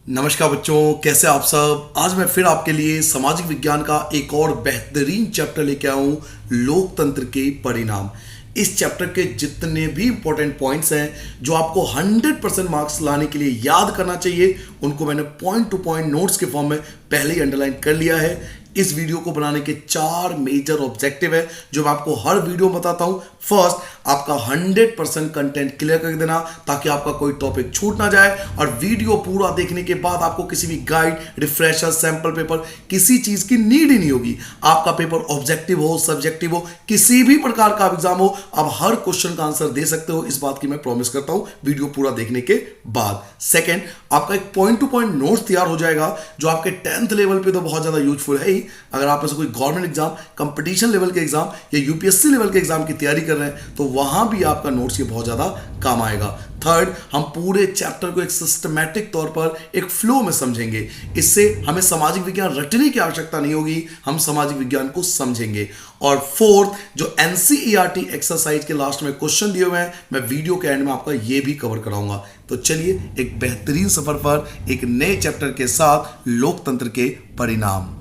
नमस्कार बच्चों, कैसे आप सब। आज मैं फिर आपके लिए सामाजिक विज्ञान का एक और बेहतरीन चैप्टर लेके आया हूँ, लोकतंत्र के परिणाम। इस चैप्टर के जितने भी इंपॉर्टेंट पॉइंट्स हैं जो आपको 100% मार्क्स लाने के लिए याद करना चाहिए, उनको मैंने पॉइंट टू पॉइंट नोट्स के फॉर्म में पहले ही अंडरलाइन कर लिया है। इस वीडियो को बनाने के 4 मेजर ऑब्जेक्टिव है जो मैं आपको हर वीडियो में बताता हूं। फर्स्ट, आपका 100% कंटेंट क्लियर कर देना ताकि आपका कोई टॉपिक छूट ना जाए, और वीडियो पूरा देखने के बाद आपको किसी भी गाइड, रिफ्रेशर, सैंपल पेपर, किसी चीज की नीड ही नहीं होगी। आपका पेपर ऑब्जेक्टिव हो, सब्जेक्टिव हो, किसी भी प्रकार का एग्जाम हो, आप हर क्वेश्चन का आंसर दे सकते हो। इस बात की मैं प्रॉमिस करता हूं वीडियो पूरा देखने के बाद। सेकेंड, आपका एक पॉइंट टू पॉइंट नोट्स तैयार हो जाएगा जो आपके 10th लेवल पे तो बहुत ज्यादा यूजफुल है ही। अगर आप में से कोई गवर्नमेंट एग्जाम, कंपटीशन लेवल के एग्जाम या यूपीएससी लेवल के एग्जाम की तैयारी कर रहे हैं तो वहां भी आपका नोट्स ये बहुत ज्यादा काम आएगा। थर्ड, हम पूरे चैप्टर को एक सिस्टमैटिक तौर पर एक फ्लो में समझेंगे। इससे हमें सामाजिक विज्ञान रटने की आवश्यकता नहीं होगी, हम सामाजिक विज्ञान को समझेंगे। और फोर्थ, जो एनसीईआरटी एक्सरसाइज के लास्ट में क्वेश्चन दिए हुए हैं, मैं वीडियो के एंड में आपका ये भी कवर कराऊंगा। तो चलिए एक बेहतरीन सफर पर एक नए चैप्टर के साथ, लोकतंत्र के परिणाम।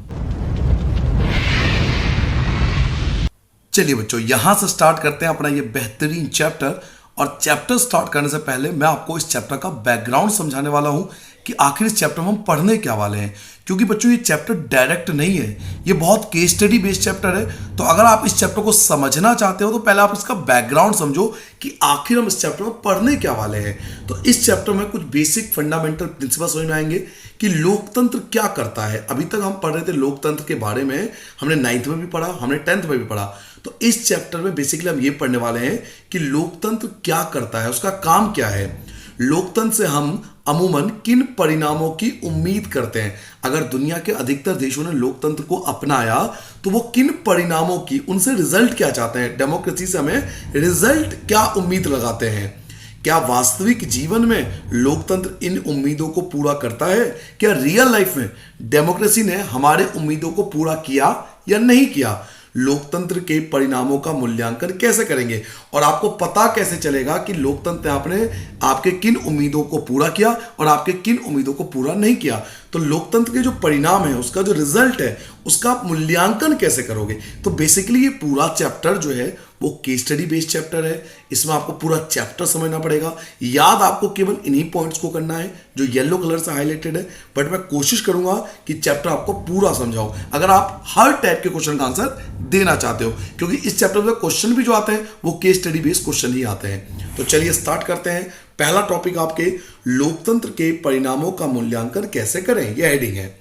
चलिए बच्चों, यहां से स्टार्ट करते हैं अपना ये बेहतरीन चैप्टर। और चैप्टर स्टार्ट करने से पहले मैं आपको इस चैप्टर का बैकग्राउंड समझाने वाला हूं कि आखिर इस चैप्टर में हम पढ़ने क्या वाले हैं। क्योंकि बच्चों ये चैप्टर डायरेक्ट नहीं है, ये बहुत केस स्टडी बेस्ड चैप्टर है। तो अगर आप इस चैप्टर को समझना चाहते हो तो पहले आप इसका बैकग्राउंड समझो कि आखिर हम इस चैप्टर में पढ़ने क्या वाले हैं। तो इस चैप्टर में कुछ बेसिक फंडामेंटल प्रिंसिपल समझ में आएंगे कि लोकतंत्र क्या करता है। अभी तक हम पढ़ रहे थे लोकतंत्र के बारे में, हमने 9th में भी पढ़ा, हमने 10th में भी पढ़ा। तो इस चैप्टर में बेसिकली हम ये पढ़ने वाले हैं कि लोकतंत्र क्या करता है, उसका काम क्या है। लोकतंत्र से हम अमूमन किन परिणामों की उम्मीद करते हैं। अगर दुनिया के अधिकतर देशों ने लोकतंत्र को अपनाया तो वो किन परिणामों की, उनसे रिजल्ट क्या चाहते हैं, डेमोक्रेसी से हमें रिजल्ट क्या उम्मीद लगाते हैं। क्या वास्तविक जीवन में लोकतंत्र इन उम्मीदों को पूरा करता है? क्या रियल लाइफ में डेमोक्रेसी ने हमारे उम्मीदों को पूरा किया या नहीं किया? लोकतंत्र के परिणामों का मूल्यांकन कैसे करेंगे और आपको पता कैसे चलेगा कि लोकतंत्र आपने आपके किन उम्मीदों को पूरा किया और आपके किन उम्मीदों को पूरा नहीं किया? तो लोकतंत्र के जो परिणाम है, उसका जो रिजल्ट है, उसका आप मूल्यांकन कैसे करोगे? तो बेसिकली ये पूरा चैप्टर जो है वो केस स्टडी बेस्ड चैप्टर है। इसमें आपको पूरा चैप्टर समझना पड़ेगा। याद आपको केवल इन्हीं पॉइंट्स को करना है जो येलो कलर से हाईलाइटेड है, बट मैं कोशिश करूंगा कि चैप्टर आपको पूरा समझाऊं अगर आप हर टाइप के क्वेश्चन का आंसर देना चाहते हो, क्योंकि इस चैप्टर में क्वेश्चन भी जो आते हैं वो केस स्टडी बेस्ड क्वेश्चन ही आते हैं। तो चलिए स्टार्ट करते हैं। पहला टॉपिक आपके लोकतंत्र के परिणामों का मूल्यांकन कैसे करें, यह हेडिंग है।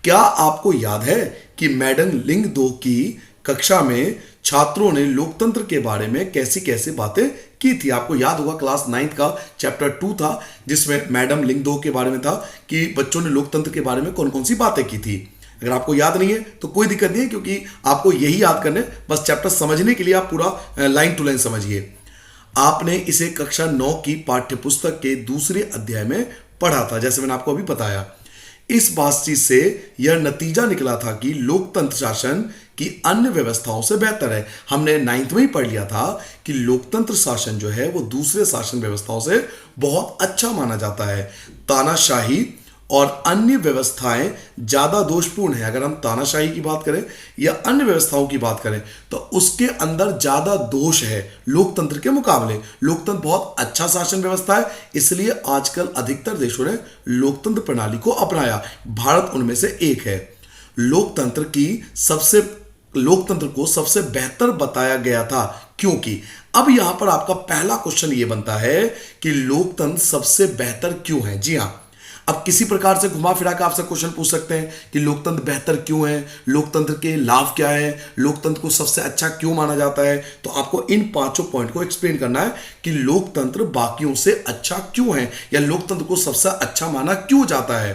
क्या आपको याद है कि मैडम लिंग 2 की कक्षा में छात्रों ने लोकतंत्र के बारे में कैसी कैसी बातें की थी? आपको याद होगा क्लास 9th का चैप्टर 2 था जिसमें मैडम लिंग 2 के बारे में था कि बच्चों ने लोकतंत्र के बारे में कौन कौन सी बातें की थी। अगर आपको याद नहीं है तो कोई दिक्कत नहीं है, क्योंकि आपको यही याद करने, बस चैप्टर समझने के लिए आप पूरा लाइन टू लाइन समझिए। आपने इसे कक्षा 9 की पाठ्यपुस्तक के दूसरे अध्याय में पढ़ा था, जैसे मैंने आपको अभी बताया। इस बातचीत से यह नतीजा निकला था कि लोकतंत्र शासन की अन्य व्यवस्थाओं से बेहतर है। हमने 9th में ही पढ़ लिया था कि लोकतंत्र शासन जो है वो दूसरे शासन व्यवस्थाओं से बहुत अच्छा माना जाता है। तानाशाही और अन्य व्यवस्थाएं ज्यादा दोषपूर्ण है। अगर हम तानाशाही की बात करें या अन्य व्यवस्थाओं की बात करें तो उसके अंदर ज्यादा दोष है लोकतंत्र के मुकाबले। लोकतंत्र बहुत अच्छा शासन व्यवस्था है, इसलिए आजकल अधिकतर देशों ने लोकतंत्र प्रणाली को अपनाया। भारत उनमें से एक है। लोकतंत्र को सबसे बेहतर बताया गया था क्योंकि, अब यहां पर आपका पहला क्वेश्चन यह बनता है कि लोकतंत्र सबसे बेहतर क्यों है। जी हां, अब किसी प्रकार से घुमा फिरा कर आपसे क्वेश्चन पूछ सकते हैं कि लोकतंत्र बेहतर क्यों है, लोकतंत्र के लाभ क्या है, लोकतंत्र को सबसे अच्छा क्यों माना जाता है। तो आपको इन 5 पॉइंट को एक्सप्लेन करना है कि लोकतंत्र बाकियों से अच्छा क्यों है या लोकतंत्र को सबसे अच्छा माना क्यों जाता है।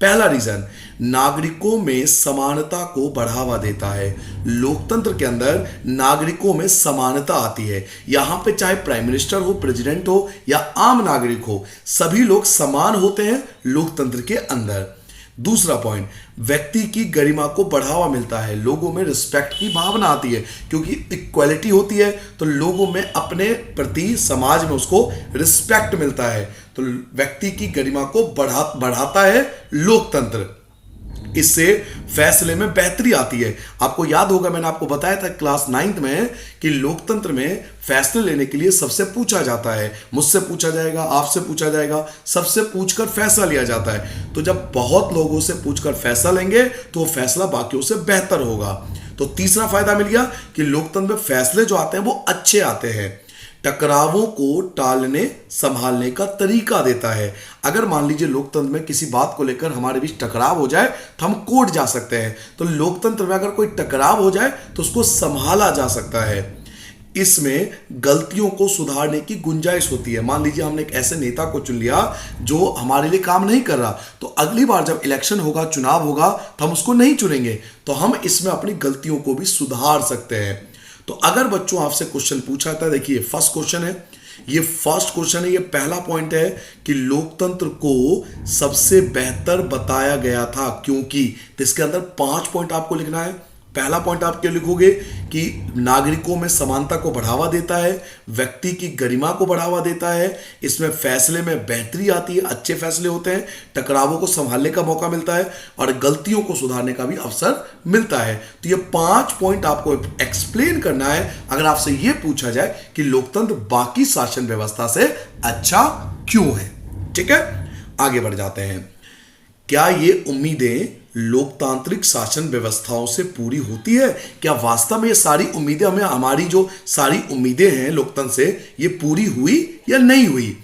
पहला रीजन, नागरिकों में समानता को बढ़ावा देता है। लोकतंत्र के अंदर नागरिकों में समानता आती है। यहां पे चाहे प्राइम मिनिस्टर हो, प्रेसिडेंट हो या आम नागरिक हो, सभी लोग समान होते हैं लोकतंत्र के अंदर। दूसरा पॉइंट, व्यक्ति की गरिमा को बढ़ावा मिलता है। लोगों में रिस्पेक्ट की भावना आती है, क्योंकि इक्वालिटी होती है तो लोगों में अपने प्रति, समाज में उसको रिस्पेक्ट मिलता है। तो व्यक्ति की गरिमा को बढ़ाता है लोकतंत्र। इससे फैसले में बेहतरी आती है। आपको याद होगा मैंने आपको बताया था क्लास 9th में कि लोकतंत्र में फैसले लेने के लिए सबसे पूछा जाता है, मुझसे पूछा जाएगा, आपसे पूछा जाएगा, सबसे पूछकर फैसला लिया जाता है। तो जब बहुत लोगों से पूछकर फैसला लेंगे तो वो फैसला बाकियों से बेहतर होगा। तो तीसरा फायदा मिल गया कि लोकतंत्र में फैसले जो आते हैं वो अच्छे आते हैं। टकरावों को टालने संभालने का तरीका देता है। अगर मान लीजिए लोकतंत्र में किसी बात को लेकर हमारे बीच टकराव हो जाए तो हम कोर्ट जा सकते हैं। तो लोकतंत्र में अगर कोई टकराव हो जाए तो उसको संभाला जा सकता है। इसमें गलतियों को सुधारने की गुंजाइश होती है। मान लीजिए हमने एक ऐसे नेता को चुन लिया जो हमारे लिए काम नहीं कर रहा, तो अगली बार जब इलेक्शन होगा, चुनाव होगा, तो हम उसको नहीं चुनेंगे। तो हम इसमें अपनी गलतियों को भी सुधार सकते हैं। तो अगर बच्चों आपसे क्वेश्चन पूछा था, देखिए फर्स्ट क्वेश्चन है, ये फर्स्ट क्वेश्चन है, ये पहला पॉइंट है कि लोकतंत्र को सबसे बेहतर बताया गया था क्योंकि। तो इसके अंदर 5 पॉइंट आपको लिखना है। पहला पॉइंट आप क्या लिखोगे कि नागरिकों में समानता को बढ़ावा देता है, व्यक्ति की गरिमा को बढ़ावा देता है, इसमें फैसले में बेहतरी आती है, अच्छे फैसले होते हैं, टकरावों को संभालने का मौका मिलता है और गलतियों को सुधारने का भी अवसर मिलता है। तो ये 5 पॉइंट आपको एक्सप्लेन करना है अगर आपसे ये पूछा जाए कि लोकतंत्र बाकी शासन व्यवस्था से अच्छा क्यों है। ठीक है, आगे बढ़ जाते हैं। क्या ये उम्मीदें लोकतांत्रिक शासन व्यवस्थाओं से पूरी होती है? क्या वास्तव में ये सारी उम्मीदें हमें, हमारी जो सारी उम्मीदें हैं लोकतंत्र से, ये पूरी हुई या नहीं हुई?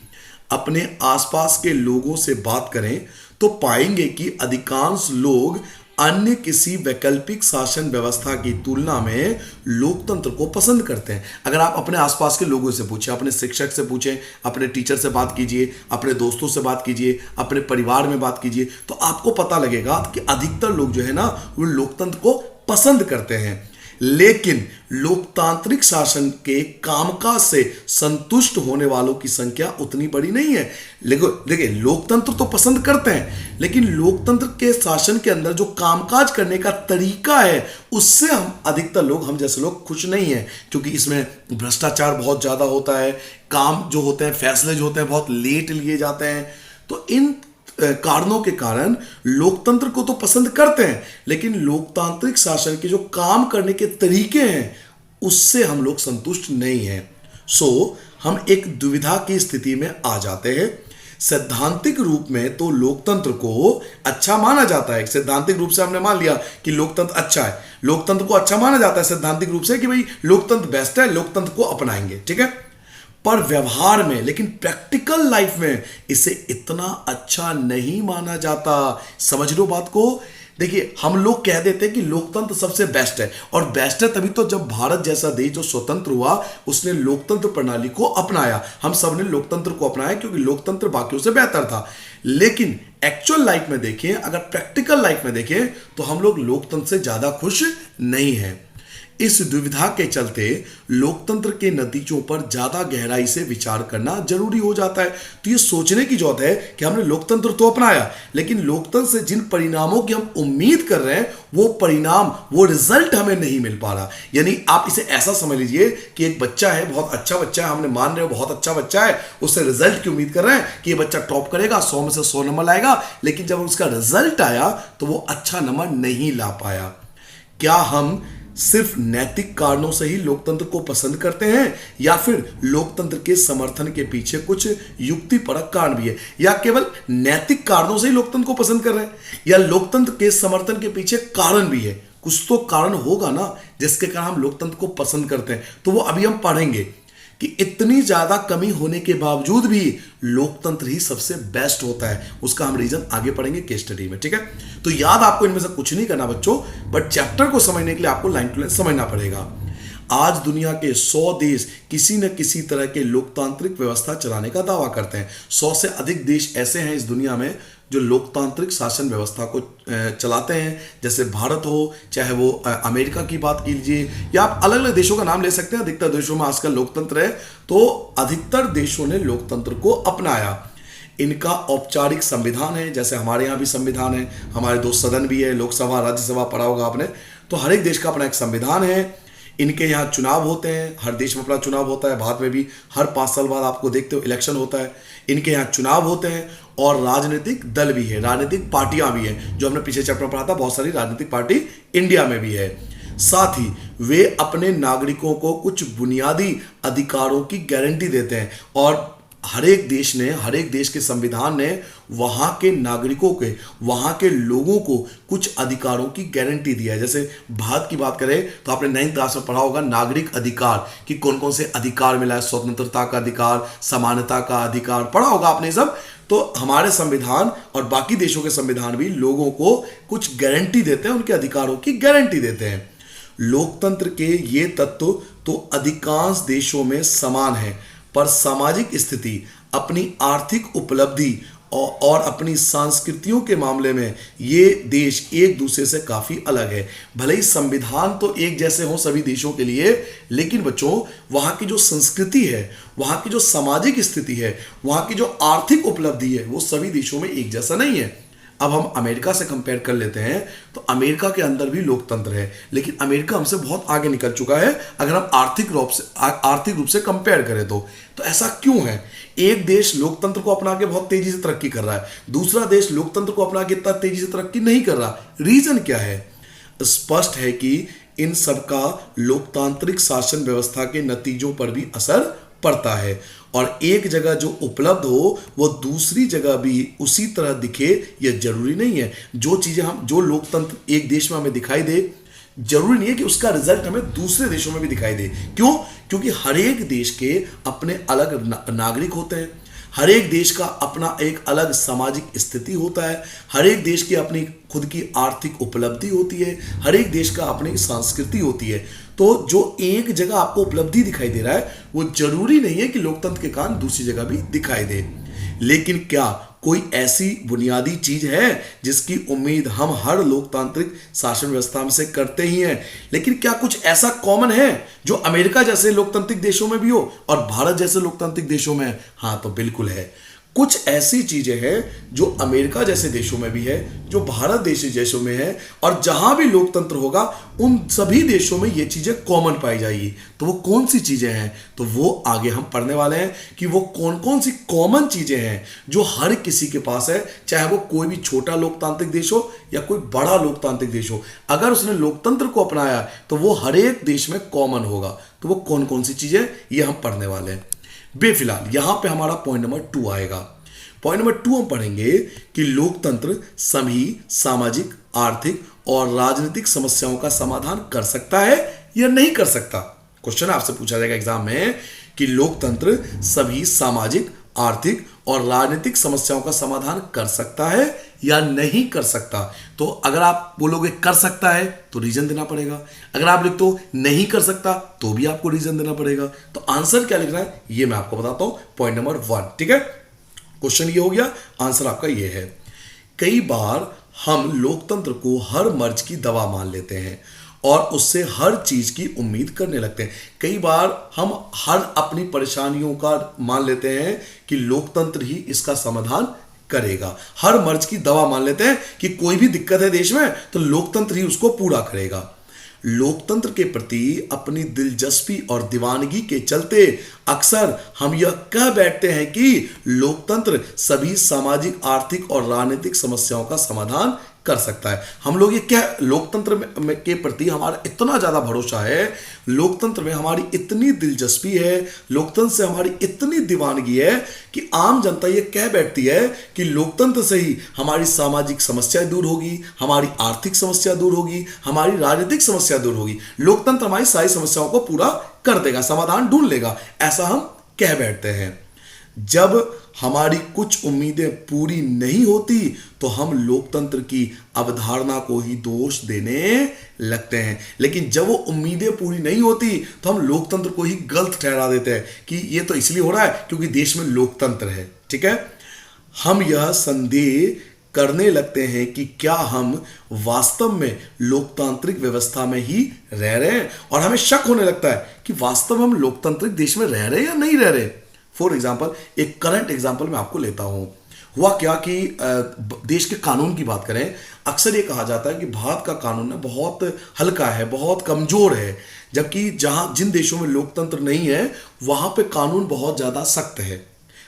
अपने आसपास के लोगों से बात करें तो पाएंगे कि अधिकांश लोग अन्य किसी वैकल्पिक शासन व्यवस्था की तुलना में लोकतंत्र को पसंद करते हैं। अगर आप अपने आसपास के लोगों से पूछें, अपने शिक्षक से पूछें, अपने टीचर से बात कीजिए, अपने दोस्तों से बात कीजिए, अपने परिवार में बात कीजिए, तो आपको पता लगेगा कि अधिकतर लोग जो है ना वो लोकतंत्र को पसंद करते हैं। लेकिन लोकतांत्रिक शासन के कामकाज से संतुष्ट होने वालों की संख्या उतनी बड़ी नहीं है। देखिए लोकतंत्र तो पसंद करते हैं, लेकिन लोकतंत्र के शासन के अंदर जो कामकाज करने का तरीका है उससे हम अधिकतर लोग, हम जैसे लोग खुश नहीं हैं, क्योंकि इसमें भ्रष्टाचार बहुत ज्यादा होता है, काम जो होते हैं, फैसले जो होते हैं बहुत लेट लिए जाते हैं। तो इन कारणों के कारण लोकतंत्र को तो पसंद करते हैं, लेकिन लोकतांत्रिक शासन के जो काम करने के तरीके हैं उससे हम लोग संतुष्ट नहीं हैं। हम एक दुविधा की स्थिति में आ जाते हैं। सैद्धांतिक रूप में तो लोकतंत्र को अच्छा माना जाता है। सैद्धांतिक रूप से हमने मान लिया कि लोकतंत्र अच्छा है, लोकतंत्र को अच्छा माना जाता है सैद्धांतिक रूप से कि भाई लोकतंत्र बेस्ट है, लोकतंत्र को अपनाएंगे, ठीक है। पर व्यवहार में, लेकिन प्रैक्टिकल लाइफ में इसे इतना अच्छा नहीं माना जाता। समझ लो बात को। देखिए हम लोग कह देते हैं कि लोकतंत्र सबसे बेस्ट है, और बेस्ट है तभी तो जब भारत जैसा देश जो स्वतंत्र हुआ उसने लोकतंत्र प्रणाली को अपनाया। हम सब ने लोकतंत्र को अपनाया क्योंकि लोकतंत्र बाकियों से बेहतर था। लेकिन एक्चुअल लाइफ में देखें, अगर प्रैक्टिकल लाइफ में देखें तो हम लोग लोकतंत्र से ज्यादा खुश नहीं हैं। इस दुविधा के चलते लोकतंत्र के नतीजों पर ज्यादा गहराई से विचार करना जरूरी हो जाता है। तो ये सोचने की जरूरत है कि हमने लोकतंत्र तो अपनाया, लेकिन लोकतंत्र से जिन परिणामों की हम उम्मीद कर रहे हैं वो परिणाम, वो रिजल्ट हमें नहीं मिल पा रहा। यानी आप इसे ऐसा समझ लीजिए कि एक बच्चा है, बहुत अच्छा बच्चा है, हमने मान रहे हो बहुत अच्छा बच्चा है, उससे रिजल्ट की उम्मीद कर रहे हैं कि ये बच्चा टॉप करेगा, 100 में से 100 नंबर लाएगा, लेकिन जब उसका रिजल्ट आया तो वो अच्छा नंबर नहीं ला पाया। क्या हम सिर्फ नैतिक कारणों से ही लोकतंत्र को पसंद करते हैं, या फिर लोकतंत्र के समर्थन के पीछे कुछ युक्तिपरक कारण भी है, या केवल नैतिक कारणों से ही लोकतंत्र को पसंद कर रहे हैं, या लोकतंत्र के समर्थन के पीछे कारण भी है? कुछ तो कारण होगा ना जिसके कारण हम लोकतंत्र को पसंद करते हैं। तो वो अभी हम पढ़ेंगे कि इतनी ज्यादा कमी होने के बावजूद भी लोकतंत्र ही सबसे बेस्ट होता है। उसका हम रीजन आगे पढ़ेंगे केस स्टडी में, ठीक है। तो याद आपको इनमें से कुछ नहीं करना बच्चों, बट चैप्टर को समझने के लिए आपको लाइन टू लाइन समझना पड़ेगा। आज दुनिया के 100 देश किसी न किसी तरह के लोकतांत्रिक व्यवस्था चलाने का दावा करते हैं। 100 से अधिक देश ऐसे हैं इस दुनिया में जो लोकतांत्रिक शासन व्यवस्था को चलाते हैं, जैसे भारत हो, चाहे वो अमेरिका की बात कीजिए, या आप अलग अलग देशों का नाम ले सकते हैं। अधिकतर देशों में आजकल लोकतंत्र है, तो अधिकतर देशों ने लोकतंत्र को अपनाया। इनका औपचारिक संविधान है, जैसे हमारे यहाँ भी संविधान है, हमारे 2 सदन भी है, लोकसभा राज्यसभा, पढ़ा होगा आपने। तो हर एक देश का अपना एक संविधान है। इनके यहाँ चुनाव होते हैं, हर देश में अपना चुनाव होता है, भारत में भी हर 5 साल बाद आपको देखते हो इलेक्शन होता है। इनके यहाँ चुनाव होते हैं और राजनीतिक दल भी है, राजनीतिक पार्टियां भी हैं, जो हमने पिछले चैप्टर में पढ़ा था, बहुत सारी राजनीतिक पार्टी इंडिया में भी है। साथ ही वे अपने नागरिकों को कुछ बुनियादी अधिकारों की गारंटी देते हैं और हर एक देश के संविधान ने वहां के नागरिकों के, वहां के लोगों को कुछ अधिकारों की गारंटी दिया है। जैसे भारत की बात करें तो आपने 9th क्लास में पढ़ा होगा नागरिक अधिकार कि कौन कौन से अधिकार मिला है, स्वतंत्रता का अधिकार, समानता का अधिकार, पढ़ा होगा आपने सब। तो हमारे संविधान और बाकी देशों के संविधान भी लोगों को कुछ गारंटी देते हैं, उनके अधिकारों की गारंटी देते हैं। लोकतंत्र के ये तत्व तो अधिकांश देशों में समान है, पर सामाजिक स्थिति, अपनी आर्थिक उपलब्धि और अपनी संस्कृतियों के मामले में ये देश एक दूसरे से काफी अलग है। भले ही संविधान तो एक जैसे हो सभी देशों के लिए, लेकिन बच्चों वहां की जो संस्कृति है, वहां की जो सामाजिक स्थिति है, वहां की जो आर्थिक उपलब्धि है, वो सभी देशों में एक जैसा नहीं है। अब हम अमेरिका से कंपेयर कर लेते हैं तो अमेरिका के अंदर भी लोकतंत्र है, लेकिन अमेरिका हमसे बहुत आगे निकल चुका है अगर हम आर्थिक रूप से कंपेयर करें तो ऐसा क्यों है? एक देश लोकतंत्र को अपना के बहुत तेजी से तरक्की कर रहा है, दूसरा देश लोकतंत्र को अपना के इतना तेजी से तरक्की नहीं कर रहा। रीजन क्या है? स्पष्ट है कि इन सबका लोकतांत्रिक शासन व्यवस्था के नतीजों पर भी असर पड़ता है और एक जगह जो उपलब्ध हो वो दूसरी जगह भी उसी तरह दिखे यह जरूरी नहीं है। जो लोकतंत्र एक देश में हमें दिखाई दे, जरूरी नहीं है कि उसका रिजल्ट हमें दूसरे देशों में भी दिखाई दे। क्यों? क्योंकि हर एक देश के अपने अलग नागरिक होते हैं, हर एक देश का अपना एक अलग सामाजिक स्थिति होता है, हर एक देश की अपनी खुद की आर्थिक उपलब्धि होती है, हर एक देश का अपनी संस्कृति होती है। तो जो एक जगह आपको उपलब्धि दिखाई दे रहा है वो जरूरी नहीं है कि लोकतंत्र के कारण दूसरी जगह भी दिखाई दे। लेकिन क्या कोई ऐसी बुनियादी चीज है जिसकी उम्मीद हम हर लोकतांत्रिक शासन व्यवस्था में से करते ही हैं? लेकिन क्या कुछ ऐसा कॉमन है जो अमेरिका जैसे लोकतांत्रिक देशों में भी हो और भारत जैसे लोकतांत्रिक देशों में है? हाँ, तो बिल्कुल है। कुछ ऐसी चीजें हैं जो अमेरिका जैसे देशों में भी है, जो भारत जैसे देशों में है, और जहां भी लोकतंत्र होगा उन सभी देशों में ये चीजें कॉमन पाई जाएगी। तो वो कौन सी चीजें हैं? तो वो आगे हम पढ़ने वाले हैं कि वो कौन कौन सी कॉमन चीजें हैं जो हर किसी के पास है, चाहे वो कोई भी छोटा लोकतांत्रिक देश हो या कोई बड़ा लोकतांत्रिक देश हो। अगर उसने लोकतंत्र को अपनाया तो वो हर एक देश में कॉमन होगा। तो वो कौन कौन सी चीजें, ये हम पढ़ने वाले हैं। बेफिलहाल यहां पे हमारा पॉइंट नंबर 2 आएगा। पॉइंट नंबर 2 हम पढ़ेंगे कि लोकतंत्र सभी सामाजिक, आर्थिक और राजनीतिक समस्याओं का समाधान कर सकता है या नहीं कर सकता। क्वेश्चन आपसे पूछा जाएगा एग्जाम में कि लोकतंत्र सभी सामाजिक, आर्थिक और राजनीतिक समस्याओं का समाधान कर सकता है या नहीं कर सकता। तो अगर आप बोलोगे कर सकता है तो रीजन देना पड़ेगा, अगर आप लिखते हो नहीं कर सकता तो भी आपको रीजन देना पड़ेगा। तो आंसर क्या लिखना है ये मैं आपको बताता हूं। पॉइंट नंबर 1, ठीक है, क्वेश्चन ये हो गया, आंसर आपका ये है। कई बार हम लोकतंत्र को हर मर्ज की दवा मान लेते हैं और उससे हर चीज की उम्मीद करने लगते हैं। कई बार हम हर अपनी परेशानियों का मान लेते हैं कि लोकतंत्र ही इसका समाधान करेगा। हर मर्ज की दवा मान लेते हैं कि कोई भी दिक्कत है देश में तो लोकतंत्र ही उसको पूरा करेगा। लोकतंत्र के प्रति अपनी दिलचस्पी और दीवानगी के चलते अक्सर हम यह कह बैठते हैं कि लोकतंत्र सभी सामाजिक, आर्थिक और राजनीतिक समस्याओं का समाधान कर सकता है। हम लोग ये क्या, लोकतंत्र के प्रति हमारा इतना ज्यादा भरोसा है, लोकतंत्र में हमारी इतनी दिलचस्पी है, लोकतंत्र से हमारी इतनी दीवानगी है कि आम जनता ये कह बैठती है कि लोकतंत्र से ही हमारी सामाजिक समस्याएं दूर होगी, हमारी आर्थिक समस्या दूर होगी, हमारी राजनीतिक समस्या दूर होगी। लोकतंत्र हमारी सारी समस्याओं को पूरा कर देगा, समाधान ढूंढ लेगा, ऐसा हम कह बैठते हैं। जब हमारी कुछ उम्मीदें पूरी नहीं होती तो हम लोकतंत्र की अवधारणा को ही दोष देने लगते हैं, लेकिन जब वो उम्मीदें पूरी नहीं होती तो हम लोकतंत्र को ही गलत ठहरा देते हैं कि ये तो इसलिए हो रहा है क्योंकि देश में लोकतंत्र है। ठीक है, हम यह संदेह करने लगते हैं कि क्या हम वास्तव में लोकतांत्रिक व्यवस्था में ही रह रहे हैं, और हमें शक होने लगता है कि वास्तव में हम लोकतांत्रिक देश में रह रहे हैं या नहीं रह रहे। फॉर एग्जाम्पल, एक करंट एग्जाम्पल मैं आपको लेता हूं। हुआ क्या कि देश के कानून की बात करें, अक्सर ये कहा जाता है कि भारत का कानून ना बहुत हल्का है, बहुत कमजोर है, जबकि जहां जिन देशों में लोकतंत्र नहीं है वहां पे कानून बहुत ज्यादा सख्त है।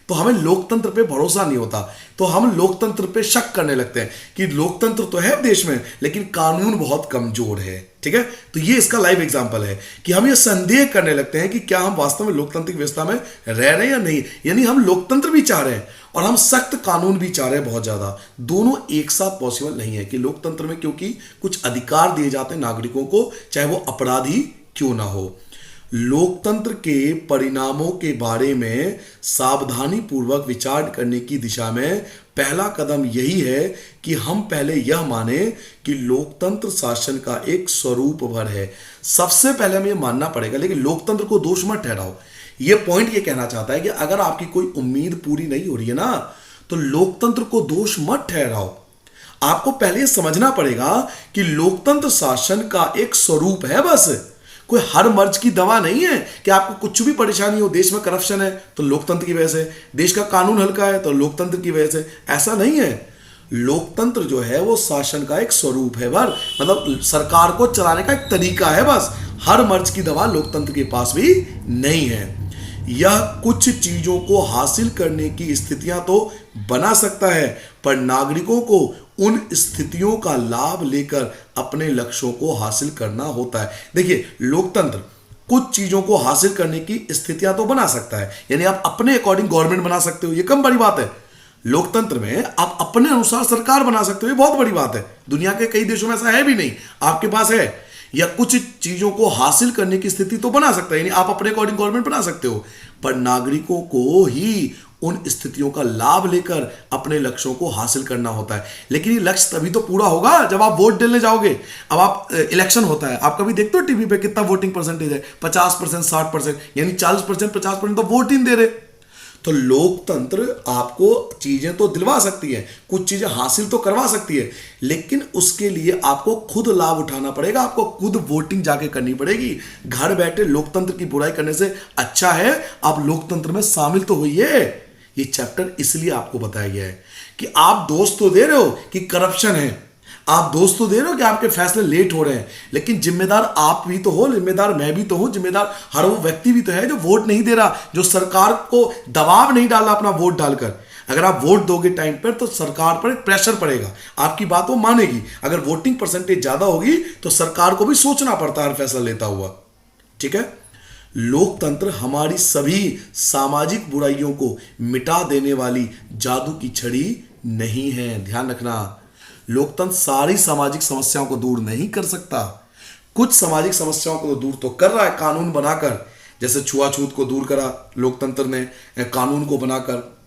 तो हमें लोकतंत्र पे भरोसा नहीं होता, तो हम लोकतंत्र पे शक करने लगते हैं कि लोकतंत्र तो है देश में लेकिन कानून बहुत कमजोर है। ठीक है, तो ये इसका लाइव एग्जांपल है कि हम ये संदेह करने लगते हैं कि क्या हम वास्तव में लोकतांत्रिक व्यवस्था में रह रहे हैं या नहीं। यानी हम लोकतंत्र भी चाह रहे हैं और हम सख्त कानून भी चाह रहे हैं बहुत ज्यादा। दोनों एक साथ पॉसिबल नहीं है कि लोकतंत्र में क्योंकि कुछ अधिकार दिए जाते हैं नागरिकों को, चाहे वो अपराधी क्यों ना हो। लोकतंत्र के परिणामों के बारे में सावधानी पूर्वक विचार करने की दिशा में पहला कदम यही है कि हम पहले यह माने कि लोकतंत्र शासन का एक स्वरूप भर है। सबसे पहले हमें यह मानना पड़ेगा, लेकिन लोकतंत्र को दोष मत ठहराओ। यह पॉइंट ये कहना चाहता है कि अगर आपकी कोई उम्मीद पूरी नहीं हो रही है ना, तो लोकतंत्र को दोष मत ठहराओ। आपको पहले समझना पड़ेगा कि लोकतंत्र शासन का एक स्वरूप है, बस कोई हर मर्ज की दवा नहीं है कि आपको कुछ भी परेशानी हो, देश में करप्शन है तो लोकतंत्र की वजह से, देश का कानून हल्का है तो लोकतंत्र की वजह से, ऐसा नहीं है। लोकतंत्र जो है वो शासन का एक स्वरूप है, मतलब सरकार को चलाने का एक तरीका है, बस हर मर्ज की दवा लोकतंत्र के पास भी नहीं है। यह कुछ चीजों को हासिल करने की स्थितियां तो बना सकता है, पर नागरिकों को उन स्थितियों का लाभ लेकर अपने लक्ष्यों को हासिल करना होता है। देखिए, लोकतंत्र कुछ चीजों को हासिल करने की स्थितियां तो बना सकता है, यानी आप अपने अकॉर्डिंग गवर्नमेंट बना सकते हो, ये कम बड़ी बात है। लोकतंत्र में आप अपने अनुसार सरकार बना सकते हो, ये बहुत बड़ी बात है। दुनिया के कई देशों में ऐसा है भी नहीं, आपके पास है। या कुछ चीजों को हासिल करने की स्थिति तो बना सकता है, यानी आप अपने अकॉर्डिंग गवर्नमेंट बना सकते हो, पर नागरिकों को ही उन स्थितियों का लाभ लेकर अपने लक्ष्यों को हासिल करना होता है। लेकिन ये लक्ष्य तभी तो पूरा होगा जब आप वोट डालने जाओगे। अब आप इलेक्शन होता है, आप कभी देखते हो टीवी पे कितना वोटिंग परसेंटेज है, 50%, 60%, यानी 40%, 50% तो वोट ही नहीं दे रहे। तो लोकतंत्र आपको चीजें तो दिलवा सकती है, कुछ चीजें हासिल तो करवा सकती है, लेकिन उसके लिए आपको खुद लाभ उठाना पड़ेगा, आपको खुद वोटिंग जाके करनी पड़ेगी। घर बैठे लोकतंत्र की बुराई करने से अच्छा है आप लोकतंत्र में शामिल तो होइए। ये चैप्टर इसलिए आपको बताया गया है कि आप दोष तो दे रहे हो कि करप्शन है, आप दोस्त तो दे रहे हो कि आपके फैसले लेट हो रहे हैं, लेकिन जिम्मेदार आप भी तो हो, जिम्मेदार मैं भी तो हूं, जिम्मेदार हर वो व्यक्ति भी तो है जो वोट नहीं दे रहा, जो सरकार को दबाव नहीं डाला अपना वोट डालकर। अगर आप वोट दोगे टाइम पर तो सरकार पर एक प्रेशर पड़ेगा, आपकी बात वो मानेगी। अगर वोटिंग परसेंटेज ज्यादा होगी तो सरकार को भी सोचना पड़ता है हर फैसला लेता हुआ। ठीक है, लोकतंत्र हमारी सभी सामाजिक बुराइयों को मिटा देने वाली जादू की छड़ी नहीं है, ध्यान रखना। लोकतंत्र सारी सामाजिक समस्याओं को दूर नहीं कर सकता, कुछ सामाजिक समस्याओं को तो दूर तो कर रहा है कानून बनाकर, जैसे छुआछूत को दूर करा लोकतंत्र ने कानून को बनाकर।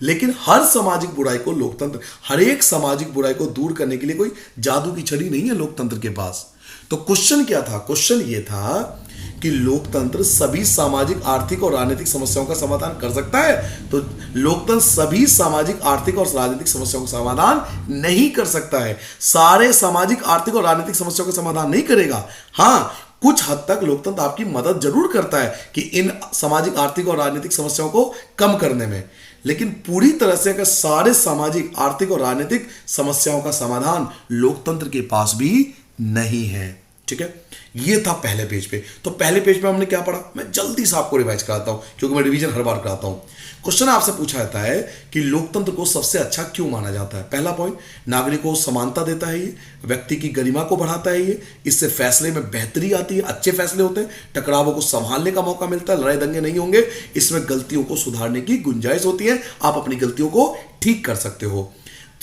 लेकिन हर सामाजिक बुराई को लोकतंत्र, हर एक सामाजिक बुराई को दूर करने के लिए कोई जादू की छड़ी नहीं है लोकतंत्र के पास। तो क्वेश्चन क्या था? क्वेश्चन ये था कि लोकतंत्र सभी सामाजिक, आर्थिक और राजनीतिक समस्याओं का समाधान कर सकता है? तो लोकतंत्र सभी सामाजिक, आर्थिक और राजनीतिक समस्याओं का समाधान नहीं कर सकता है। सारे सामाजिक, आर्थिक और राजनीतिक समस्याओं का समाधान नहीं करेगा। हाँ, कुछ हद तक लोकतंत्र आपकी मदद जरूर करता है कि इन सामाजिक, आर्थिक और राजनीतिक समस्याओं को कम करने में, लेकिन पूरी तरह से अगर सारे सामाजिक, आर्थिक और राजनीतिक समस्याओं का समाधान लोकतंत्र के पास भी नहीं है। ठीक है, ये था पहले पेज पे। तो पहले पेज पे हमने क्या पढ़ा, मैं जल्दी से आपको रिवाइज कराता हूं क्योंकि मैं रिवीजन हर बार कराता हूं। क्वेश्चन आपसे पूछा जाता है कि लोकतंत्र को सबसे अच्छा क्यों माना जाता है? पहला पॉइंट, नागरिकों को समानता देता है, ये व्यक्ति की गरिमा को बढ़ाता है, ये इससे फैसले में बेहतरी आती है, अच्छे फैसले होते हैं, टकरावों को संभालने का मौका मिलता है, लड़ाई दंगे नहीं होंगे, इसमें गलतियों को सुधारने की गुंजाइश होती है, आप अपनी गलतियों को ठीक कर सकते हो।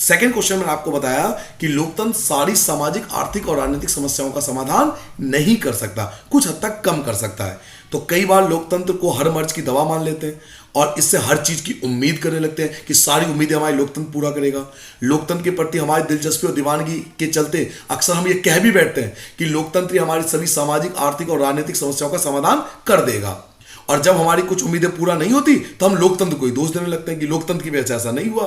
सेकेंड क्वेश्चन में आपको बताया कि लोकतंत्र सारी सामाजिक, आर्थिक और राजनीतिक समस्याओं का समाधान नहीं कर सकता, कुछ हद तक कम कर सकता है। तो कई बार लोकतंत्र को हर मर्ज की दवा मान लेते हैं और इससे हर चीज की उम्मीद करने लगते हैं कि सारी उम्मीदें हमारी लोकतंत्र पूरा करेगा। लोकतंत्र के प्रति हमारी दिलचस्पी और दीवानगी के चलते अक्सर हम ये कह भी बैठते हैं कि लोकतंत्र हमारी सभी सामाजिक, आर्थिक और राजनीतिक समस्याओं का समाधान कर देगा, और जब हमारी कुछ उम्मीदें पूरा नहीं होती तो हम लोकतंत्र को ही दोष देने लगते हैं कि लोकतंत्र की वजह से ऐसा नहीं हुआ।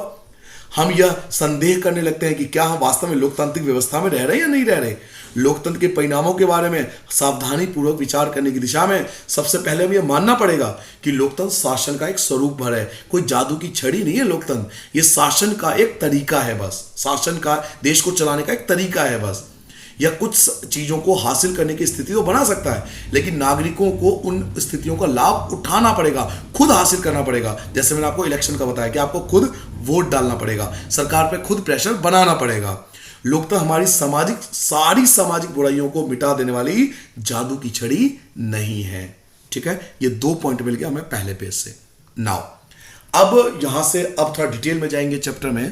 हम यह संदेह करने लगते हैं कि क्या हम वास्तव में लोकतांत्रिक व्यवस्था में रह रहे हैं या नहीं रह रहे। लोकतंत्र के परिणामों के बारे में सावधानी पूर्वक विचार करने की दिशा में सबसे पहले हमें यह मानना पड़ेगा कि लोकतंत्र शासन का एक स्वरूप भर है, कोई जादू की छड़ी नहीं है। लोकतंत्र ये शासन का एक तरीका है, बस शासन का, देश को चलाने का एक तरीका है बस। या कुछ चीजों को हासिल करने की स्थिति तो बना सकता है, लेकिन नागरिकों को उन स्थितियों का लाभ उठाना पड़ेगा, खुद हासिल करना पड़ेगा। जैसे मैंने आपको इलेक्शन का बताया कि आपको खुद वोट डालना पड़ेगा, सरकार पे खुद प्रेशर बनाना पड़ेगा। लोकतंत्र हमारी सारी सामाजिक बुराइयों को मिटा देने वाली जादू की छड़ी नहीं है। ठीक है, ये 2 पॉइंट मिल गया हमें पहले पेज से। नाउ अब यहां से अब थोड़ा डिटेल में जाएंगे चैप्टर में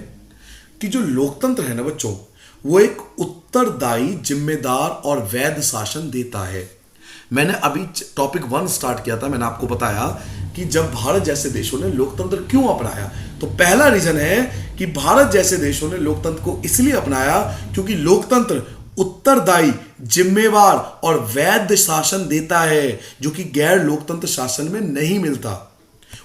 कि जो लोकतंत्र है ना बच्चों, वो एक उत्तरदायी, जिम्मेदार और वैध शासन देता है। मैंने अभी टॉपिक 1 स्टार्ट किया था, मैंने आपको बताया कि जब भारत जैसे देशों ने लोकतंत्र क्यों अपनाया, तो पहला रीजन है कि भारत जैसे देशों ने लोकतंत्र को इसलिए अपनाया क्योंकि लोकतंत्र उत्तरदायी, जिम्मेवार और वैध शासन देता है, जो कि गैर लोकतंत्र शासन में नहीं मिलता।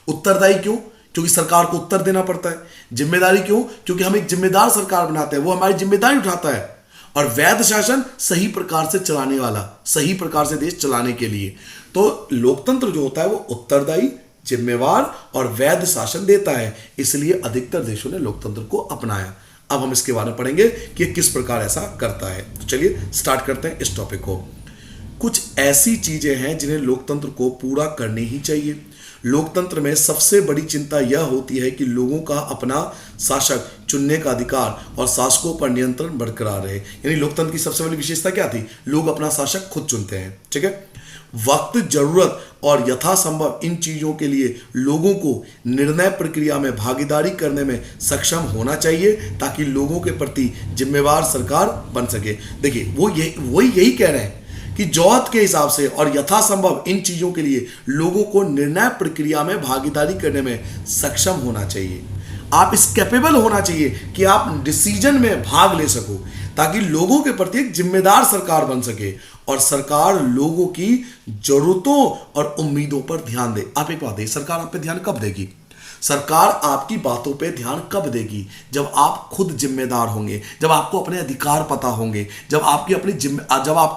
उत्तरदायी क्यों? क्योंकि सरकार को उत्तर देना पड़ता है। जिम्मेदारी क्यों? क्योंकि हम एक जिम्मेदार सरकार बनाते हैं, वो हमारी जिम्मेदारी उठाता है। और वैध शासन, सही प्रकार से चलाने वाला, सही प्रकार से देश चलाने के लिए। तो लोकतंत्र जो होता है वो उत्तरदायी, जिम्मेवार और वैध शासन देता है, इसलिए अधिकतर देशों ने लोकतंत्र को अपनाया। अब हम इसके बारे में पढ़ेंगे कि ये किस प्रकार ऐसा करता है। तो चलिए स्टार्ट करते हैं इस टॉपिक को। कुछ ऐसी चीजें हैं जिन्हें लोकतंत्र को पूरा करनी ही चाहिए। लोकतंत्र में सबसे बड़ी चिंता यह होती है कि लोगों का अपना शासक चुनने का अधिकार और शासकों पर नियंत्रण बरकरार रहे। यानी लोकतंत्र की सबसे बड़ी विशेषता क्या थी? लोग अपना शासक खुद चुनते हैं। ठीक है, वक्त, जरूरत और यथासंभव इन चीजों के लिए लोगों को निर्णय प्रक्रिया में भागीदारी करने में सक्षम होना चाहिए, ताकि लोगों के प्रति जिम्मेवार सरकार बन सके। देखिए, वही यही कह रहे हैं कि जरूरत के हिसाब से और यथासंभव इन चीजों के लिए लोगों को निर्णय प्रक्रिया में भागीदारी करने में सक्षम होना चाहिए। आप इस कैपेबल होना चाहिए कि आप डिसीजन में भाग ले सको, ताकि लोगों के प्रति एक जिम्मेदार सरकार बन सके और सरकार लोगों की जरूरतों और उम्मीदों पर ध्यान दे। आप एक बात देखिए, सरकार आप पे ध्यान कब देगी? सरकार आपकी बातों पे ध्यान कब देगी? जब आप खुद जिम्मेदार होंगे, जब आपको अपने अधिकार पता होंगे, जब आपको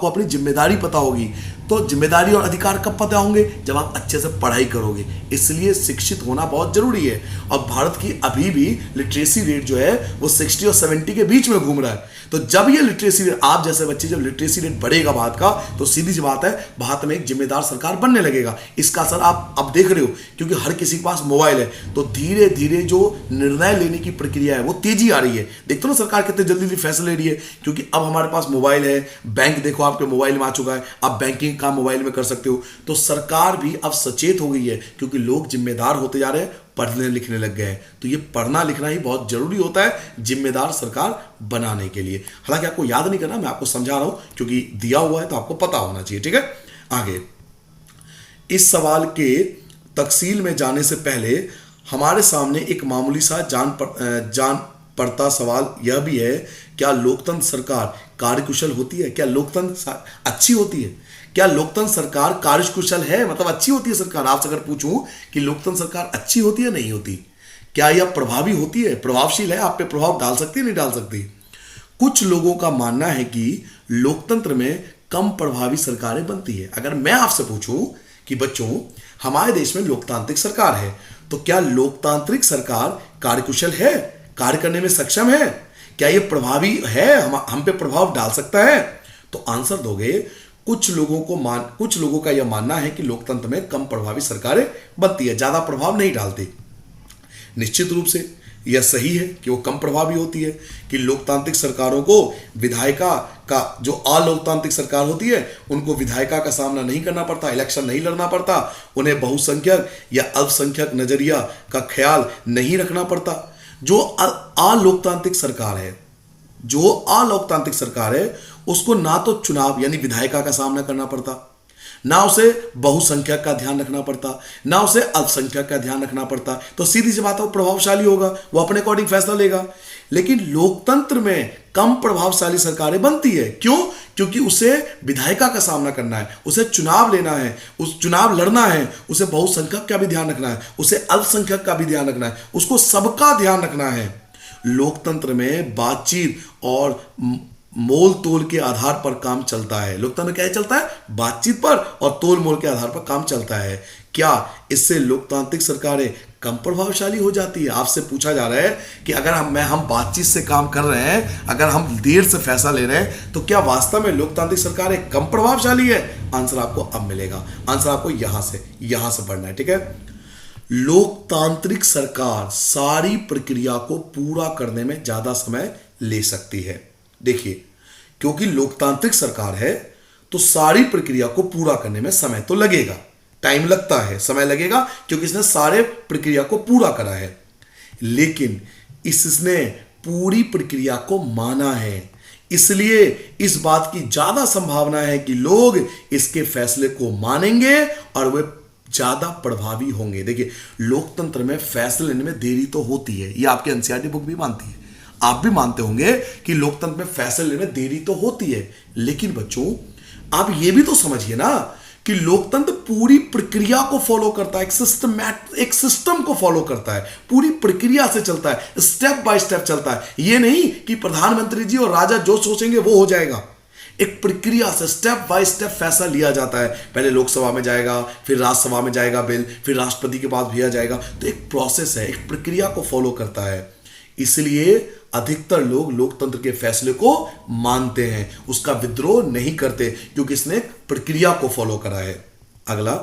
अपनी जिम्मेदारी पता होगी। तो जिम्मेदारी और अधिकार कब पता होंगे? जब आप अच्छे से पढ़ाई करोगे। इसलिए शिक्षित होना बहुत जरूरी है। और भारत की अभी भी लिटरेसी रेट जो है वो 60 और 70 के बीच में घूम रहा है। तो जब ये लिटरेसी रेट, आप जैसे बच्चे, जब लिटरेसी रेट बढ़ेगा भारत का, तो सीधी सी बात है, भारत में एक जिम्मेदार सरकार बनने लगेगा। इसका असर आप अब देख रहे हो, क्योंकि हर किसी के पास मोबाइल है। तो धीरे धीरे जो निर्णय लेने की प्रक्रिया है वो तेजी आ रही है। देखते हो ना सरकार कितने जल्दी जल्दी फैसले ले रही है, क्योंकि अब हमारे पास मोबाइल है। बैंक देखो आपके मोबाइल में आ चुका है, आप बैंकिंग काम मोबाइल में कर सकते हो। तो सरकार भी अब सचेत हो गई है, क्योंकि लोग जिम्मेदार होते जा रहे हैं, पढ़ने लिखने लग गए हैं। तो ये पढ़ना लिखना ही बहुत जरूरी होता है जिम्मेदार सरकार बनाने के लिए। हालांकि आपको याद नहीं करना, मैं आपको समझा रहा हूं, क्योंकि दिया हुआ है तो आपको पता होना चाहिए। ठीक है, आगे इस सवाल के तफसील में जाने से पहले हमारे सामने एक मामूली सा जान पड़ता सवाल यह भी है, क्या लोकतंत्र सरकार कार्यकुशल होती है? क्या लोकतंत्र अच्छी होती है? क्या लोकतंत्र सरकार कार्यकुशल है, मतलब अच्छी होती है सरकार? आपसे अगर पूछूं कि लोकतंत्र सरकार अच्छी होती है नहीं होती, क्या यह प्रभावी होती है, प्रभावशील है, आप पे प्रभाव डाल सकती है नहीं डाल सकती? कुछ लोगों का मानना है कि लोकतंत्र में कम प्रभावी सरकारें बनती है। अगर मैं आपसे पूछूं कि बच्चों हमारे देश में लोकतांत्रिक सरकार है, तो क्या लोकतांत्रिक सरकार कार्यकुशल है, कार्य करने में सक्षम है? क्या यह प्रभावी है, हम पे प्रभाव डाल सकता है? तो आंसर दोगे, कुछ लोगों का यह मानना है कि लोकतंत्र में कम प्रभावी सरकारें बनती है, ज्यादा प्रभाव नहीं डालती। निश्चित रूप से यह सही है कि वो कम प्रभावी होती है, कि लोकतांत्रिक सरकारों को विधायिका का, जो अलोकतांत्रिक सरकार होती है उनको विधायिका का सामना नहीं करना पड़ता, इलेक्शन नहीं लड़ना पड़ता, उन्हें बहुसंख्यक या अल्पसंख्यक नजरिया का ख्याल नहीं रखना पड़ता। जो अलोकतांत्रिक सरकार है उसको ना तो चुनाव यानी विधायिका का सामना करना पड़ता, ना उसे बहुसंख्यक का ध्यान रखना पड़ता, ना उसे अल्पसंख्यक का ध्यान रखना पड़ता। तो सीधी सी बात है, वो प्रभावशाली होगा, वो अपने अकॉर्डिंग फैसला लेगा। लेकिन लोकतंत्र में कम प्रभावशाली सरकारें बनती है। क्यों? क्योंकि उसे विधायिका का सामना करना है, उसे चुनाव लेना है, उस चुनाव लड़ना है, उसे बहुसंख्यक का भी ध्यान रखना है, उसे अल्पसंख्यक का भी ध्यान रखना है, उसको सबका ध्यान रखना है। लोकतंत्र में बातचीत और मोल तोल के आधार पर काम चलता है। लोकतंत्र क्या चलता है? बातचीत पर और तोल मोल के आधार पर काम चलता है। क्या इससे लोकतांत्रिक सरकारें कम प्रभावशाली हो जाती है? आपसे पूछा जा रहा है कि अगर हम बातचीत से काम कर रहे हैं, अगर हम देर से फैसला ले रहे हैं, तो क्या वास्तव में लोकतांत्रिक सरकारें कम प्रभावशाली है? आंसर आपको अब मिलेगा। आंसर आपको यहां से पढ़ना है, ठीक है। लोकतांत्रिक सरकार सारी प्रक्रिया को पूरा करने में ज्यादा समय ले सकती है। देखिए, क्योंकि लोकतांत्रिक सरकार है तो सारी प्रक्रिया को पूरा करने में समय तो लगेगा, टाइम लगता है, समय लगेगा, क्योंकि इसने सारे प्रक्रिया को पूरा करा है। लेकिन इसने पूरी प्रक्रिया को माना है, इसलिए इस बात की ज्यादा संभावना है कि लोग इसके फैसले को मानेंगे और वे ज्यादा प्रभावी होंगे। देखिए, लोकतंत्र में फैसले लेने में देरी तो होती है, ये आपके एनसीईआरटी बुक भी मानती है, आप भी मानते होंगे कि लोकतंत्र में फैसले लेने में देरी तो होती है। लेकिन बच्चों, आप ये भी तो समझिए ना कि लोकतंत्र पूरी प्रक्रिया को फॉलो करता है, एक सिस्टम को फॉलो करता है, पूरी प्रक्रिया से चलता है, स्टेप बाय स्टेप चलता है। ये नहीं कि प्रधानमंत्री जी और राजा जो सोचेंगे वो हो जाएगा। एक प्रक्रिया से स्टेप बाय स्टेप फैसला लिया जाता है। पहले लोकसभा में जाएगा, फिर राज्यसभा में जाएगा बिल, फिर राष्ट्रपति के पास भेजा जाएगा। तो एक प्रोसेस है, एक प्रक्रिया को फॉलो करता है। इसलिए अधिकतर लोग लोकतंत्र के फैसले को मानते हैं, उसका विद्रोह नहीं करते, क्योंकि इसने प्रक्रिया को फॉलो करा है। अगला,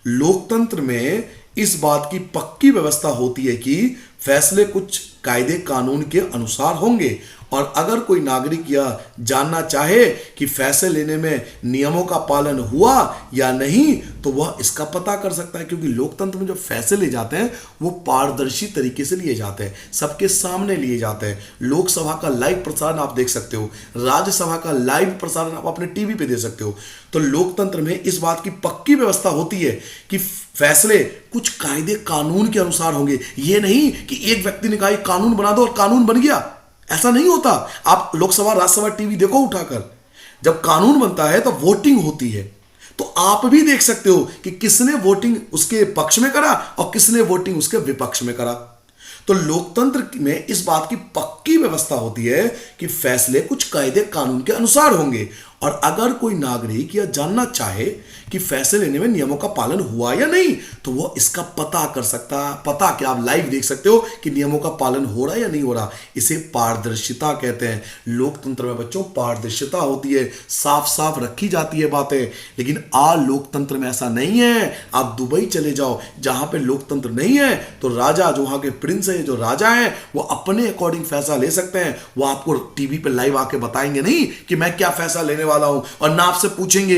लोकतंत्र में इस बात की पक्की व्यवस्था होती है कि फैसले कुछ कायदे कानून के अनुसार होंगे, और अगर कोई नागरिक यह जानना चाहे कि फैसले लेने में नियमों का पालन हुआ या नहीं, तो वह इसका पता कर सकता है। क्योंकि लोकतंत्र में जो फैसले ले जाते हैं वो पारदर्शी तरीके से लिए जाते हैं, सबके सामने लिए जाते हैं। लोकसभा का लाइव प्रसारण आप देख सकते हो, राज्यसभा का लाइव प्रसारण आप अपने टीवी पे दे सकते हो। तो लोकतंत्र में इस बात की पक्की व्यवस्था होती है कि फैसले कुछ कायदे कानून के अनुसार होंगे। ये नहीं कि एक व्यक्ति ने कहा कानून बना दो और कानून बन गया, ऐसा नहीं होता। आप लोकसभा राज्यसभा टीवी देखो उठाकर, जब कानून बनता है तो वोटिंग होती है, तो आप भी देख सकते हो कि किसने वोटिंग उसके पक्ष में करा और किसने वोटिंग उसके विपक्ष में करा। तो लोकतंत्र में इस बात की पक्की व्यवस्था होती है कि फैसले कुछ कायदे कानून के अनुसार होंगे, और अगर कोई नागरिक यह जानना चाहे कि फैसले लेने में नियमों का पालन हुआ या नहीं, तो वो इसका पता कर सकता है। पता क्या, आप लाइव देख सकते हो कि नियमों का पालन हो रहा है या नहीं हो रहा। इसे पारदर्शिता कहते हैं। लोकतंत्र में बच्चों पारदर्शिता होती है, साफ साफ रखी जाती है बातें। लेकिन लोकतंत्र में ऐसा नहीं है। आप दुबई चले जाओ, जहां पे लोकतंत्र नहीं है, तो राजा, जो वहां के प्रिंस है, जो राजा है, वो अपने अकॉर्डिंग फैसला ले सकते हैं। वो आपको टीवी पे लाइव आके बताएंगे नहीं कि मैं क्या फैसला लेने वाला हूं, और ना आपसे पूछेंगे।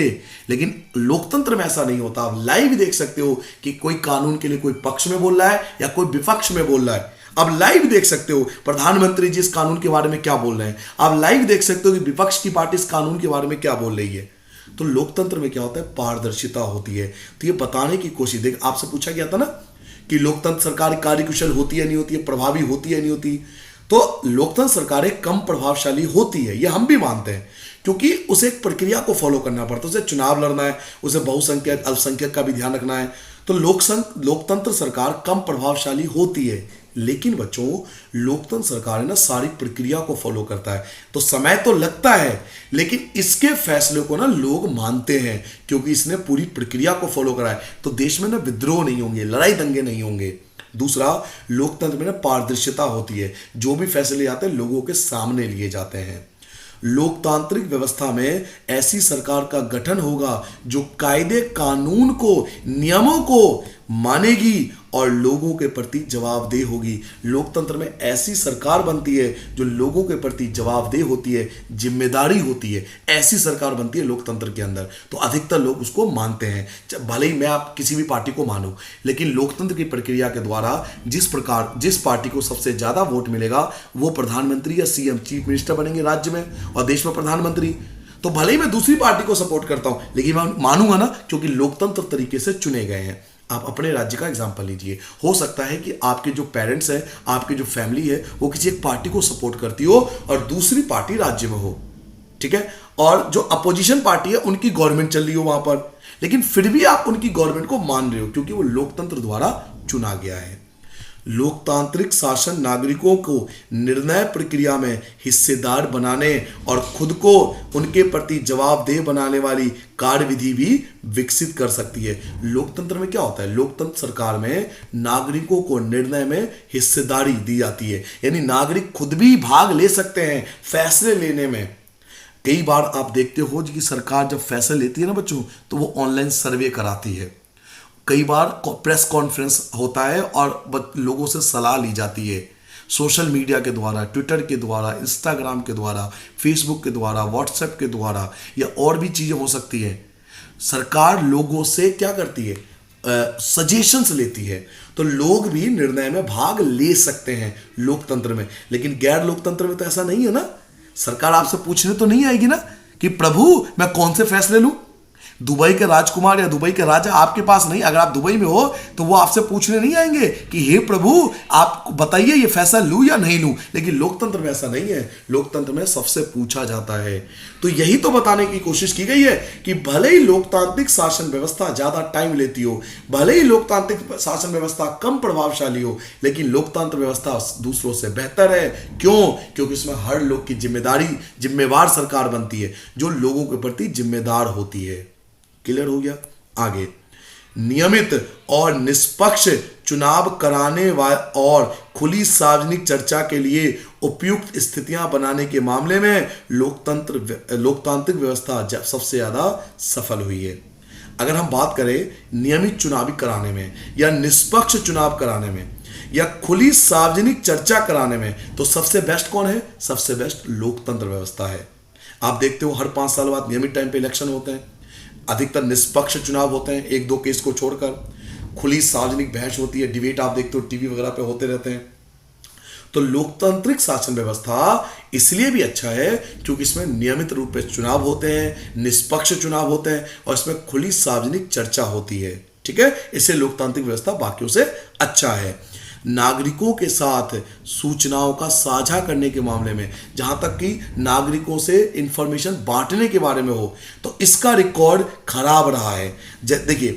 लेकिन लोकतंत्र में ऐसा नहीं होता। आप लाइव देख सकते हो कि कोई कानून के लिए कोई पक्ष में बोल रहा है या कोई विपक्ष में बोल रहा है। आप लाइव देख सकते हो प्रधानमंत्री जी इस कानून के बारे में क्या बोल रहे हैं। आप लाइव देख सकते हो कि विपक्ष की पार्टी इस कानून के बारे में क्या बोल रही है। तो लोकतंत्र में क्या होता है, पारदर्शिता होती है। तो ये बताने की कोशिश, देख आपसे पूछा गया था ना कि लोकतंत्र सरकार कार्यकुशल होती है नहीं होती है, प्रभावी होती है नहीं होती। तो लोकतंत्र सरकारें कम प्रभावशाली होती है, ये हम भी मानते हैं, क्योंकि उसे एक प्रक्रिया को फॉलो करना पड़ता है। उसे चुनाव लड़ना है, उसे बहुसंख्यक अल्पसंख्यक का भी ध्यान रखना है। तो लोकतंत्र सरकार कम प्रभावशाली होती है। लेकिन बच्चों, लोकतंत्र सरकार है ना, सारी प्रक्रिया को फॉलो करता है। तो समय तो लगता है, लेकिन इसके फैसले को ना लोग मानते हैं, क्योंकि इसने पूरी प्रक्रिया को फॉलो करा है। तो देश में ना विद्रोह नहीं होंगे, लड़ाई दंगे नहीं होंगे। दूसरा, लोकतंत्र में ना पारदर्शिता होती है। जो भी फैसले आते हैं लोगों के सामने लिए जाते हैं। लोकतांत्रिक व्यवस्था में ऐसी सरकार का गठन होगा जो कायदे कानून को, नियमों को मानेगी और लोगों के प्रति जवाबदेह होगी। लोकतंत्र में ऐसी सरकार बनती है जो लोगों के प्रति जवाबदेह होती है, जिम्मेदारी होती है। ऐसी सरकार बनती है लोकतंत्र के अंदर। तो अधिकतर लोग उसको मानते हैं। भले ही मैं आप किसी भी पार्टी को मानूं, लेकिन लोकतंत्र की प्रक्रिया के द्वारा जिस पार्टी को सबसे ज्यादा वोट मिलेगा वो प्रधानमंत्री या सीएम, चीफ मिनिस्टर बनेंगे राज्य में और देश में प्रधानमंत्री। तो भले ही मैं दूसरी पार्टी को सपोर्ट करता हूं, लेकिन मैं मानूंगा ना, क्योंकि लोकतंत्र तरीके से चुने गए हैं। आप अपने राज्य का एग्जाम्पल लीजिए। हो सकता है कि आपके जो पेरेंट्स हैं, आपकी जो फैमिली है, वो किसी एक पार्टी को सपोर्ट करती हो और दूसरी पार्टी राज्य में हो, ठीक है, और जो अपोजिशन पार्टी है उनकी गवर्नमेंट चल रही हो वहां पर, लेकिन फिर भी आप उनकी गवर्नमेंट को मान रहे हो, क्योंकि वो लोकतंत्र द्वारा चुना गया है। लोकतांत्रिक शासन नागरिकों को निर्णय प्रक्रिया में हिस्सेदार बनाने और खुद को उनके प्रति जवाबदेह बनाने वाली कार्यविधि भी विकसित कर सकती है। लोकतंत्र में क्या होता है? लोकतंत्र सरकार में नागरिकों को निर्णय में हिस्सेदारी दी जाती है, यानी नागरिक खुद भी भाग ले सकते हैं फैसले लेने में। कई बार आप देखते हो कि सरकार जब फैसले लेती है ना बच्चों, तो वो ऑनलाइन सर्वे कराती है, कई बार प्रेस कॉन्फ्रेंस होता है और लोगों से सलाह ली जाती है सोशल मीडिया के द्वारा, ट्विटर के द्वारा, इंस्टाग्राम के द्वारा, फेसबुक के द्वारा, व्हाट्सएप के द्वारा, या और भी चीज़ें हो सकती हैं। सरकार लोगों से क्या करती है? सजेशंस लेती है, तो लोग भी निर्णय में भाग ले सकते हैं लोकतंत्र में। लेकिन गैर लोकतंत्र में तो ऐसा नहीं है ना। सरकार आपसे पूछने तो नहीं आएगी ना कि प्रभु मैं कौन से फैसले लूं। दुबई के राजकुमार या दुबई के राजा आपके पास नहीं, अगर आप दुबई में हो तो वो आपसे पूछने नहीं आएंगे कि हे प्रभु आप बताइए ये फैसला लूं या नहीं लूं। लेकिन लोकतंत्र में ऐसा नहीं है। लोकतंत्र में सबसे पूछा जाता है। तो यही तो बताने की कोशिश की गई है कि भले ही लोकतांत्रिक शासन व्यवस्था ज्यादा टाइम लेती हो, भले ही लोकतांत्रिक शासन व्यवस्था कम प्रभावशाली हो, लेकिन लोकतंत्र व्यवस्था दूसरों से बेहतर है। क्यों? क्योंकि इसमें हर लोग की जिम्मेवार सरकार बनती है, जो लोगों के प्रति जिम्मेदार होती है। क्लियर हो गया? आगे, नियमित और निष्पक्ष चुनाव कराने और खुली सार्वजनिक चर्चा के लिए उपयुक्त स्थितियां बनाने के मामले में लोकतांत्रिक व्यवस्था सबसे ज्यादा सफल हुई है। अगर हम बात करें नियमित चुनावी कराने में, या निष्पक्ष चुनाव कराने में, या खुली सार्वजनिक चर्चा कराने में, तो सबसे बेस्ट कौन है? सबसे बेस्ट लोकतंत्र व्यवस्था है। आप देखते हो हर 5 साल बाद नियमित टाइम पे इलेक्शन होते हैं, अधिकतर निष्पक्ष चुनाव होते हैं, 1-2 केस को छोड़कर। खुली सार्वजनिक बहस होती है, डिबेट आप देखते हो टीवी वगैरह पे होते रहते हैं। तो लोकतांत्रिक शासन व्यवस्था इसलिए भी अच्छा है क्योंकि इसमें नियमित रूप से चुनाव होते हैं, निष्पक्ष चुनाव होते हैं, और इसमें खुली सार्वजनिक चर्चा होती है। ठीक है, इससे लोकतांत्रिक व्यवस्था बाकियों से अच्छा है। नागरिकों के साथ सूचनाओं का साझा करने के मामले में, जहां तक कि नागरिकों से इंफॉर्मेशन बांटने के बारे में हो, तो इसका रिकॉर्ड खराब रहा है। देखिए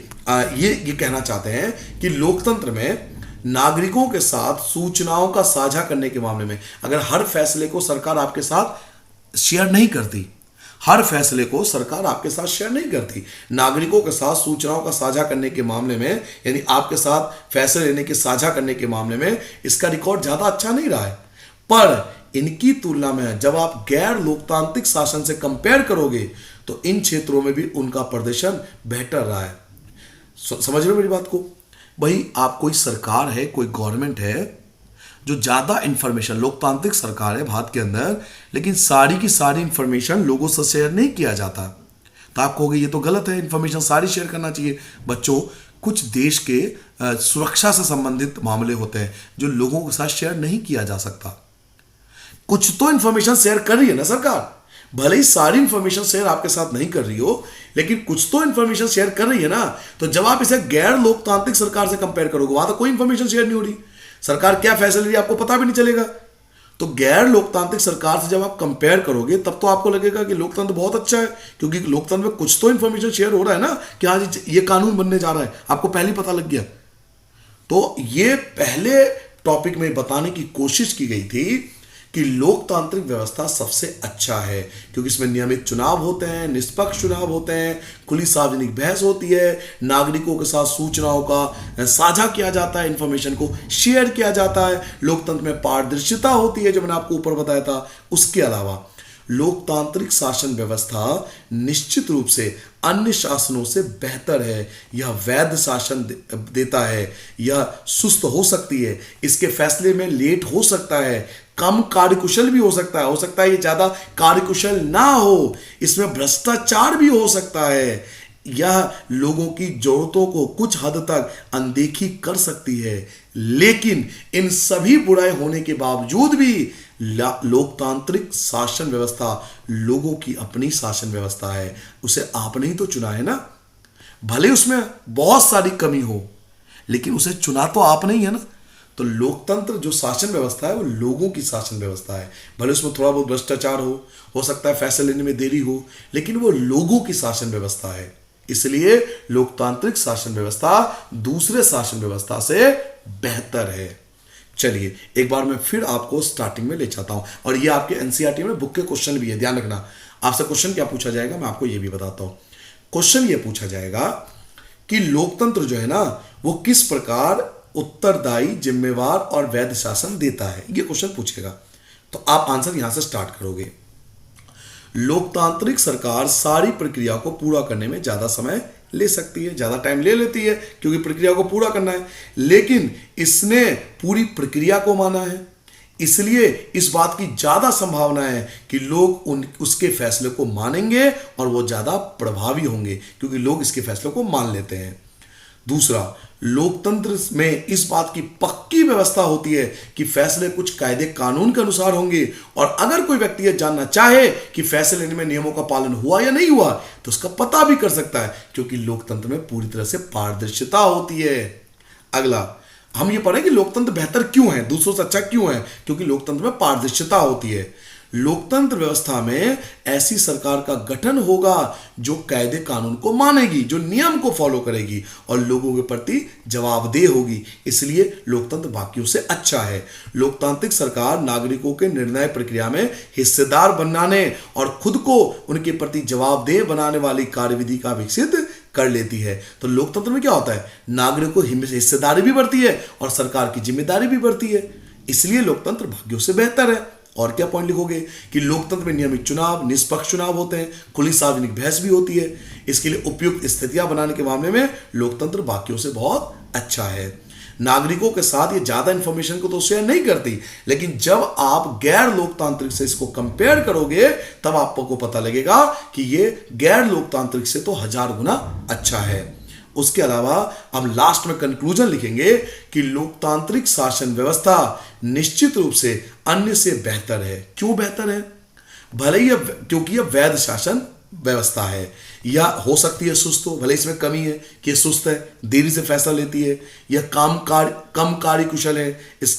ये कहना चाहते हैं कि लोकतंत्र में नागरिकों के साथ सूचनाओं का साझा करने के मामले में, अगर हर फैसले को सरकार आपके साथ शेयर नहीं करती, हर फैसले को सरकार आपके साथ शेयर नहीं करती, नागरिकों के साथ सूचनाओं का साझा करने के मामले में, यानी आपके साथ फैसले लेने के साझा करने के मामले में इसका रिकॉर्ड ज्यादा अच्छा नहीं रहा है। पर इनकी तुलना में जब आप गैर लोकतांत्रिक शासन से कंपेयर करोगे तो इन क्षेत्रों में भी उनका प्रदर्शन बेहतर रहा है। समझ रहे हो मेरी बात को? भाई आप कोई सरकार है, कोई गवर्नमेंट है जो ज़्यादा इंफॉर्मेशन, लोकतांत्रिक सरकार है भारत के अंदर, लेकिन सारी की सारी इंफॉर्मेशन लोगों से शेयर नहीं किया जाता, तो आप कहोगे ये तो गलत है, इंफॉर्मेशन सारी शेयर करना चाहिए। बच्चों, कुछ देश के सुरक्षा से संबंधित मामले होते हैं जो लोगों के साथ शेयर नहीं किया जा सकता। कुछ तो इंफॉर्मेशन शेयर कर रही है ना सरकार, भले ही सारी इंफॉर्मेशन शेयर आपके साथ नहीं कर रही हो, लेकिन कुछ तो इंफॉर्मेशन शेयर कर रही है ना। तो जब आप इसे गैर लोकतांत्रिक सरकार से कंपेयर करोगे, वहां तो कोई इंफॉर्मेशन शेयर नहीं हो रही, सरकार क्या फैसला ले रही है आपको पता भी नहीं चलेगा। तो गैर लोकतांत्रिक सरकार से जब आप कंपेयर करोगे तब तो आपको लगेगा कि लोकतंत्र बहुत अच्छा है, क्योंकि लोकतंत्र में कुछ तो इंफॉर्मेशन शेयर हो रहा है ना कि हाँ जी ये कानून बनने जा रहा है, आपको पहले ही पता लग गया। तो ये पहले टॉपिक में बताने की कोशिश की गई थी कि लोकतांत्रिक व्यवस्था सबसे अच्छा है क्योंकि इसमें नियमित चुनाव होते हैं, निष्पक्ष चुनाव होते हैं, खुली सार्वजनिक बहस होती है, नागरिकों के साथ सूचनाओं का साझा किया जाता है, इंफॉर्मेशन को शेयर किया जाता है, लोकतंत्र में पारदर्शिता होती है जो मैंने आपको ऊपर बताया था। उसके अलावा लोकतांत्रिक शासन व्यवस्था निश्चित रूप से अन्य शासनों से बेहतर है। यह वैध शासन देता है, यह सुस्त हो सकती है, इसके फैसले में लेट हो सकता है, कम कार्यकुशल भी हो सकता है ये ज्यादा कार्यकुशल ना हो, इसमें भ्रष्टाचार भी हो सकता है, यह लोगों की जरूरतों को कुछ हद तक अनदेखी कर सकती है। लेकिन इन सभी बुराई होने के बावजूद भी लोकतांत्रिक शासन व्यवस्था लोगों की अपनी शासन व्यवस्था है, उसे आपने ही तो चुना है ना। भले उसमें बहुत सारी कमी हो, लेकिन उसे चुना तो आपने ही है ना। तो लोकतंत्र जो शासन व्यवस्था है वो लोगों की शासन व्यवस्था है। भले उसमें थोड़ा बहुत भ्रष्टाचार हो सकता है, फैसले लेने में देरी हो, लेकिन वो लोगों की शासन व्यवस्था है। इसलिए लोकतांत्रिक शासन व्यवस्था दूसरे शासन व्यवस्था से बेहतर है। चलिए एक बार मैं फिर आपको स्टार्टिंग में ले जाता हूं, और ये आपके एनसीईआरटी में बुक के क्वेश्चन भी है, ध्यान रखना। आपसे क्वेश्चन क्या पूछा जाएगा मैं आपको ये भी बताता हूं। क्वेश्चन ये पूछा जाएगा कि लोकतंत्र जो है ना वो किस प्रकार उत्तरदायी, जिम्मेवार और वैध शासन देता है, ये क्वेश्चन पूछेगा। तो आप आंसर यहां से स्टार्ट करोगे। लोकतांत्रिक सरकार सारी प्रक्रिया को पूरा करने में ज्यादा समय ले सकती है, ज्यादा टाइम ले लेती है क्योंकि प्रक्रिया को पूरा करना है, लेकिन इसने पूरी प्रक्रिया को माना है, इसलिए इस बात की ज्यादा संभावना है कि लोग उसके फैसले को मानेंगे और वो ज्यादा प्रभावी होंगे क्योंकि लोग इसके फैसले को मान लेते हैं। दूसरा, लोकतंत्र में इस बात की पक्की व्यवस्था होती है कि फैसले कुछ कायदे कानून के अनुसार होंगे, और अगर कोई व्यक्ति यह जानना चाहे कि फैसले लेने में नियमों का पालन हुआ या नहीं हुआ तो उसका पता भी कर सकता है क्योंकि लोकतंत्र में पूरी तरह से पारदर्शिता होती है। अगला, हम ये पढ़ें कि लोकतंत्र बेहतर क्यों है, दूसरों से अच्छा क्यों है, क्योंकि लोकतंत्र में पारदर्शिता होती है। लोकतंत्र व्यवस्था में ऐसी सरकार का गठन होगा जो कायदे कानून को मानेगी, जो नियम को फॉलो करेगी और लोगों के प्रति जवाबदेह होगी, इसलिए लोकतंत्र बाकियों से अच्छा है। लोकतांत्रिक सरकार नागरिकों के निर्णय प्रक्रिया में हिस्सेदार बनाने और खुद को उनके प्रति जवाबदेह बनाने वाली कार्यविधि का विकसित कर लेती है। तो लोकतंत्र में क्या होता है, नागरिकों को हिस्सेदारी भी बढ़ती है और सरकार की जिम्मेदारी भी बढ़ती है, इसलिए लोकतंत्र भाग्यों से बेहतर है। और क्या पॉइंट लिखोगे कि लोकतंत्र में नियमित चुनाव, निष्पक्ष चुनाव होते हैं, खुली सार्वजनिक बहस भी होती है, इसके लिए उपयुक्त स्थितियां बनाने के मामले में लोकतंत्र बाकियों से बहुत अच्छा है। नागरिकों के साथ ये ज्यादा इंफॉर्मेशन को तो शेयर नहीं करती, लेकिन जब आप गैर लोकतांत्रिक से इसको कंपेयर करोगे तब आपको पता लगेगा कि ये गैर लोकतांत्रिक से तो 1000 गुना अच्छा है। उसके अलावा हम लास्ट में कंक्लूजन लिखेंगे कि लोकतांत्रिक शासन व्यवस्था निश्चित रूप से अन्य से बेहतर है। क्यों बेहतर है? भले ही क्योंकि यह वैध शासन व्यवस्था है, या हो सकती है सुस्त हो, भले इसमें कमी है कि ये सुस्त है, देरी से फैसला लेती है, यह कम कार्यकुशल है,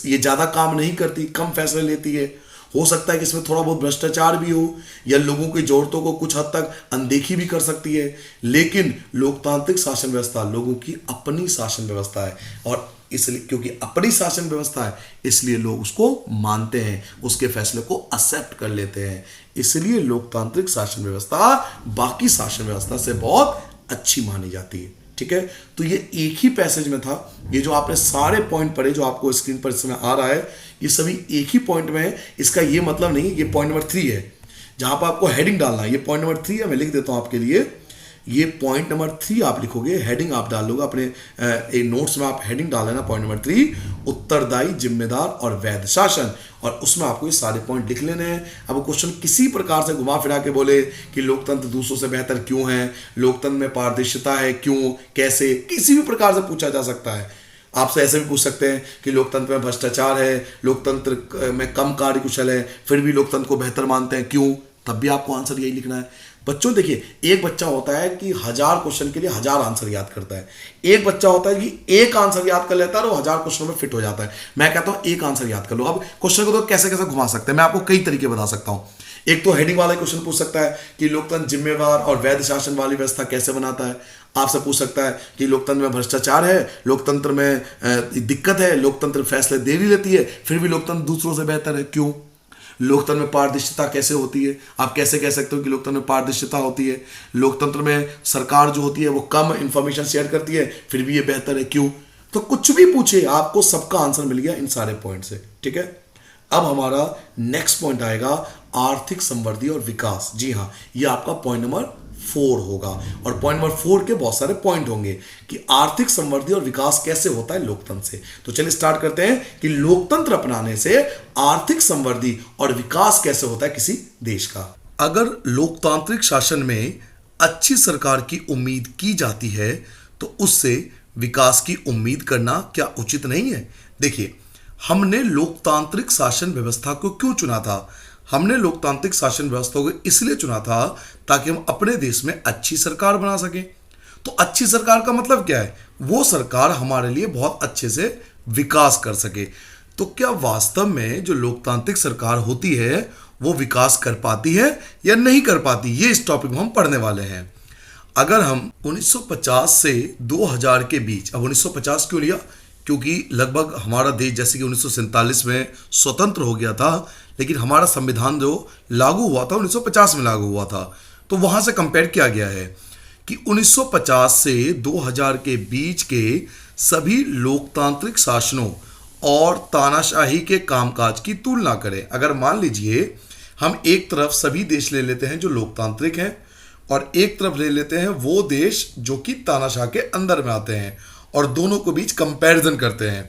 ये ज्यादा काम नहीं करती, कम फैसले लेती है। हो सकता है कि इसमें थोड़ा बहुत भ्रष्टाचार भी हो या लोगों की जरूरतों को कुछ हद तक अनदेखी भी कर सकती है, लेकिन लोकतांत्रिक शासन व्यवस्था लोगों की अपनी शासन व्यवस्था है, और इसलिए क्योंकि अपनी शासन व्यवस्था है इसलिए लोग उसको मानते हैं, उसके फैसले को एक्सेप्ट कर लेते हैं, इसलिए लोकतांत्रिक शासन व्यवस्था बाकी शासन व्यवस्था से बहुत अच्छी मानी जाती है। ठीक है, तो ये एक ही पैसेज में था, ये जो आपने सारे पॉइंट पढ़े जो आपको स्क्रीन पर इस समय आ रहा है ये सभी एक ही पॉइंट में है। इसका ये मतलब नहीं ये पॉइंट नंबर 3 है जहां पर आपको हेडिंग डालना है, ये पॉइंट नंबर 3 है, मैं लिख देता हूं आपके लिए। ये पॉइंट नंबर 3 आप लिखोगे, हेडिंग आप डाल लोगे अपने नोट्स में, आप हेडिंग डाल लेना पॉइंट नंबर 3 उत्तरदायी, जिम्मेदार और वैध शासन, और उसमें आपको ये सारे पॉइंट लिख लेने हैं। अब क्वेश्चन किसी प्रकार से घुमा फिरा के बोले कि लोकतंत्र दूसरों से बेहतर क्यों है, लोकतंत्र में पारदर्शिता है क्यों, कैसे, किसी भी प्रकार से पूछा जा सकता है। आपसे ऐसे भी पूछ सकते हैं कि लोकतंत्र में भ्रष्टाचार है, लोकतंत्र में कम कार्यकुशल है, फिर भी लोकतंत्र को बेहतर मानते हैं क्यों, तब भी आपको आंसर यही लिखना है। बच्चों देखिए, एक बच्चा होता है कि 1000 क्वेश्चन के लिए 1000 आंसर याद करता है, एक बच्चा होता है कि एक आंसर याद कर लेता है और वो 1000 क्वेश्चनों में फिट हो जाता है। मैं कहता हूं एक आंसर याद कर लो। अब क्वेश्चन को तो कैसे कैसे घुमा सकते हैं, मैं आपको कई तरीके बता सकता हूं। एक तो हेडिंग वाला क्वेश्चन पूछ सकता है कि लोकतंत्र जिम्मेवार और वैध शासन वाली व्यवस्था कैसे बनाता है। आपसे पूछ सकता है कि लोकतंत्र में भ्रष्टाचार है, लोकतंत्र में दिक्कत है, लोकतंत्र फैसले देरी लेती है, फिर भी लोकतंत्र दूसरों से बेहतर है क्यों, लोकतंत्र में पारदर्शिता कैसे होती है, आप कैसे कह सकते हो कि लोकतंत्र में पारदर्शिता होती है, लोकतंत्र में सरकार जो होती है वो कम इंफॉर्मेशन शेयर करती है, फिर भी ये बेहतर है क्यों। तो कुछ भी पूछे आपको सबका आंसर मिल गया इन सारे पॉइंट से। ठीक है, अब हमारा नेक्स्ट पॉइंट आएगा आर्थिक समृद्धि और विकास। जी हाँ, ये आपका पॉइंट नंबर 4 होगा, और पॉइंट नंबर 4 के बहुत सारे पॉइंट होंगे कि आर्थिक समृद्धि और विकास कैसे होता है लोकतंत्र से। तो चलिए स्टार्ट करते हैं कि लोकतंत्र अपनाने से आर्थिक समृद्धि और विकास कैसे होता है किसी देश का। अगर लोकतांत्रिक शासन में अच्छी सरकार की उम्मीद की जाती है तो उससे विकास की उम्मीद करना क्या उचित नहीं है? देखिए, हमने लोकतांत्रिक शासन व्यवस्था को क्यों चुना था? हमने लोकतांत्रिक शासन व्यवस्था को इसलिए चुना था ताकि हम अपने देश में अच्छी सरकार बना सकें। तो अच्छी सरकार का मतलब क्या है? वो सरकार हमारे लिए बहुत अच्छे से विकास कर सके। तो क्या वास्तव में जो लोकतांत्रिक सरकार होती है वो विकास कर पाती है या नहीं कर पाती? ये इस टॉपिक में हम पढ़ने वाले हैं। अगर हम 1950 से 2000 के बीच, अब 1950 क्यों लिया? क्योंकि लगभग हमारा देश जैसे कि 1947 में स्वतंत्र हो गया था, लेकिन हमारा संविधान जो लागू हुआ था 1950 में लागू हुआ था। तो वहाँ से कंपेयर किया गया है कि 1950 से 2000 के बीच के सभी लोकतांत्रिक शासनों और तानाशाही के कामकाज की तुलना करें। अगर मान लीजिए हम एक तरफ सभी देश ले लेते हैं जो लोकतांत्रिक हैं, और एक तरफ ले लेते हैं वो देश जो कि तानाशाह के अंदर में आते हैं, और दोनों के बीच कंपैरिजन करते हैं,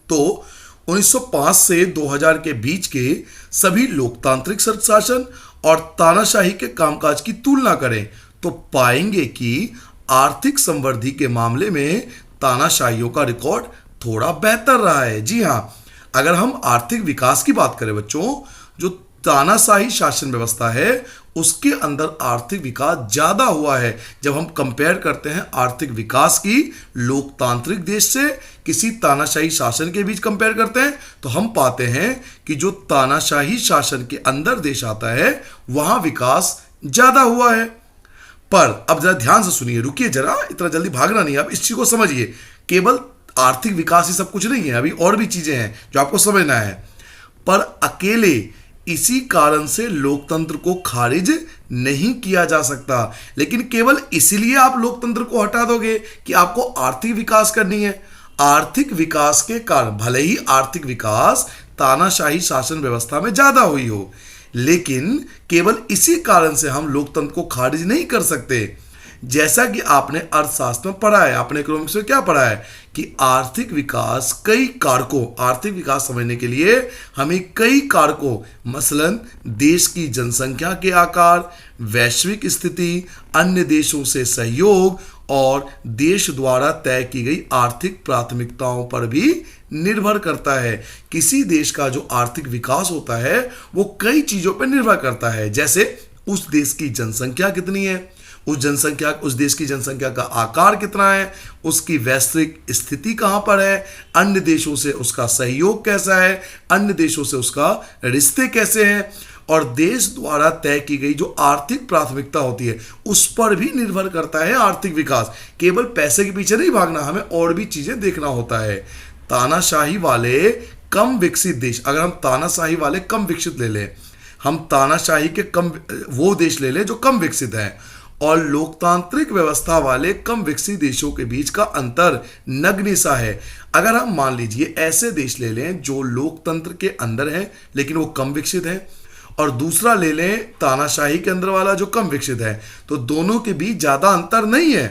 तो 1905 से 2000 के बीच के सभी लोकतांत्रिक शासन और तानाशाही के कामकाज की तुलना करें तो पाएंगे कि आर्थिक समृद्धि के मामले में तानाशाहियों का रिकॉर्ड थोड़ा बेहतर रहा है। जी हाँ, अगर हम आर्थिक विकास की बात करें बच्चों, जो तानाशाही शासन व्यवस्था है उसके अंदर आर्थिक विकास ज्यादा हुआ है। जब हम कंपेयर करते हैं आर्थिक विकास की लोकतांत्रिक देश से किसी तानाशाही शासन के बीच कंपेयर करते हैं, तो हम पाते हैं कि जो तानाशाही शासन के अंदर देश आता है वहां विकास ज्यादा हुआ है। पर अब जरा ध्यान से सुनिए, रुकिए जरा, इतना जल्दी भागना नहीं, आप इस चीज को समझिए। केवल आर्थिक विकास ही सब कुछ नहीं है, अभी और भी चीजें हैं जो आपको समझना है। पर अकेले इसी कारण से लोकतंत्र को खारिज नहीं किया जा सकता, लेकिन केवल इसीलिए आप लोकतंत्र को हटा दोगे कि आपको आर्थिक विकास करनी है। आर्थिक विकास के कारण, भले ही आर्थिक विकास तानाशाही शासन व्यवस्था में ज्यादा हुई हो, लेकिन केवल इसी कारण से हम लोकतंत्र को खारिज नहीं कर सकते। जैसा कि आपने अर्थशास्त्र में पढ़ा है, आपने इकोनॉमिक्स में क्या पढ़ा है कि आर्थिक विकास कई कारकों, आर्थिक विकास समझने के लिए हमें कई कारकों, मसलन देश की जनसंख्या के आकार, वैश्विक स्थिति, अन्य देशों से सहयोग और देश द्वारा तय की गई आर्थिक प्राथमिकताओं पर भी निर्भर करता है। किसी देश का जो आर्थिक विकास होता है वो कई चीजों पर निर्भर करता है, जैसे उस देश की जनसंख्या कितनी है, उस देश की जनसंख्या का आकार कितना है, उसकी वैश्विक स्थिति कहां पर है, अन्य देशों से उसका सहयोग कैसा है, अन्य देशों से उसका रिश्ते कैसे हैं, और देश द्वारा तय की गई जो आर्थिक प्राथमिकता होती है उस पर भी निर्भर करता है आर्थिक विकास। केवल पैसे के पीछे नहीं भागना, हमें और भी चीजें देखना होता है। तानाशाही वाले कम विकसित देश, अगर हम तानाशाही वाले कम विकसित ले लें, हम तानाशाही के कम वो देश ले लें जो कम विकसित हैं, और लोकतांत्रिक व्यवस्था वाले कम विकसित देशों के बीच का अंतर नगण्य सा है। अगर हम मान लीजिए ऐसे देश ले लें जो लोकतंत्र के अंदर हैं लेकिन वो कम विकसित हैं, और दूसरा ले लें तानाशाही के अंदर वाला जो कम विकसित है, तो दोनों के बीच ज्यादा अंतर नहीं है।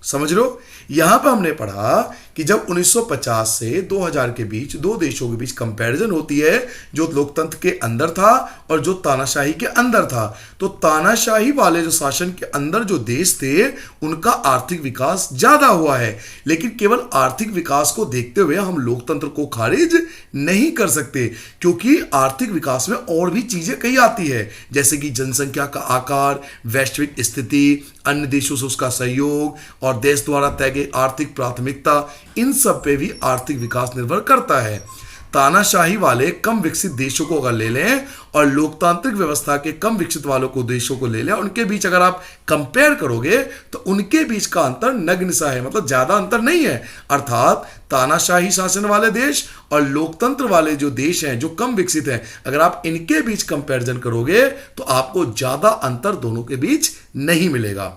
समझ लो, यहां पर हमने पढ़ा कि जब 1950 से 2000 के बीच दो देशों के बीच कंपैरिजन होती है, जो लोकतंत्र के अंदर था और जो तानाशाही के अंदर था, तो तानाशाही वाले जो शासन के अंदर जो देश थे उनका आर्थिक विकास ज्यादा हुआ है। लेकिन केवल आर्थिक विकास को देखते हुए हम लोकतंत्र को खारिज नहीं कर सकते, क्योंकि आर्थिक विकास में और भी चीजें कई आती है, जैसे कि जनसंख्या का आकार, वैश्विक स्थिति, अन्य देशों से उसका सहयोग और देश द्वारा तय गई आर्थिक प्राथमिकता, इन सब पे भी आर्थिक विकास निर्भर करता है। तानाशाही वाले कम विकसित देशों को अगर ले लें और लोकतांत्रिक व्यवस्था के कम विकसित वालों को देशों को ले लें, उनके बीच अगर आप कंपेयर करोगे तो उनके बीच का अंतर नगण्य सा है, मतलब ज्यादा अंतर नहीं है। अर्थात तानाशाही शासन वाले देश और लोकतंत्र वाले जो देश हैं जो कम विकसित हैं, अगर आप इनके बीच कंपैरिजन करोगे तो आपको ज्यादा अंतर दोनों के बीच नहीं मिलेगा।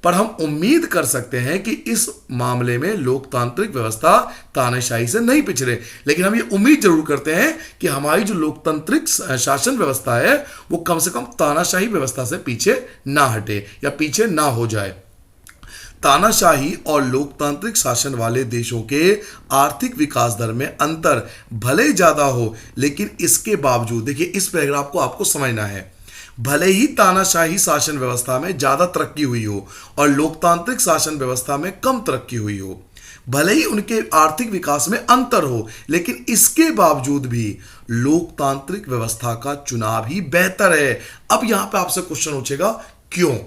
पर हम उम्मीद कर सकते हैं कि इस मामले में लोकतांत्रिक व्यवस्था तानाशाही से नहीं पिछड़े, लेकिन हम ये उम्मीद जरूर करते हैं कि हमारी जो लोकतांत्रिक शासन व्यवस्था है वो कम से कम तानाशाही व्यवस्था से पीछे ना हटे या पीछे ना हो जाए। तानाशाही और लोकतांत्रिक शासन वाले देशों के आर्थिक विकास दर में अंतर भले ही ज्यादा हो, लेकिन इसके बावजूद, देखिए इस पैराग्राफ को आपको समझना है, भले ही तानाशाही शासन व्यवस्था में ज्यादा तरक्की हुई हो और लोकतांत्रिक शासन व्यवस्था में कम तरक्की हुई हो, भले ही उनके आर्थिक विकास में अंतर हो, लेकिन इसके बावजूद भी लोकतांत्रिक व्यवस्था का चुनाव ही बेहतर है। अब यहां पे आपसे क्वेश्चन पूछेगा क्यों?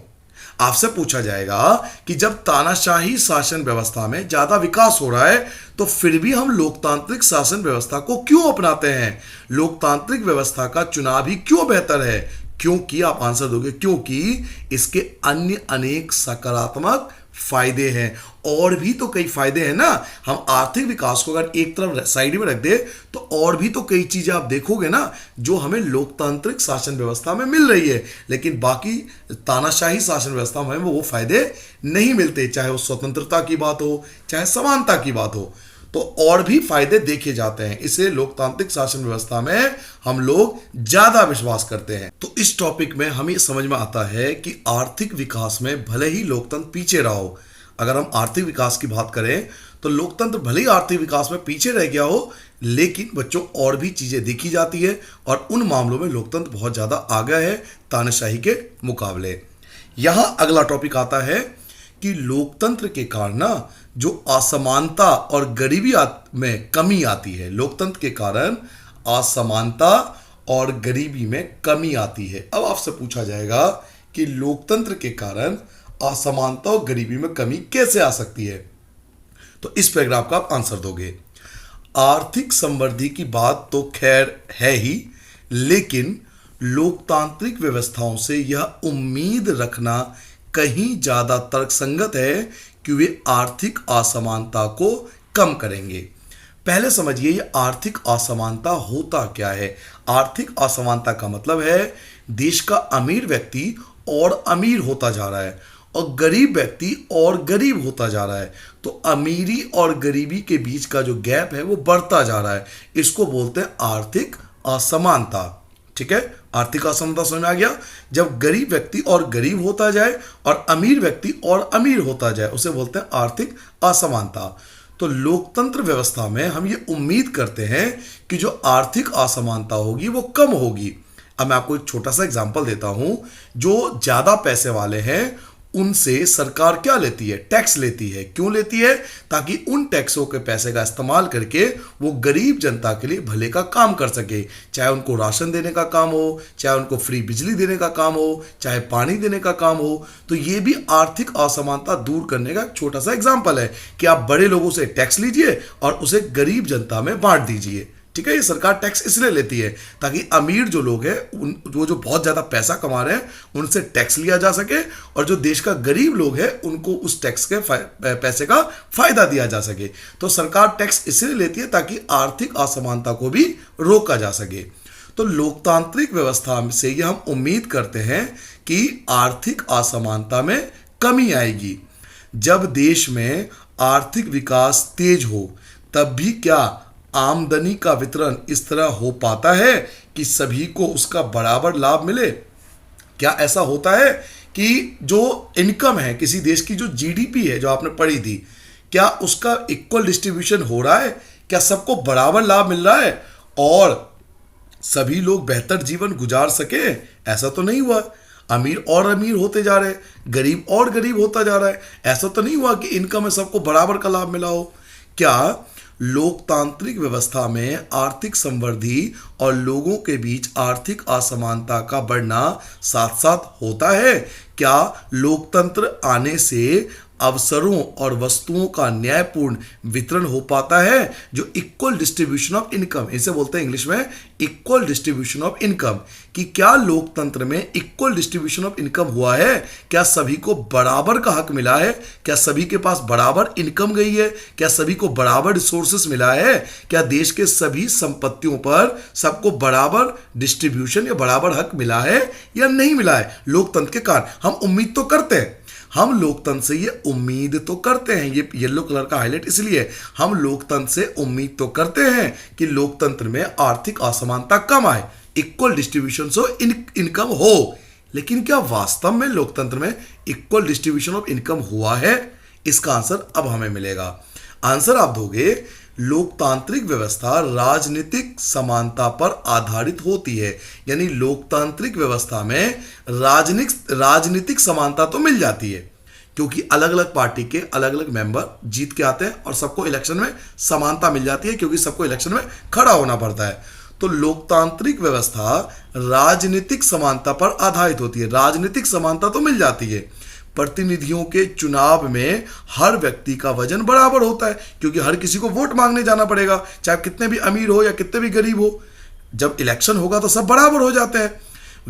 आपसे पूछा जाएगा कि जब तानाशाही शासन व्यवस्था में ज्यादा विकास हो रहा है तो फिर भी हम लोकतांत्रिक शासन व्यवस्था को क्यों अपनाते हैं? लोकतांत्रिक व्यवस्था का चुनाव ही क्यों बेहतर है? क्योंकि आप आंसर दोगे क्योंकि इसके अन्य अनेक सकारात्मक फायदे हैं, और भी तो कई फायदे हैं ना। हम आर्थिक विकास को अगर एक तरफ साइड में रख दे तो और भी तो कई चीजें आप देखोगे ना जो हमें लोकतांत्रिक शासन व्यवस्था में मिल रही है, लेकिन बाकी तानाशाही शासन व्यवस्था में वो फायदे नहीं मिलते, चाहे वो स्वतंत्रता की बात हो चाहे समानता की बात हो, तो और भी फायदे देखे जाते हैं। इसलिए लोकतांत्रिक शासन व्यवस्था में हम लोग ज्यादा विश्वास करते हैं। तो इस टॉपिक में हमें समझ में आता है कि आर्थिक विकास में भले ही लोकतंत्र पीछे रहा हो, अगर हम आर्थिक विकास की बात करें तो लोकतंत्र भले ही आर्थिक विकास में पीछे रह गया हो, लेकिन बच्चों और भी चीजें देखी जाती है और उन मामलों में लोकतंत्र बहुत ज्यादा आगे है तानाशाही के मुकाबले। यहां अगला टॉपिक आता है कि लोकतंत्र के कारण ना जो असमानता और गरीबी में कमी आती है, लोकतंत्र के कारण असमानता और गरीबी में कमी आती है। अब आपसे पूछा जाएगा कि लोकतंत्र के कारण असमानता और गरीबी में कमी कैसे आ सकती है, तो इस पैराग्राफ का आप आंसर दोगे। आर्थिक समृद्धि की बात तो खैर है ही, लेकिन लोकतांत्रिक व्यवस्थाओं से यह उम्मीद रखना कहीं ज्यादा तर्कसंगत है कि वे आर्थिक असमानता को कम करेंगे। पहले समझिए ये आर्थिक असमानता होता क्या है। आर्थिक असमानता का मतलब है देश का अमीर व्यक्ति और अमीर होता जा रहा है और गरीब व्यक्ति और गरीब होता जा रहा है, तो अमीरी और गरीबी के बीच का जो गैप है वो बढ़ता जा रहा है। इसको बोलते हैं आर्थिक असमानता। ठीक है, आर्थिक असमानता समझ में आ गया। जब गरीब व्यक्ति और गरीब होता जाए और अमीर व्यक्ति और अमीर होता जाए उसे बोलते हैं आर्थिक असमानता। तो लोकतंत्र व्यवस्था में हम ये उम्मीद करते हैं कि जो आर्थिक असमानता होगी वो कम होगी। अब मैं आपको एक छोटा सा एग्जांपल देता हूं। जो ज्यादा पैसे वाले हैं उनसे सरकार क्या लेती है, टैक्स लेती है। क्यों लेती है? ताकि उन टैक्सों के पैसे का इस्तेमाल करके वो गरीब जनता के लिए भले का काम कर सके, चाहे उनको राशन देने का काम हो, चाहे उनको फ्री बिजली देने का काम हो, चाहे पानी देने का काम हो। तो ये भी आर्थिक असमानता दूर करने का एक छोटा सा एग्जाम्पल है कि आप बड़े लोगों से टैक्स लीजिए और उसे गरीब जनता में बांट दीजिए। ठीक है, ये सरकार टैक्स इसलिए लेती है ताकि अमीर जो लोग हैं वो जो बहुत ज्यादा पैसा कमा रहे हैं उनसे टैक्स लिया जा सके, और जो देश का गरीब लोग हैं उनको उस टैक्स के पैसे का फायदा दिया जा सके। तो सरकार टैक्स इसलिए लेती है ताकि आर्थिक असमानता को भी रोका जा सके। तो लोकतांत्रिक व्यवस्था से ये हम उम्मीद करते हैं कि आर्थिक असमानता में कमी आएगी। जब देश में आर्थिक विकास तेज हो तब भी क्या आमदनी का वितरण इस तरह हो पाता है कि सभी को उसका बराबर लाभ मिले? क्या ऐसा होता है कि जो इनकम है किसी देश की, जो जीडीपी है जो आपने पढ़ी थी, क्या उसका इक्वल डिस्ट्रीब्यूशन हो रहा है? क्या सबको बराबर लाभ मिल रहा है और सभी लोग बेहतर जीवन गुजार सके? ऐसा तो नहीं हुआ। अमीर और अमीर होते जा रहे हैं, गरीब और गरीब होता जा रहा है। ऐसा तो नहीं हुआ कि इनकम में सबको बराबर का लाभ मिला हो। क्या लोकतांत्रिक व्यवस्था में आर्थिक समृद्धि और लोगों के बीच आर्थिक असमानता का बढ़ना साथ साथ होता है? क्या लोकतंत्र आने से अवसरों और वस्तुओं का न्यायपूर्ण वितरण हो पाता है? जो इक्वल डिस्ट्रीब्यूशन ऑफ इनकम, इसे बोलते हैं इंग्लिश में इक्वल डिस्ट्रीब्यूशन ऑफ इनकम, कि क्या लोकतंत्र में इक्वल डिस्ट्रीब्यूशन ऑफ इनकम हुआ है? क्या सभी को बराबर का हक मिला है? क्या सभी के पास बराबर इनकम गई है? क्या सभी को बराबर रिसोर्सेस मिला है? क्या देश के सभी संपत्तियों पर सबको बराबर डिस्ट्रीब्यूशन या बराबर हक मिला है या नहीं मिला है? लोकतंत्र के कारण हम उम्मीद तो करते हैं, हम लोकतंत्र से ये उम्मीद तो करते हैं, ये येलो कलर का हाईलाइट इसलिए, हम लोकतंत्र से उम्मीद तो करते हैं कि लोकतंत्र में आर्थिक असमानता कम आए, इक्वल डिस्ट्रीब्यूशन सो इनकम हो। लेकिन क्या वास्तव में लोकतंत्र में इक्वल डिस्ट्रीब्यूशन ऑफ इनकम हुआ है? इसका आंसर अब हमें मिलेगा। आंसर आप दोगे, लोकतांत्रिक व्यवस्था राजनीतिक समानता पर आधारित होती है। यानी लोकतांत्रिक व्यवस्था में राजनीतिक समानता तो मिल जाती है क्योंकि अलग अलग पार्टी के अलग अलग मेंबर जीत के आते हैं और सबको इलेक्शन में समानता मिल जाती है क्योंकि सबको इलेक्शन में खड़ा होना पड़ता है। तो लोकतांत्रिक व्यवस्था राजनीतिक समानता पर आधारित होती है। राजनीतिक समानता तो मिल जाती है। प्रतिनिधियों के चुनाव में हर व्यक्ति का वजन बराबर होता है क्योंकि हर किसी को वोट मांगने जाना पड़ेगा, चाहे कितने भी अमीर हो या कितने भी गरीब हो। जब इलेक्शन होगा तो सब बराबर हो जाते हैं।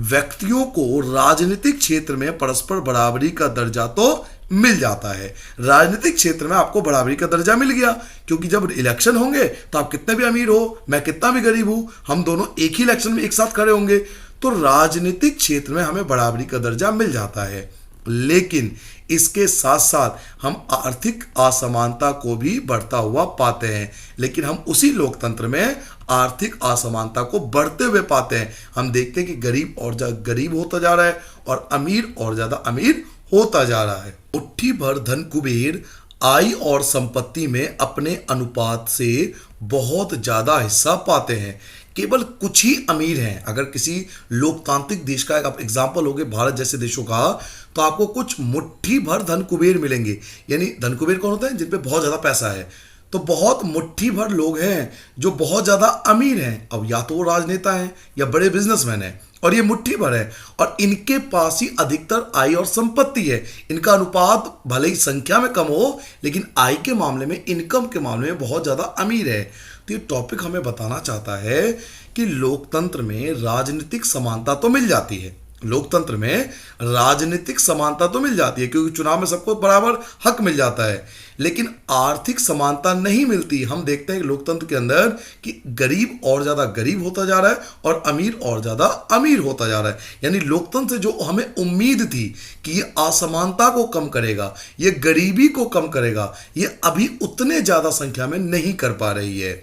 व्यक्तियों को राजनीतिक क्षेत्र में परस्पर बराबरी का दर्जा तो मिल जाता है। राजनीतिक क्षेत्र में आपको बराबरी का दर्जा मिल गया, क्योंकि जब इलेक्शन होंगे तो आप कितने भी अमीर हो, मैं कितना भी गरीब हूं, हम दोनों एक ही इलेक्शन में एक साथ खड़े होंगे। तो राजनीतिक क्षेत्र में हमें बराबरी का दर्जा मिल जाता है। लेकिन इसके साथ साथ हम आर्थिक असमानता को भी बढ़ता हुआ पाते हैं। लेकिन हम उसी लोकतंत्र में आर्थिक असमानता को बढ़ते हुए पाते हैं। हम देखते हैं कि गरीब और ज्यादा गरीब होता जा रहा है और अमीर और ज्यादा अमीर होता जा रहा है। मुट्ठी भर धन कुबेर आय और संपत्ति में अपने अनुपात से बहुत ज्यादा हिस्सा पाते हैं। केवल कुछ ही अमीर हैं। अगर किसी लोकतांत्रिक देश का एक एग्जाम्पल होगे भारत जैसे देशों का, तो आपको कुछ मुट्ठी भर धन कुबेर मिलेंगे। यानी धन कुबेर कौन होता है? जिन पे बहुत ज्यादा पैसा है। तो बहुत मुट्ठी भर लोग हैं जो बहुत ज्यादा अमीर हैं। अब या तो वो राजनेता हैं या बड़े बिजनेसमैन हैं, और ये मुट्ठी भर है, और इनके पास ही अधिकतर आय और संपत्ति है। इनका अनुपात भले ही संख्या में कम हो, लेकिन आय के मामले में, इनकम के मामले में बहुत ज्यादा अमीर है। तो ये टॉपिक हमें बताना चाहता है कि लोकतंत्र में राजनीतिक समानता तो मिल जाती है। लोकतंत्र में राजनीतिक समानता तो मिल जाती है, क्योंकि चुनाव में सबको बराबर हक मिल जाता है, लेकिन आर्थिक समानता नहीं मिलती। हम देखते हैं लोकतंत्र के अंदर कि गरीब और ज्यादा गरीब होता जा रहा है और अमीर और ज्यादा अमीर होता जा रहा है। यानी लोकतंत्र से जो हमें उम्मीद थी कि ये असमानता को कम करेगा, ये गरीबी को कम करेगा, ये अभी उतने ज्यादा संख्या में नहीं कर पा रही है।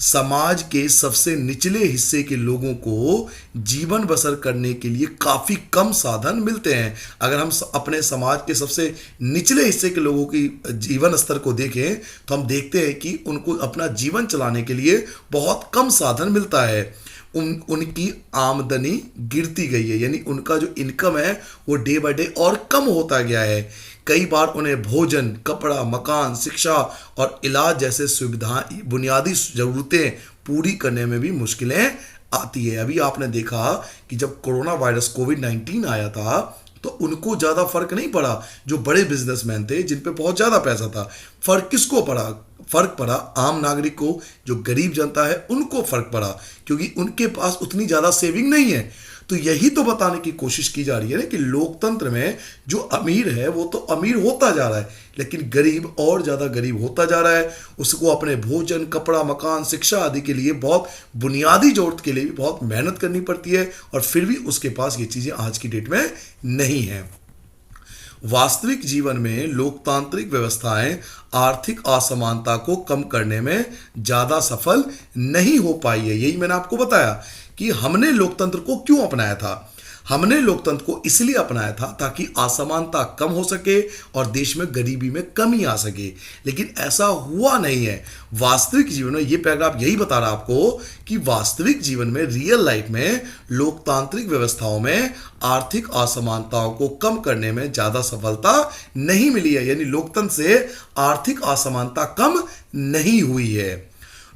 समाज के सबसे निचले हिस्से के लोगों को जीवन बसर करने के लिए काफी कम साधन मिलते हैं। अगर हम अपने समाज के सबसे निचले हिस्से के लोगों की जीवन स्तर को देखें, तो हम देखते हैं कि उनको अपना जीवन चलाने के लिए बहुत कम साधन मिलता है। उनकी आमदनी गिरती गई है, यानी उनका जो इनकम है वो डे बाय डे और कम होता गया है। कई बार उन्हें भोजन, कपड़ा, मकान, शिक्षा और इलाज जैसे सुविधाएं, बुनियादी जरूरतें पूरी करने में भी मुश्किलें आती है। अभी आपने देखा कि जब कोरोना वायरस कोविड-19 आया था, तो उनको ज़्यादा फर्क नहीं पड़ा। जो बड़े बिजनेसमैन थे, जिन पे बहुत ज़्यादा पैसा था, फर्क किसको पड़ा? फर्क पड़ा आम नागरिक को। जो गरीब जनता है उनको फर्क पड़ा, क्योंकि उनके पास उतनी ज़्यादा सेविंग नहीं है। तो यही तो बताने की कोशिश की जा रही है ना कि लोकतंत्र में जो अमीर है वो तो अमीर होता जा रहा है, लेकिन गरीब और ज़्यादा गरीब होता जा रहा है। उसको अपने भोजन, कपड़ा, मकान, शिक्षा आदि के लिए, बहुत बुनियादी जरूरत के लिए भी बहुत मेहनत करनी पड़ती है, और फिर भी उसके पास ये चीज़ें आज की डेट में नहीं हैं। वास्तविक जीवन में लोकतांत्रिक व्यवस्थाएं आर्थिक असमानता को कम करने में ज़्यादा सफल नहीं हो पाई है। यही मैंने आपको बताया कि हमने लोकतंत्र को क्यों अपनाया था। हमने लोकतंत्र को इसलिए अपनाया था ताकि असमानता कम हो सके और देश में गरीबी में कमी आ सके, लेकिन ऐसा हुआ नहीं है। वास्तविक जीवन में, ये पैराग्राफ यही बता रहा आपको कि वास्तविक जीवन में, रियल लाइफ में, लोकतांत्रिक व्यवस्थाओं में आर्थिक असमानताओं को कम करने में ज़्यादा सफलता नहीं मिली है। यानी लोकतंत्र से आर्थिक असमानता कम नहीं हुई है।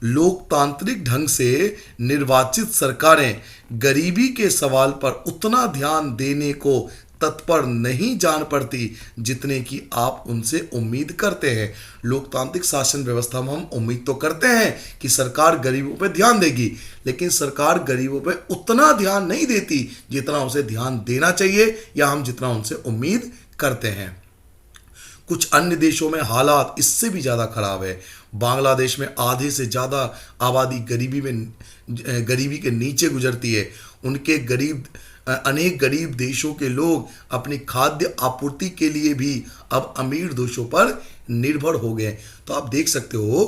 लोकतांत्रिक ढंग से निर्वाचित सरकारें गरीबी के सवाल पर उतना ध्यान देने को तत्पर नहीं जान पड़ती जितने की आप उनसे उम्मीद करते हैं। लोकतांत्रिक शासन व्यवस्था में हम उम्मीद तो करते हैं कि सरकार गरीबों पर ध्यान देगी, लेकिन सरकार गरीबों पर उतना ध्यान नहीं देती जितना उसे ध्यान देना चाहिए या हम जितना उनसे उम्मीद करते हैं। कुछ अन्य देशों में हालात इससे भी ज़्यादा खराब है। बांग्लादेश में आधे से ज़्यादा आबादी गरीबी के नीचे गुजरती है। उनके अनेक गरीब देशों के लोग अपनी खाद्य आपूर्ति के लिए भी अब अमीर देशों पर निर्भर हो गए। तो आप देख सकते हो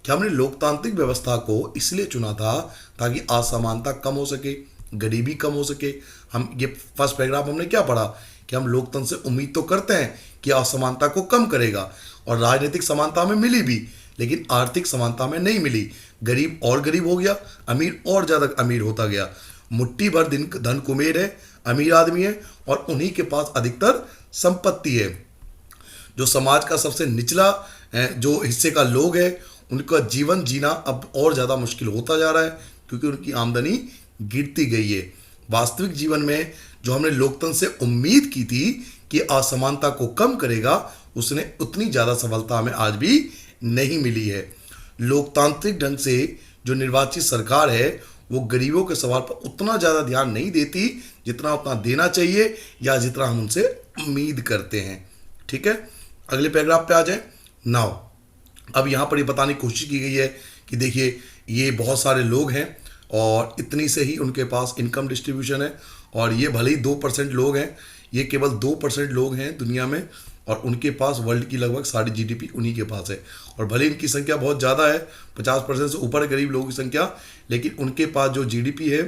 कि हमने लोकतांत्रिक व्यवस्था को इसलिए चुना था ताकि असमानता कम हो सके, गरीबी कम हो सके। हम ये फर्स्ट पैराग्राफ हमने क्या पढ़ा कि हम लोकतंत्र से उम्मीद तो करते हैं कि असमानता को कम करेगा, और राजनीतिक समानता में मिली भी, लेकिन आर्थिक समानता में नहीं मिली। गरीब और गरीब हो गया, अमीर और ज़्यादा अमीर होता गया। मुट्ठी भर धन कुबेर है, अमीर आदमी है, और उन्हीं के पास अधिकतर संपत्ति है। जो समाज का सबसे निचला जो हिस्से का लोग है, उनका जीवन जीना अब और ज़्यादा मुश्किल होता जा रहा है, क्योंकि उनकी आमदनी गिरती गई है। वास्तविक जीवन में जो हमने लोकतंत्र से उम्मीद की थी कि असमानता को कम करेगा, उसने उतनी ज़्यादा सफलता हमें आज भी नहीं मिली है। लोकतांत्रिक ढंग से जो निर्वाचित सरकार है वो गरीबों के सवाल पर उतना ज़्यादा ध्यान नहीं देती जितना उतना देना चाहिए या जितना हम उनसे उम्मीद करते हैं। ठीक है, अगले पैराग्राफ पे आ जाए। नाउ अब यहाँ पर ये बताने की कोशिश की गई है कि देखिए ये बहुत सारे लोग हैं और इतनी से ही उनके पास इनकम डिस्ट्रीब्यूशन है, और ये भले ही 2% लोग हैं, ये केवल 2% लोग हैं दुनिया में, और उनके पास वर्ल्ड की लगभग सारी जीडीपी उन्हीं के पास है। और भले इनकी संख्या बहुत ज़्यादा है, 50% से ऊपर है गरीब लोगों की संख्या, लेकिन उनके पास जो जीडीपी है,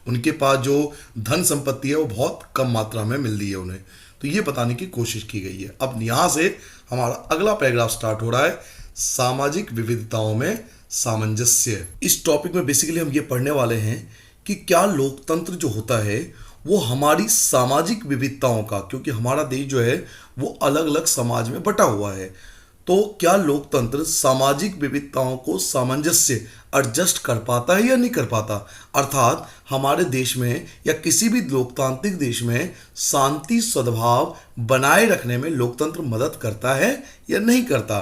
उनके पास जो धन संपत्ति है, वो बहुत कम मात्रा में मिल रही है उन्हें। तो ये बताने की कोशिश की गई है। अब यहाँ से हमारा अगला पैराग्राफ स्टार्ट हो रहा है, सामाजिक विविधताओं में सामंजस्य। इस टॉपिक में बेसिकली हम ये पढ़ने वाले हैं कि क्या लोकतंत्र जो होता है वो हमारी सामाजिक विविधताओं का, क्योंकि हमारा देश जो है वो अलग अलग समाज में बटा हुआ है, तो क्या लोकतंत्र सामाजिक विविधताओं को सामंजस्य एडजस्ट कर पाता है या नहीं कर पाता। अर्थात हमारे देश में या किसी भी लोकतांत्रिक देश में शांति सद्भाव बनाए रखने में लोकतंत्र मदद करता है या नहीं करता।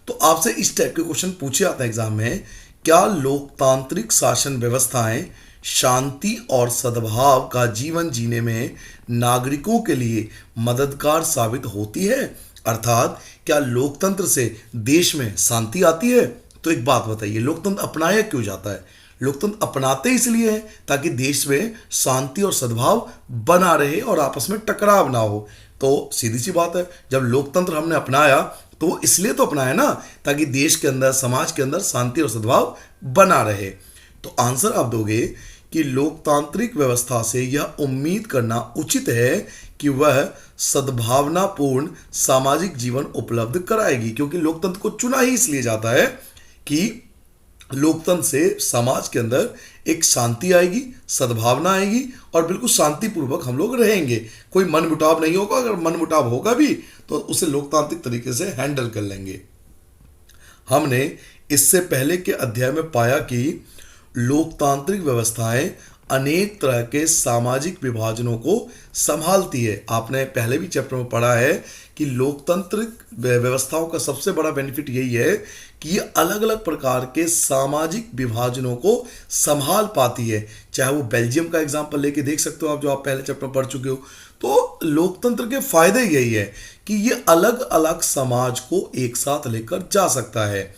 तो आपसे इस टाइप के क्वेश्चन पूछे जाते हैं एग्जाम में, क्या लोकतांत्रिक शासन व्यवस्थाएं शांति और सद्भाव का जीवन जीने में नागरिकों के लिए मददगार साबित होती है। अर्थात क्या लोकतंत्र से देश में शांति आती है। तो एक बात बताइए, लोकतंत्र अपनाया क्यों जाता है। लोकतंत्र अपनाते इसलिए हैं ताकि देश में शांति और सद्भाव बना रहे और आपस में टकराव ना हो। तो सीधी सी बात है, जब लोकतंत्र हमने अपनाया तो वो इसलिए तो अपनाया ना ताकि देश के अंदर समाज के अंदर शांति और सद्भाव बना रहे। तो आंसर आप दोगे कि लोकतांत्रिक व्यवस्था से यह उम्मीद करना उचित है कि वह सद्भावनापूर्ण सामाजिक जीवन उपलब्ध कराएगी, क्योंकि लोकतंत्र को चुना ही इसलिए जाता है कि लोकतंत्र से समाज के अंदर एक शांति आएगी, सद्भावना आएगी और बिल्कुल शांतिपूर्वक हम लोग रहेंगे। कोई मनमुटाव नहीं होगा, अगर मनमुटाव होगा भी तो उसे लोकतांत्रिक तरीके से हैंडल कर लेंगे। हमने इससे पहले के अध्याय में पाया कि लोकतांत्रिक व्यवस्थाएं अनेक तरह के सामाजिक विभाजनों को संभालती है। आपने पहले भी चैप्टर में पढ़ा है कि लोकतांत्रिक व्यवस्थाओं का सबसे बड़ा बेनिफिट यही है कि ये अलग अलग प्रकार के सामाजिक विभाजनों को संभाल पाती है। चाहे वो बेल्जियम का एग्जांपल लेके देख सकते हो आप, जो आप पहले चैप्टर में पढ़ चुके हो। तो लोकतंत्र के फायदे यही है कि ये अलग अलग समाज को एक साथ लेकर जा सकता है।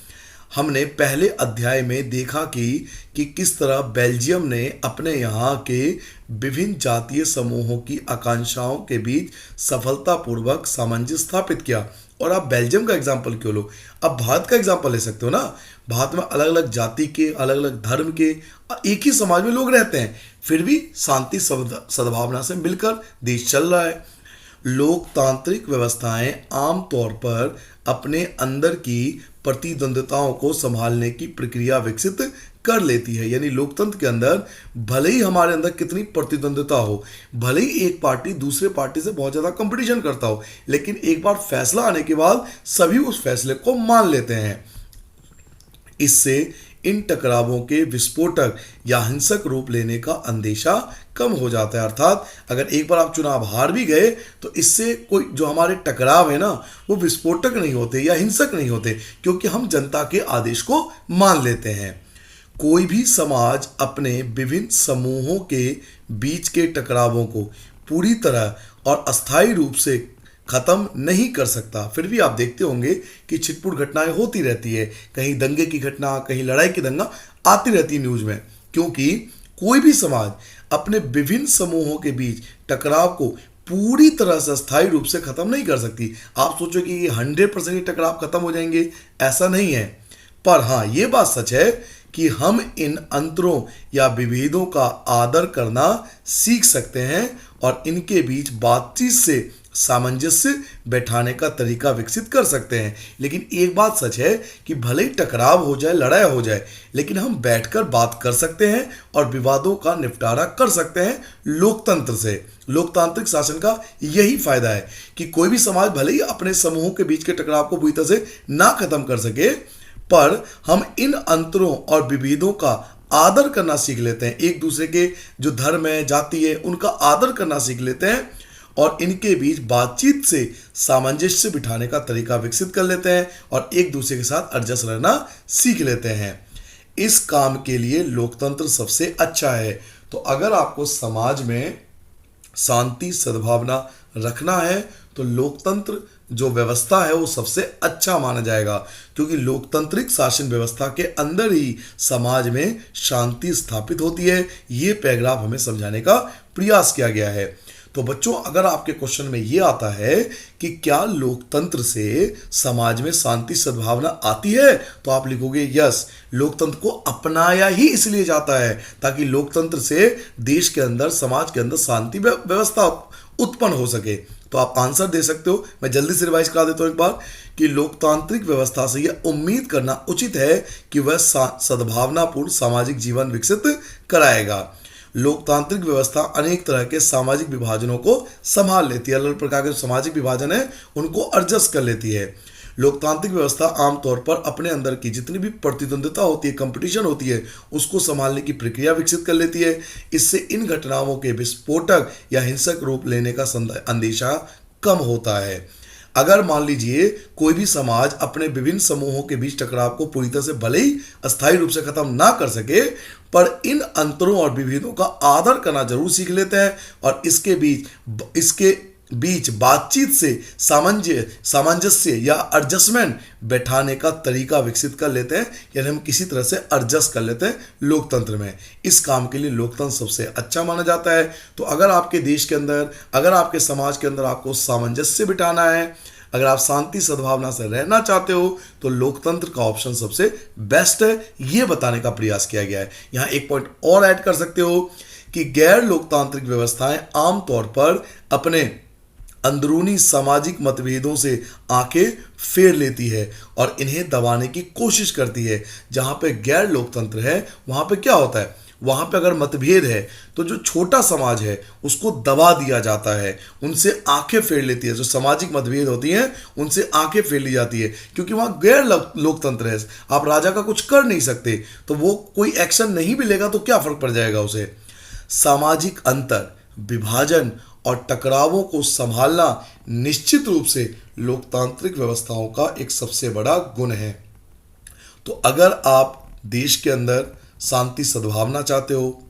हमने पहले अध्याय में देखा कि किस तरह बेल्जियम ने अपने यहाँ के विभिन्न जातीय समूहों की आकांक्षाओं के बीच सफलतापूर्वक सामंजस्य स्थापित किया। और आप बेल्जियम का एग्जाम्पल क्यों लो, अब भारत का एग्जाम्पल ले सकते हो ना। भारत में अलग अलग जाति के, अलग अलग धर्म के, एक ही समाज में लोग रहते हैं, फिर भी शांति सद्भावना से मिलकर देश चल रहा है। लोकतांत्रिक व्यवस्थाएं आमतौर पर अपने अंदर की प्रतिद्वंद्विताओं को संभालने की प्रक्रिया विकसित कर लेती है। यानी लोकतंत्र के अंदर भले ही हमारे अंदर कितनी प्रतिद्वंद्विता हो, भले ही एक पार्टी दूसरे पार्टी से बहुत ज़्यादा कंपटीशन करता हो, लेकिन एक बार फैसला आने के बाद सभी उस फैसले को मान लेते हैं। इससे इन टकरावों के विस्फोटक या हिंसक रूप लेने का अंदेशा कम हो जाता है। अर्थात अगर एक बार आप चुनाव हार भी गए तो इससे कोई जो हमारे टकराव है ना, वो विस्फोटक नहीं होते या हिंसक नहीं होते, क्योंकि हम जनता के आदेश को मान लेते हैं। कोई भी समाज अपने विभिन्न समूहों के बीच के टकरावों को पूरी तरह और अस्थायी रूप से खत्म नहीं कर सकता। फिर भी आप देखते होंगे कि छिटपुट घटनाएं होती रहती है, कहीं दंगे की घटना, कहीं लड़ाई की दंगा आती रहती है न्यूज में, क्योंकि कोई भी समाज अपने विभिन्न समूहों के बीच टकराव को पूरी तरह से अस्थायी रूप से खत्म नहीं कर सकती। आप सोचो कि ये 100% टकराव खत्म हो जाएंगे, ऐसा नहीं है। पर हाँ, ये बात सच है कि हम इन अंतरों या विभेदों का आदर करना सीख सकते हैं और इनके बीच बातचीत से सामंजस्य बैठाने का तरीका विकसित कर सकते हैं। लेकिन एक बात सच है कि भले ही टकराव हो जाए, लड़ाई हो जाए, लेकिन हम बैठकर बात कर सकते हैं और विवादों का निपटारा कर सकते हैं लोकतंत्र से। लोकतांत्रिक शासन का यही फायदा है कि कोई भी समाज भले ही अपने समूहों के बीच के टकराव को पूरी तरह से ना खत्म कर सके, पर हम इन अंतरों और विभेदों का आदर करना सीख लेते हैं। एक दूसरे के जो धर्म है, जाति है, उनका आदर करना सीख लेते हैं और इनके बीच बातचीत से सामंजस्य बिठाने का तरीका विकसित कर लेते हैं और एक दूसरे के साथ एडजस्ट रहना सीख लेते हैं। इस काम के लिए लोकतंत्र सबसे अच्छा है। तो अगर आपको समाज में शांति सद्भावना रखना है तो लोकतंत्र जो व्यवस्था है वो सबसे अच्छा माना जाएगा, क्योंकि लोकतांत्रिक शासन व्यवस्था के अंदर ही समाज में शांति स्थापित होती है। ये पैराग्राफ हमें समझाने का प्रयास किया गया है। तो बच्चों, अगर आपके क्वेश्चन में ये आता है कि क्या लोकतंत्र से समाज में शांति सद्भावना आती है, तो आप लिखोगे यस, लोकतंत्र को अपनाया ही इसलिए जाता है ताकि लोकतंत्र से देश के अंदर, समाज के अंदर शांति व्यवस्था उत्पन्न हो सके। तो आप आंसर दे सकते हो। मैं जल्दी से रिवाइज करा देता हूं एक बार कि लोकतांत्रिक व्यवस्था से यह उम्मीद करना उचित है कि वह सद्भावनापूर्ण सामाजिक जीवन विकसित कराएगा। लोकतांत्रिक व्यवस्था अनेक तरह के सामाजिक विभाजनों को संभाल लेती है, अलग प्रकार के सामाजिक विभाजन है उनको एडजस्ट कर लेती है। लोकतांत्रिक व्यवस्था आमतौर पर अपने अंदर की जितनी भी प्रतिद्वंद्विता होती है, कंपटीशन होती है, उसको संभालने की प्रक्रिया विकसित कर लेती है। इससे इन घटनाओं के विस्फोटक या हिंसक रूप लेने का अंदेशा कम होता है। अगर मान लीजिए कोई भी समाज अपने विभिन्न समूहों के बीच टकराव को पूरी तरह से भले ही अस्थायी रूप से खत्म ना कर सके, पर इन अंतरों और विभेदों का आदर करना जरूर सीख लेते हैं और इसके बीच बातचीत से सामंजस्य या एडजस्टमेंट बैठाने का तरीका विकसित कर लेते हैं, यानी हम किसी तरह से एडजस्ट कर लेते हैं लोकतंत्र में। इस काम के लिए लोकतंत्र सबसे अच्छा माना जाता है। तो अगर आपके देश के अंदर, अगर आपके समाज के अंदर आपको सामंजस्य बिठाना है, अगर आप शांति सद्भावना से रहना चाहते हो, तो लोकतंत्र का ऑप्शन सबसे बेस्ट है, ये बताने का प्रयास किया गया है। यहाँ एक पॉइंट और ऐड कर सकते हो कि गैर लोकतांत्रिक व्यवस्थाएं आमतौर पर अपने अंदरूनी सामाजिक मतभेदों से आंखें फेर लेती है और इन्हें दबाने की कोशिश करती है। जहां पे गैर लोकतंत्र है वहां पे क्या होता है, वहां पे अगर मतभेद है तो जो छोटा समाज है उसको दबा दिया जाता है, उनसे आंखें फेर लेती है। जो सामाजिक मतभेद होती हैं उनसे आंखें फेर ली जाती है, क्योंकि वहां गैर लोकतंत्र है। आप राजा का कुछ कर नहीं सकते, तो वो कोई एक्शन नहीं भी लेगा तो क्या फर्क पड़ जाएगा उसे। सामाजिक अंतर, विभाजन और टकरावों को संभालना निश्चित रूप से लोकतांत्रिक व्यवस्थाओं का एक सबसे बड़ा गुण है। तो अगर आप देश के अंदर शांति सद्भावना चाहते हो,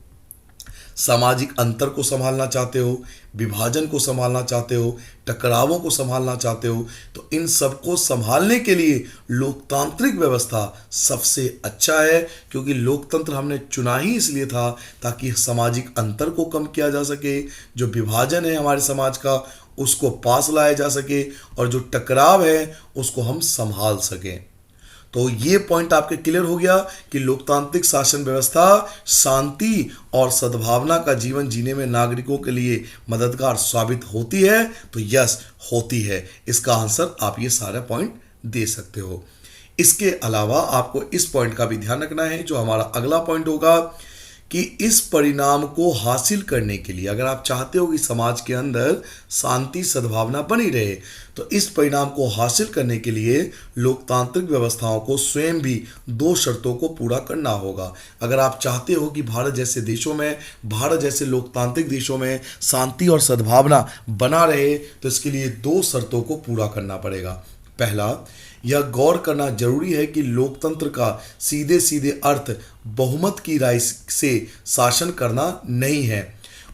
सामाजिक अंतर को संभालना चाहते हो, विभाजन को संभालना चाहते हो, टकरावों को संभालना चाहते हो, तो इन सब को संभालने के लिए लोकतांत्रिक व्यवस्था सबसे अच्छा है। क्योंकि लोकतंत्र हमने चुना ही इसलिए था ताकि सामाजिक अंतर को कम किया जा सके, जो विभाजन है हमारे समाज का उसको पास लाया जा सके, और जो टकराव है उसको हम संभाल सकें। तो ये पॉइंट आपके क्लियर हो गया कि लोकतांत्रिक शासन व्यवस्था शांति और सद्भावना का जीवन जीने में नागरिकों के लिए मददगार साबित होती है। तो यस, होती है। इसका आंसर आप ये सारा पॉइंट दे सकते हो। इसके अलावा आपको इस पॉइंट का भी ध्यान रखना है, जो हमारा अगला पॉइंट होगा कि इस परिणाम को हासिल करने के लिए, अगर आप चाहते हो कि समाज के अंदर शांति सद्भावना बनी रहे, तो इस परिणाम को हासिल करने के लिए लोकतांत्रिक व्यवस्थाओं को स्वयं भी दो शर्तों को पूरा करना होगा। अगर आप चाहते हो कि भारत जैसे देशों में, भारत जैसे लोकतांत्रिक देशों में शांति और सद्भावना बना रहे, तो इसके लिए दो शर्तों को पूरा करना पड़ेगा। पहला, यह गौर करना जरूरी है कि लोकतंत्र का सीधे सीधे अर्थ बहुमत की राय से शासन करना नहीं है।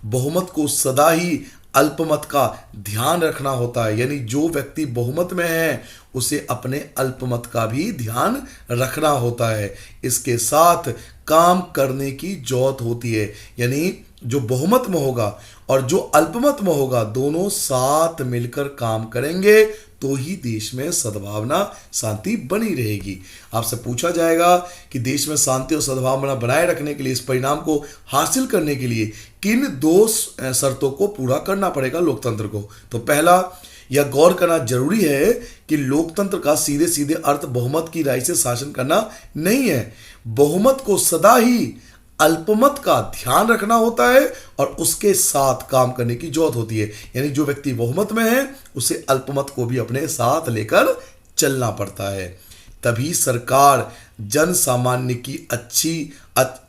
बहुमत को सदा ही अल्पमत का ध्यान रखना होता है, यानी जो व्यक्ति बहुमत में है उसे अपने अल्पमत का भी ध्यान रखना होता है। इसके साथ काम करने की जरूरत होती है, यानी जो बहुमत में होगा और जो अल्पमत में होगा, दोनों साथ मिलकर काम करेंगे तो ही देश में सद्भावना शांति बनी रहेगी। आपसे पूछा जाएगा कि देश में शांति और सद्भावना बनाए रखने के लिए, इस परिणाम को हासिल करने के लिए किन दो शर्तों को पूरा करना पड़ेगा लोकतंत्र को। तो पहला, यह गौर करना जरूरी है कि लोकतंत्र का सीधे सीधे अर्थ बहुमत की राय से शासन करना नहीं है। बहुमत को सदा ही अल्पमत का ध्यान रखना होता है और उसके साथ काम करने की जरूरत होती है, यानी जो व्यक्ति बहुमत में है उसे अल्पमत को भी अपने साथ लेकर चलना पड़ता है। तभी सरकार जन सामान्य की अच्छी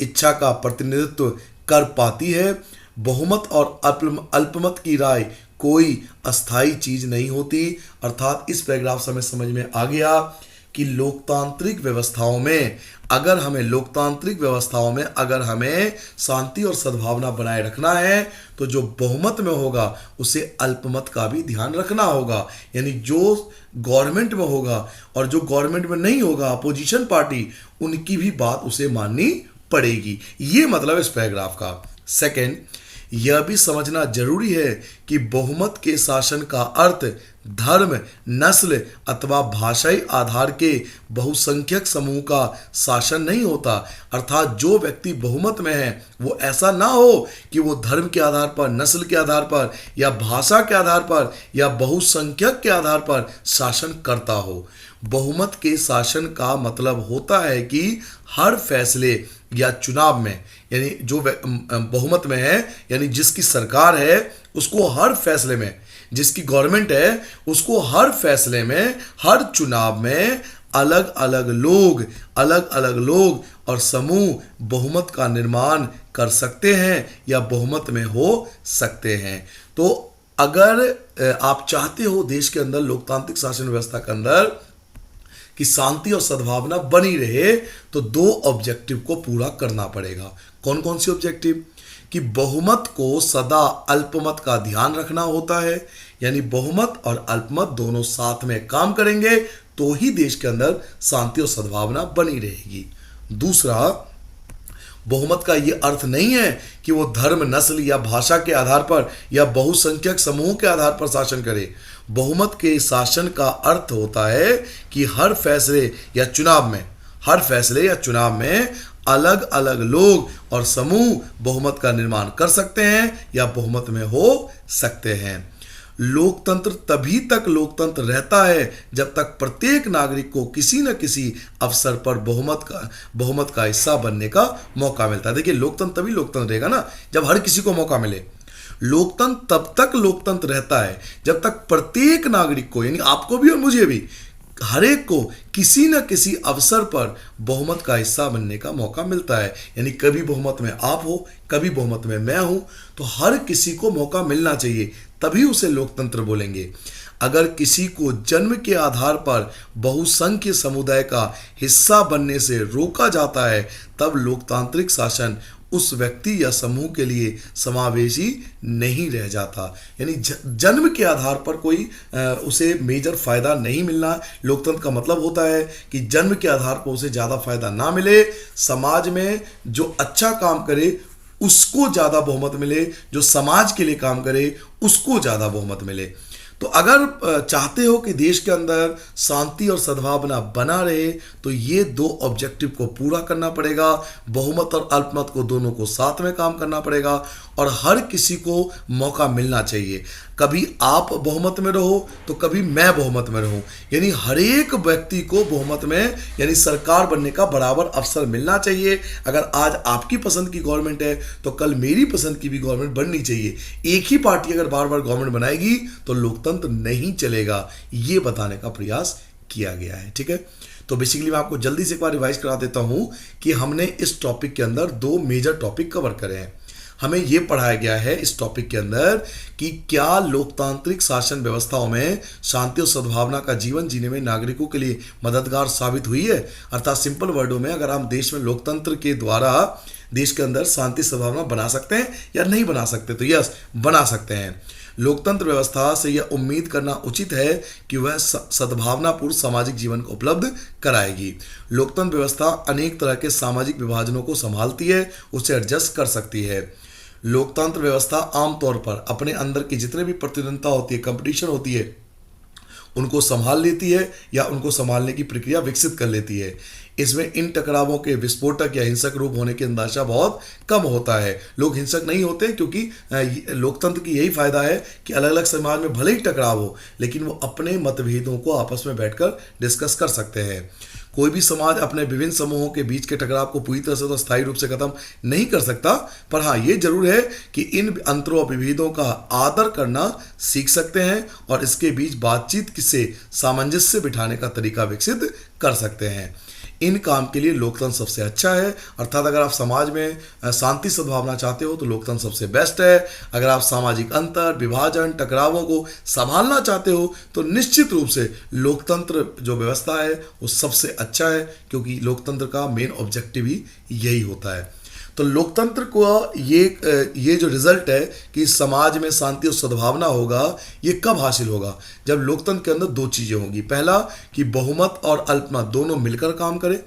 इच्छा का प्रतिनिधित्व कर पाती है। बहुमत और अल्पमत की राय कोई अस्थाई चीज नहीं होती। अर्थात इस पैराग्राफ से हमें समझ में आ गया कि लोकतांत्रिक व्यवस्थाओं में अगर हमें शांति और सद्भावना बनाए रखना है तो जो बहुमत में होगा उसे अल्पमत का भी ध्यान रखना होगा। यानी जो गवर्नमेंट में होगा और जो गवर्नमेंट में नहीं होगा, अपोजिशन पार्टी, उनकी भी बात उसे माननी पड़ेगी। ये मतलब इस पैराग्राफ का। सेकंड, यह भी समझना जरूरी है कि बहुमत के शासन का अर्थ धर्म, नस्ल अथवा भाषाई आधार के बहुसंख्यक समूह का शासन नहीं होता। अर्थात जो व्यक्ति बहुमत में है वो ऐसा ना हो कि वो धर्म के आधार पर, नस्ल के आधार पर या भाषा के आधार पर या बहुसंख्यक के आधार पर शासन करता हो। बहुमत के शासन का मतलब होता है कि हर फैसले या चुनाव में, यानी जो बहुमत में है यानी जिसकी सरकार है उसको हर फैसले में, जिसकी गवर्नमेंट है उसको हर फैसले में, हर चुनाव में अलग अलग लोग और समूह बहुमत का निर्माण कर सकते हैं या बहुमत में हो सकते हैं। तो अगर आप चाहते हो देश के अंदर लोकतांत्रिक शासन व्यवस्था के अंदर कि शांति और सद्भावना बनी रहे तो दो ऑब्जेक्टिव को पूरा करना पड़ेगा। कौन कौन सी ऑब्जेक्टिव? कि बहुमत को सदा अल्पमत का ध्यान रखना होता है, यानी बहुमत और अल्पमत दोनों साथ में काम करेंगे तो ही देश के अंदर शांति और सद्भावना बनी रहेगी। दूसरा, बहुमत का ये अर्थ नहीं है कि वो धर्म, नस्ल या भाषा के आधार पर या बहुसंख्यक समूह के आधार पर शासन करे। बहुमत के शासन का अर्थ होता है कि हर फैसले या चुनाव में अलग अलग लोग और समूह बहुमत का निर्माण कर सकते हैं या बहुमत में हो सकते हैं। लोकतंत्र तभी तक लोकतंत्र रहता है जब तक प्रत्येक नागरिक को किसी न किसी अवसर पर बहुमत का हिस्सा बनने का मौका मिलता है। देखिए, लोकतंत्र तभी लोकतंत्र रहेगा ना जब हर किसी को मौका मिले। लोकतंत्र तब तक लोकतंत्र रहता है जब तक प्रत्येक नागरिक को, यानी आपको भी और मुझे भी, हर एक को किसी न किसी अवसर पर बहुमत का हिस्सा बनने का मौका मिलता है। यानी कभी बहुमत में आप हो, कभी बहुमत में मैं हूं, तो हर किसी को मौका मिलना चाहिए, तभी उसे लोकतंत्र बोलेंगे। अगर किसी को जन्म के आधार पर बहुसंख्य समुदाय का हिस्सा बनने से रोका जाता है तब लोकतांत्रिक शासन उस व्यक्ति या समूह के लिए समावेशी नहीं रह जाता। यानी जन्म के आधार पर कोई उसे मेजर फायदा नहीं मिलना। लोकतंत्र का मतलब होता है कि जन्म के आधार पर उसे ज़्यादा फायदा ना मिले, समाज में जो अच्छा काम करे उसको ज़्यादा बहुमत मिले, जो समाज के लिए काम करे उसको ज़्यादा बहुमत मिले। तो अगर चाहते हो कि देश के अंदर शांति और सद्भावना बना रहे तो ये दो ऑब्जेक्टिव को पूरा करना पड़ेगा। बहुमत और अल्पमत को दोनों को साथ में काम करना पड़ेगा और हर किसी को मौका मिलना चाहिए। कभी आप बहुमत में रहो तो कभी मैं बहुमत में रहूं, यानी हर एक व्यक्ति को बहुमत में यानी सरकार बनने का बराबर अवसर मिलना चाहिए। अगर आज आपकी पसंद की गवर्नमेंट है तो कल मेरी पसंद की भी गवर्नमेंट बननी चाहिए। एक ही पार्टी अगर बार बार गवर्नमेंट बनाएगी तो लोकतंत्र नहीं चलेगा, ये बताने का प्रयास किया गया है। ठीक है, तो बेसिकली मैं आपको जल्दी से एक बार रिवाइज करा देता हूं कि हमने इस टॉपिक के अंदर दो मेजर टॉपिक कवर करे हैं। हमें यह पढ़ाया गया है इस टॉपिक के अंदर कि क्या लोकतांत्रिक शासन व्यवस्थाओं में शांति और सद्भावना का जीवन जीने में नागरिकों के लिए मददगार साबित हुई है। अर्थात सिंपल वर्डों में, अगर हम देश में लोकतंत्र के द्वारा देश के अंदर शांति सद्भावना बना सकते हैं या नहीं बना सकते, तो यस, बना सकते हैं। लोकतंत्र व्यवस्था से यह उम्मीद करना उचित है कि वह सद्भावनापूर्ण सामाजिक जीवन को उपलब्ध कराएगी। लोकतंत्र व्यवस्था अनेक तरह के सामाजिक विभाजनों को संभालती है, उसे एडजस्ट कर सकती है। लोकतंत्र व्यवस्था आमतौर पर अपने अंदर की जितने भी प्रतिद्वंद्विता होती है, कंपटीशन होती है, उनको संभाल लेती है या उनको संभालने की प्रक्रिया विकसित कर लेती है। इसमें इन टकरावों के विस्फोटक या हिंसक रूप होने की अंदाजा बहुत कम होता है। लोग हिंसक नहीं होते क्योंकि लोकतंत्र की यही फायदा है कि अलग अलग समाज में भले ही टकराव हो लेकिन वो अपने मतभेदों को आपस में बैठकर डिस्कस कर सकते हैं। कोई भी समाज अपने विभिन्न समूहों के बीच के टकराव को पूरी तरह से तो स्थायी रूप से खत्म नहीं कर सकता, पर हाँ, ये जरूर है कि इन अंतरों और विभेदों का आदर करना सीख सकते हैं और इसके बीच बातचीत से सामंजस्य बिठाने का तरीका विकसित कर सकते हैं। इन काम के लिए लोकतंत्र सबसे अच्छा है। अर्थात अगर आप समाज में शांति सद्भावना चाहते हो तो लोकतंत्र सबसे बेस्ट है। अगर आप सामाजिक अंतर, विभाजन, टकरावों को संभालना चाहते हो तो निश्चित रूप से लोकतंत्र जो व्यवस्था है वो सबसे अच्छा है, क्योंकि लोकतंत्र का मेन ऑब्जेक्टिव ही यही होता है। तो लोकतंत्र को ये जो रिजल्ट है कि समाज में शांति और सद्भावना होगा, ये कब हासिल होगा? जब लोकतंत्र के अंदर दो चीज़ें होंगी। पहला कि बहुमत और अल्पमत दोनों मिलकर काम करें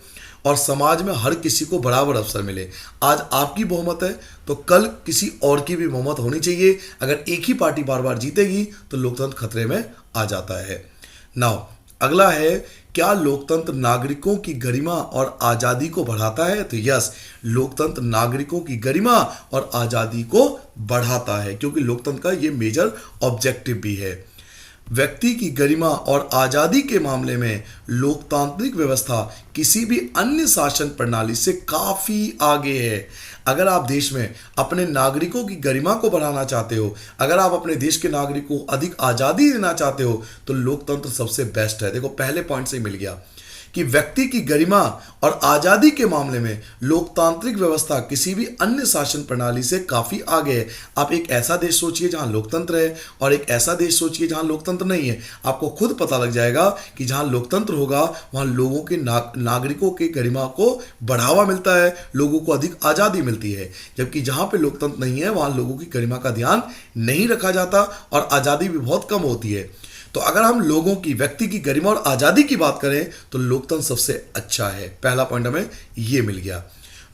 और समाज में हर किसी को बराबर अवसर मिले। आज आपकी बहुमत है तो कल किसी और की भी बहुमत होनी चाहिए। अगर एक ही पार्टी बार बार जीतेगी तो लोकतंत्र खतरे में आ जाता है। नाउ अगला है, क्या लोकतंत्र नागरिकों की गरिमा और आज़ादी को बढ़ाता है? तो यस, लोकतंत्र नागरिकों की गरिमा और आज़ादी को बढ़ाता है, क्योंकि लोकतंत्र का ये मेजर ऑब्जेक्टिव भी है। व्यक्ति की गरिमा और आज़ादी के मामले में लोकतांत्रिक व्यवस्था किसी भी अन्य शासन प्रणाली से काफ़ी आगे है। अगर आप देश में अपने नागरिकों की गरिमा को बढ़ाना चाहते हो, अगर आप अपने देश के नागरिकों को अधिक आज़ादी देना चाहते हो तो लोकतंत्र सबसे बेस्ट है। देखो, पहले पॉइंट से ही मिल गया कि व्यक्ति की गरिमा और आज़ादी के मामले में लोकतांत्रिक व्यवस्था किसी भी अन्य शासन प्रणाली से काफ़ी आगे है। आप एक ऐसा देश सोचिए जहां लोकतंत्र है और एक ऐसा देश सोचिए जहां लोकतंत्र नहीं है। आपको खुद पता लग जाएगा कि जहां लोकतंत्र होगा वहां लोगों के नागरिकों की गरिमा को बढ़ावा मिलता है, लोगों को अधिक आज़ादी मिलती है। जबकि जहां पे लोकतंत्र नहीं है वहां लोगों की गरिमा का ध्यान नहीं रखा जाता और आज़ादी भी बहुत कम होती है। तो अगर हम लोगों की, व्यक्ति की गरिमा और आज़ादी की बात करें तो लोकतंत्र सबसे अच्छा है। पहला पॉइंट हमें ये मिल गया।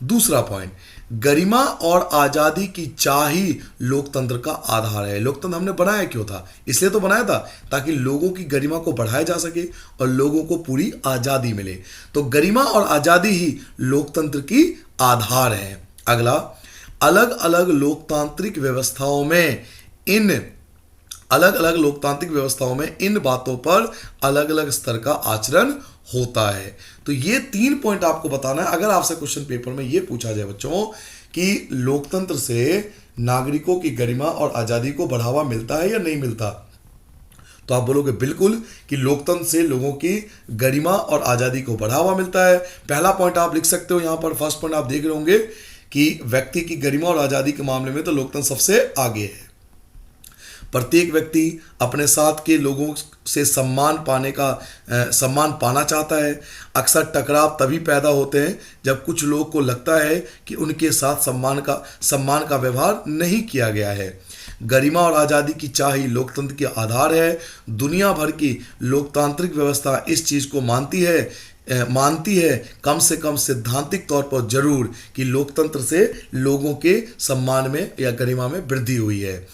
दूसरा पॉइंट, गरिमा और आज़ादी की चाह ही लोकतंत्र का आधार है। लोकतंत्र हमने बनाया क्यों था? इसलिए तो बनाया था ताकि लोगों की गरिमा को बढ़ाया जा सके और लोगों को पूरी आज़ादी मिले। तो गरिमा और आज़ादी ही लोकतंत्र की आधार है। अगला, अलग अलग लोकतांत्रिक व्यवस्थाओं में इन बातों पर अलग अलग स्तर का आचरण होता है। तो ये 3 पॉइंट आपको बताना है। अगर आपसे क्वेश्चन पेपर में ये पूछा जाए बच्चों कि लोकतंत्र से नागरिकों की गरिमा और आज़ादी को बढ़ावा मिलता है या नहीं मिलता, तो आप बोलोगे बिल्कुल कि लोकतंत्र से लोगों की गरिमा और आज़ादी को बढ़ावा मिलता है। पहला पॉइंट आप लिख सकते हो यहां पर। फर्स्ट पॉइंट आप देख रहे होंगे कि व्यक्ति की गरिमा और आज़ादी के मामले में तो लोकतंत्र सबसे आगे है। प्रत्येक व्यक्ति अपने साथ के लोगों से सम्मान पाना चाहता है। अक्सर टकराव तभी पैदा होते हैं जब कुछ लोग को लगता है कि उनके साथ सम्मान का व्यवहार नहीं किया गया है। गरिमा और आज़ादी की चाह ही लोकतंत्र के आधार है। दुनिया भर की लोकतांत्रिक व्यवस्था इस चीज़ को मानती है कम से कम सैद्धांतिक तौर पर जरूर कि लोकतंत्र से लोगों के सम्मान में या गरिमा में वृद्धि हुई है।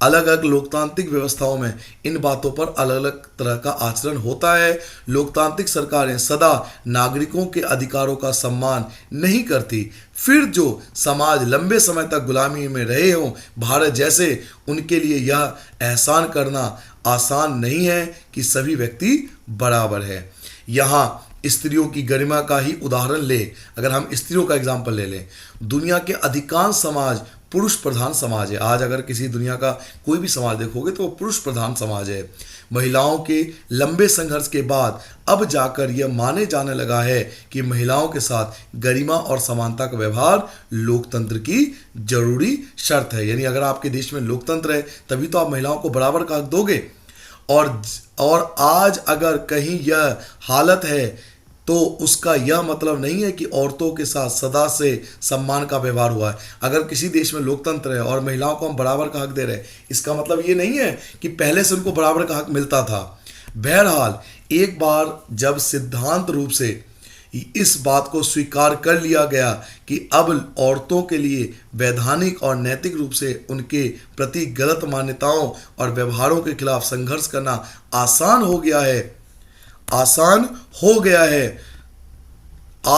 अलग अलग लोकतांत्रिक व्यवस्थाओं में इन बातों पर अलग अलग तरह का आचरण होता है। लोकतांत्रिक सरकारें सदा नागरिकों के अधिकारों का सम्मान नहीं करती। फिर जो समाज लंबे समय तक गुलामी में रहे हों भारत जैसे, उनके लिए यह एहसान करना आसान नहीं है कि सभी व्यक्ति बराबर है। यहाँ स्त्रियों की गरिमा का ही उदाहरण ले, अगर हम स्त्रियों का एग्जाम्पल ले लें, दुनिया के अधिकांश समाज पुरुष प्रधान समाज है। आज अगर किसी दुनिया का कोई भी समाज देखोगे तो वो पुरुष प्रधान समाज है। महिलाओं के लंबे संघर्ष के बाद अब जाकर यह माने जाने लगा है कि महिलाओं के साथ गरिमा और समानता का व्यवहार लोकतंत्र की जरूरी शर्त है। यानी अगर आपके देश में लोकतंत्र है तभी तो आप महिलाओं को बराबर का हक दोगे। और आज अगर कहीं यह हालत है तो उसका यह मतलब नहीं है कि औरतों के साथ सदा से सम्मान का व्यवहार हुआ है। अगर किसी देश में लोकतंत्र है और महिलाओं को हम बराबर का हक दे रहे हैं, इसका मतलब ये नहीं है कि पहले से उनको बराबर का हक मिलता था। बहरहाल, एक बार जब सिद्धांत रूप से इस बात को स्वीकार कर लिया गया कि अब औरतों के लिए वैधानिक और नैतिक रूप से उनके प्रति गलत मान्यताओं और व्यवहारों के खिलाफ संघर्ष करना आसान हो गया है,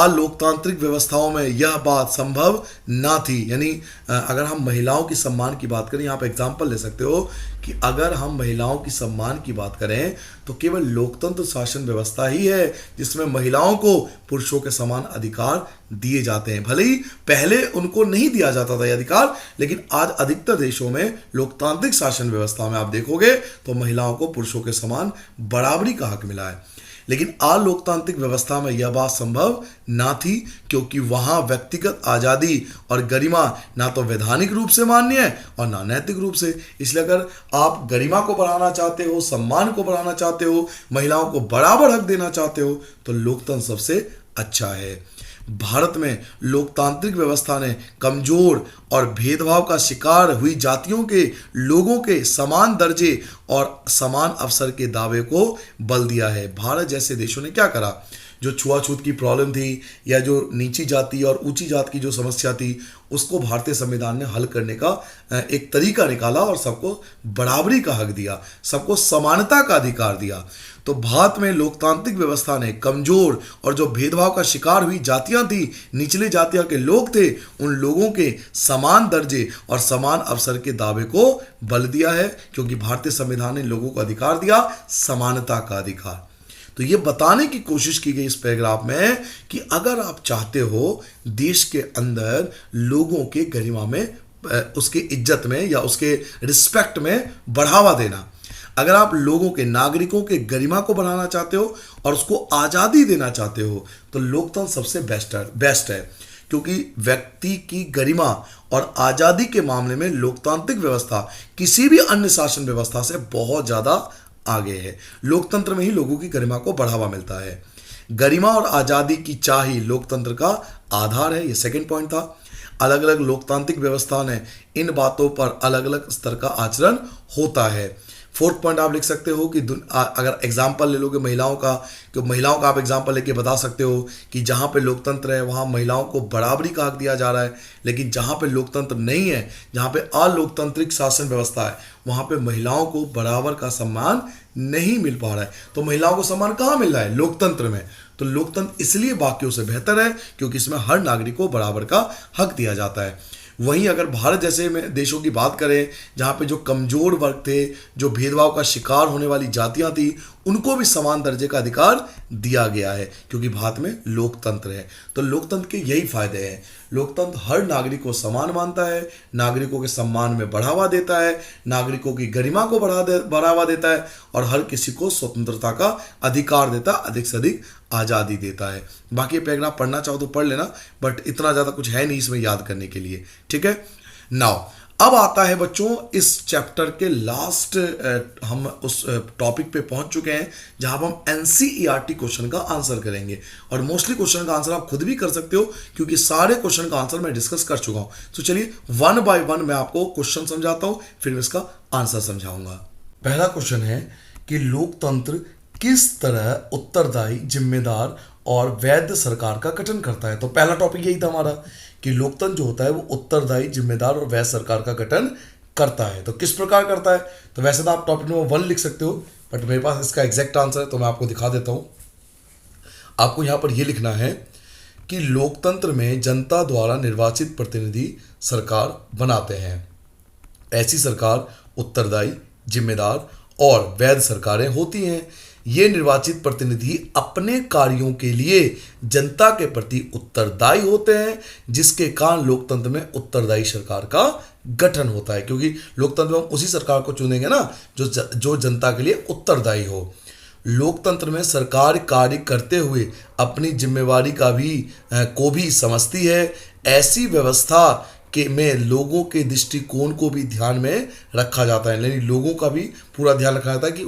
लोकतांत्रिक व्यवस्थाओं में यह बात संभव ना थी। यानी अगर हम महिलाओं की सम्मान की बात करें, यहाँ पे एग्जांपल ले सकते हो कि अगर हम महिलाओं की सम्मान की बात करें तो केवल लोकतंत्र शासन व्यवस्था ही है जिसमें महिलाओं को पुरुषों के समान अधिकार दिए जाते हैं। भले ही पहले उनको नहीं दिया जाता था ये अधिकार, लेकिन आज अधिकतर देशों में लोकतांत्रिक शासन व्यवस्था में आप देखोगे तो महिलाओं को पुरुषों के समान बराबरी का हक मिला है। लेकिन अलोकतांत्रिक व्यवस्था में यह बात संभव ना थी, क्योंकि वहां व्यक्तिगत आजादी और गरिमा ना तो वैधानिक रूप से मान्य है और ना नैतिक रूप से। इसलिए अगर आप गरिमा को बढ़ाना चाहते हो, सम्मान को बढ़ाना चाहते हो, महिलाओं को बराबर हक देना चाहते हो, तो लोकतंत्र सबसे अच्छा है। भारत में लोकतांत्रिक व्यवस्था ने कमजोर और भेदभाव का शिकार हुई जातियों के लोगों के समान दर्जे और समान अवसर के दावे को बल दिया है। भारत जैसे देशों ने क्या करा, जो छुआछूत की प्रॉब्लम थी या जो नीची जाति और ऊंची जाति की जो समस्या थी, उसको भारतीय संविधान ने हल करने का एक तरीका निकाला और सबको बराबरी का हक दिया, सबको समानता का अधिकार दिया। तो भारत में लोकतांत्रिक व्यवस्था ने कमजोर और जो भेदभाव का शिकार हुई जातियां थी, निचले जातियों के लोग थे, उन लोगों के समान दर्जे और समान अवसर के दावे को बल दिया है, क्योंकि भारतीय संविधान ने लोगों को अधिकार दिया, समानता का अधिकार। तो ये बताने की कोशिश की गई इस पैराग्राफ में कि अगर आप चाहते हो देश के अंदर लोगों के गरिमा में, उसके इज्जत में या उसके रिस्पेक्ट में बढ़ावा देना, अगर आप लोगों के, नागरिकों के गरिमा को बढ़ाना चाहते हो और उसको आज़ादी देना चाहते हो, तो लोकतंत्र सबसे बेस्ट है, क्योंकि व्यक्ति की गरिमा और आज़ादी के मामले में लोकतांत्रिक व्यवस्था किसी भी अन्य शासन व्यवस्था से बहुत ज़्यादा आगे है। लोकतंत्र में ही लोगों की गरिमा को बढ़ावा मिलता है। गरिमा और आज़ादी की चाह ही लोकतंत्र का आधार है, ये सेकंड पॉइंट था। अलग अलग लोकतांत्रिक व्यवस्था ने इन बातों पर अलग अलग स्तर का आचरण होता है। फोर्थ पॉइंट आप लिख सकते हो कि अगर एग्जाम्पल ले लोगे महिलाओं का, तो महिलाओं का आप एग्जाम्पल लेके बता सकते हो कि जहाँ पे लोकतंत्र है वहाँ महिलाओं को बराबरी का हक दिया जा रहा है, लेकिन जहाँ पे लोकतंत्र नहीं है, जहाँ पे अलोकतांत्रिक शासन व्यवस्था है, वहाँ पे महिलाओं को बराबर का सम्मान नहीं मिल पा रहा है। तो महिलाओं को सम्मान कहाँ मिल रहा है? लोकतंत्र में। तो लोकतंत्र इसलिए बाकियों से बेहतर है क्योंकि इसमें हर नागरिक को बराबर का हक दिया जाता है। वहीं अगर भारत जैसे में देशों की बात करें, जहाँ पे जो कमजोर वर्ग थे, जो भेदभाव का शिकार होने वाली जातियां थी, उनको भी समान दर्जे का अधिकार दिया गया है, क्योंकि भारत में लोकतंत्र है। तो लोकतंत्र के यही फायदे हैं। लोकतंत्र हर नागरिक को समान मानता है, नागरिकों के सम्मान में बढ़ावा देता है, नागरिकों की गरिमा को बढ़ावा देता है और हर किसी को स्वतंत्रता का अधिकार देता है, अधिक से अधिक आज़ादी देता है। बाकी पैराग्राफ पढ़ना चाहो तो पढ़ लेना, बट इतना ज़्यादा कुछ है नहीं इसमें याद करने के लिए, ठीक है। नाउ अब आता है बच्चों इस चैप्टर के लास्ट, हम उस टॉपिक पे पहुंच चुके हैं जहां हम एनसीईआरटी क्वेश्चन का आंसर करेंगे। और मोस्टली क्वेश्चन का आंसर आप खुद भी कर सकते हो, क्योंकि सारे क्वेश्चन का आंसर मैं डिस्कस कर चुका हूं। तो चलिए वन बाय वन मैं आपको क्वेश्चन समझाता हूं, फिर मैं इसका आंसर समझाऊंगा। पहला क्वेश्चन है कि लोकतंत्र किस तरह उत्तरदायी, जिम्मेदार और वैध सरकार का गठन करता है। तो पहला टॉपिक यही था हमारा कि लोकतंत्र जो होता है वो उत्तरदायी, जिम्मेदार और वैध सरकार का गठन करता है। तो किस प्रकार करता है? तो वैसे तो आप टॉपिक नंबर 1 लिख सकते हो, बट मेरे पास इसका एग्जैक्ट आंसर है तो मैं आपको दिखा देता हूं। आपको यहां पर यह लिखना है कि लोकतंत्र में जनता द्वारा निर्वाचित प्रतिनिधि सरकार बनाते हैं। ऐसी सरकार उत्तरदायी, जिम्मेदार और वैध सरकारें होती हैं। ये निर्वाचित प्रतिनिधि अपने कार्यों के लिए जनता के प्रति उत्तरदायी होते हैं, जिसके कारण लोकतंत्र में उत्तरदायी सरकार का गठन होता है, क्योंकि लोकतंत्र में हम उसी सरकार को चुनेंगे ना जो जनता के लिए उत्तरदायी हो। लोकतंत्र में सरकार कार्य करते हुए अपनी जिम्मेवारी को भी समझती है। ऐसी व्यवस्था में लोगों के दृष्टिकोण को भी ध्यान में रखा जाता है, यानी लोगों का भी पूरा ध्यान रखा जाता है कि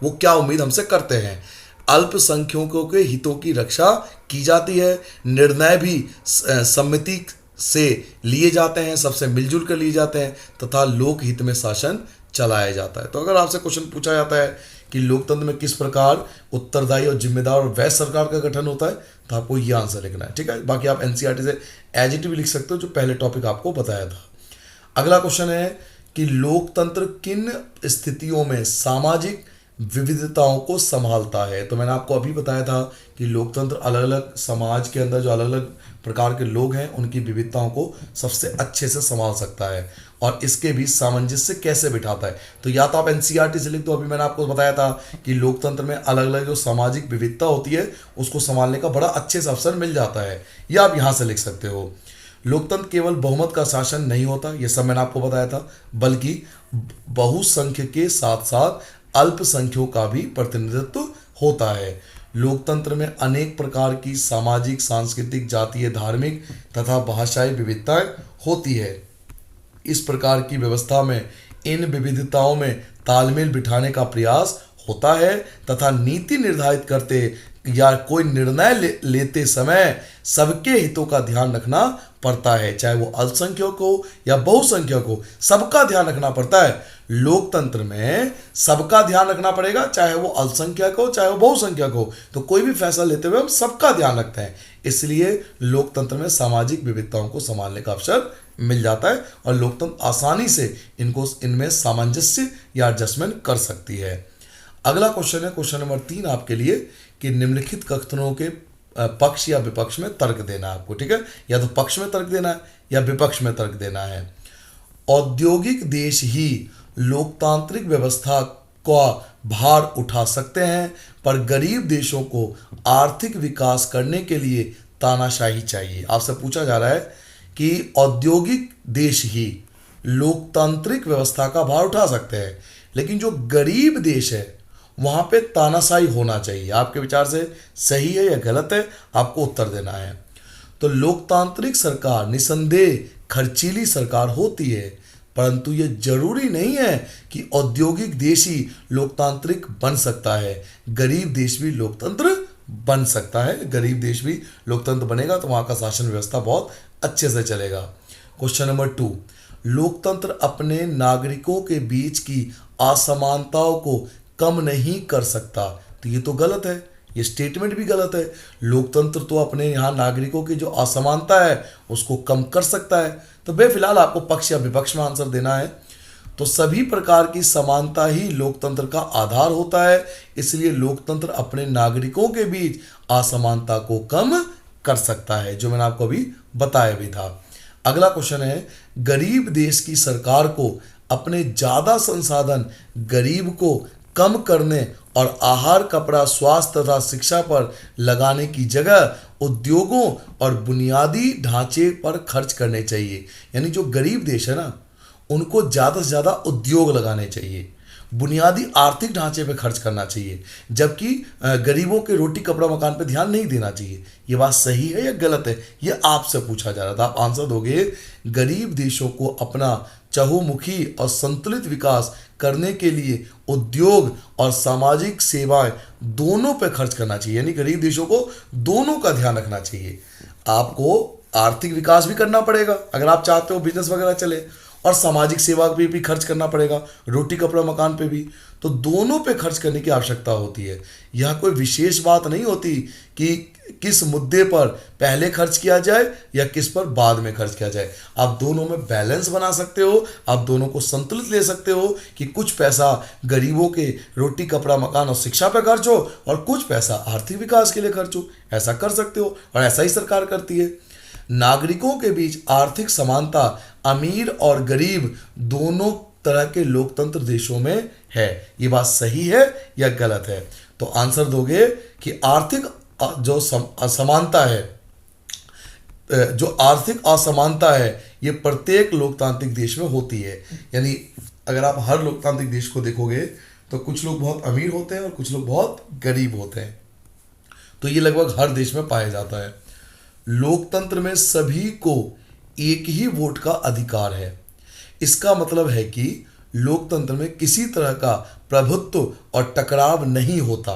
वो क्या उम्मीद हमसे करते हैं। अल्पसंख्यकों के हितों की रक्षा की जाती है। निर्णय भी सम्मति से लिए जाते हैं, सबसे मिलजुल कर लिए जाते हैं तथा लोक हित में शासन चलाया जाता है। तो अगर आपसे क्वेश्चन पूछा जाता है कि लोकतंत्र में किस प्रकार उत्तरदायी और जिम्मेदार और वैध सरकार का गठन होता है, तो आपको ये आंसर लिखना है, ठीक है। बाकी आप एनसीईआरटी से एज इट भी लिख सकते हो, जो पहले टॉपिक आपको बताया था। अगला क्वेश्चन है कि लोकतंत्र किन स्थितियों में सामाजिक विविधताओं को संभालता है। तो मैंने आपको अभी बताया था कि लोकतंत्र अलग अलग समाज के अंदर जो अलग अलग प्रकार के लोग हैं उनकी विविधताओं को सबसे अच्छे से संभाल सकता है और इसके बीच सामंजस्य कैसे बिठाता है। तो या तो आप एनसीईआरटी से लिख दो, अभी मैंने आपको बताया था कि लोकतंत्र में अलग अलग जो सामाजिक विविधता होती है उसको संभालने का बड़ा अच्छे से अवसर मिल जाता है, या आप यहाँ से लिख सकते हो। लोकतंत्र केवल बहुमत का शासन नहीं होता, ये सब मैंने आपको बताया था, बल्कि बहुसंख्य के साथ साथ अल्पसंख्यकों का भी प्रतिनिधित्व होता है। लोकतंत्र में अनेक प्रकार की सामाजिक, सांस्कृतिक, जातीय, धार्मिक तथा भाषाई विविधताएं होती है। इस प्रकार की व्यवस्था में इन विविधताओं में तालमेल बिठाने का प्रयास होता है तथा नीति निर्धारित करते या कोई निर्णय लेते समय सबके हितों का ध्यान रखना पड़ता है, चाहे वो अल्पसंख्यक हो या बहुसंख्यक हो, सबका ध्यान रखना पड़ता है। लोकतंत्र में सबका ध्यान रखना पड़ेगा, चाहे वो अल्पसंख्यक हो चाहे वो बहुसंख्यक हो, तो कोई भी फैसला लेते हुए हम सबका ध्यान रखते हैं। इसलिए लोकतंत्र में सामाजिक विविधताओं को संभालने का अवसर मिल जाता है और लोकतंत्र आसानी से इनमें सामंजस्य या एडजस्टमेंट कर सकती है। अगला क्वेश्चन है, क्वेश्चन नंबर 3 आपके लिए, कि निम्नलिखित कथनों के पक्ष या विपक्ष में तर्क देना है आपको। ठीक है, या तो पक्ष में तर्क देना है या विपक्ष में तर्क देना है। औद्योगिक देश ही लोकतांत्रिक व्यवस्था का भार उठा सकते हैं, पर गरीब देशों को आर्थिक विकास करने के लिए तानाशाही चाहिए। आपसे पूछा जा रहा है कि औद्योगिक देश ही लोकतांत्रिक व्यवस्था का भार उठा सकते हैं, लेकिन जो गरीब देश है वहां पे तानाशाही होना चाहिए। आपके विचार से सही है या गलत है, आपको उत्तर देना है। तो लोकतांत्रिक सरकार निसंदेह खर्चीली सरकार होती है, परंतु ये जरूरी नहीं है कि औद्योगिक देश ही लोकतांत्रिक बन सकता है। गरीब देश भी लोकतंत्र बन सकता है। गरीब देश भी लोकतंत्र बनेगा तो वहां का शासन व्यवस्था बहुत अच्छे से चलेगा। क्वेश्चन नंबर 2, लोकतंत्र अपने नागरिकों के बीच की असमानताओं को कम नहीं कर सकता। तो ये तो गलत है, ये स्टेटमेंट भी गलत है। लोकतंत्र तो अपने यहाँ नागरिकों की जो असमानता है उसको कम कर सकता है। तो बेफिलहाल आपको पक्ष या विपक्ष में आंसर देना है। तो सभी प्रकार की समानता ही लोकतंत्र का आधार होता है, इसलिए लोकतंत्र अपने नागरिकों के बीच असमानता को कम कर सकता है, जो मैंने आपको अभी बताया भी था। अगला क्वेश्चन है, गरीब देश की सरकार को अपने ज्यादा संसाधन गरीब को कम करने और आहार, कपड़ा, स्वास्थ्य तथा शिक्षा पर लगाने की जगह उद्योगों और बुनियादी ढांचे पर खर्च करने चाहिए। यानी जो गरीब देश है ना, उनको ज़्यादा से ज़्यादा उद्योग लगाने चाहिए, बुनियादी आर्थिक ढांचे पे खर्च करना चाहिए, जबकि गरीबों के रोटी, कपड़ा, मकान पे ध्यान नहीं देना चाहिए। ये बात सही है या गलत है, ये आपसे पूछा जा रहा था। आप आंसर दोगे, गरीब देशों को अपना चहुमुखी और संतुलित विकास करने के लिए उद्योग और सामाजिक सेवाएं दोनों पे खर्च करना चाहिए। यानी गरीब देशों को दोनों का ध्यान रखना चाहिए। आपको आर्थिक विकास भी करना पड़ेगा अगर आप चाहते हो बिजनेस वगैरह चले, और सामाजिक सेवा पे भी खर्च करना पड़ेगा, रोटी, कपड़ा, मकान पे भी। तो दोनों पे खर्च करने की आवश्यकता होती है। यह कोई विशेष बात नहीं होती कि किस मुद्दे पर पहले खर्च किया जाए या किस पर बाद में खर्च किया जाए। आप दोनों में बैलेंस बना सकते हो, आप दोनों को संतुलित ले सकते हो कि कुछ पैसा गरीबों के रोटी, कपड़ा, मकान और शिक्षा पर खर्च हो और कुछ पैसा आर्थिक विकास के लिए खर्च हो। ऐसा कर सकते हो और ऐसा ही सरकार करती है। नागरिकों के बीच आर्थिक समानता अमीर और गरीब दोनों तरह के लोकतंत्र देशों में है। ये बात सही है या गलत है? तो आंसर दोगे कि आर्थिक जो असमानता है, जो आर्थिक असमानता है, ये प्रत्येक लोकतांत्रिक देश में होती है। यानी अगर आप हर लोकतांत्रिक देश को देखोगे तो कुछ लोग बहुत अमीर होते हैं और कुछ लोग बहुत गरीब होते हैं। तो ये लगभग हर देश में पाया जाता है। लोकतंत्र में सभी को एक ही वोट का अधिकार है। इसका मतलब है कि लोकतंत्र में किसी तरह का प्रभुत्व और टकराव नहीं होता।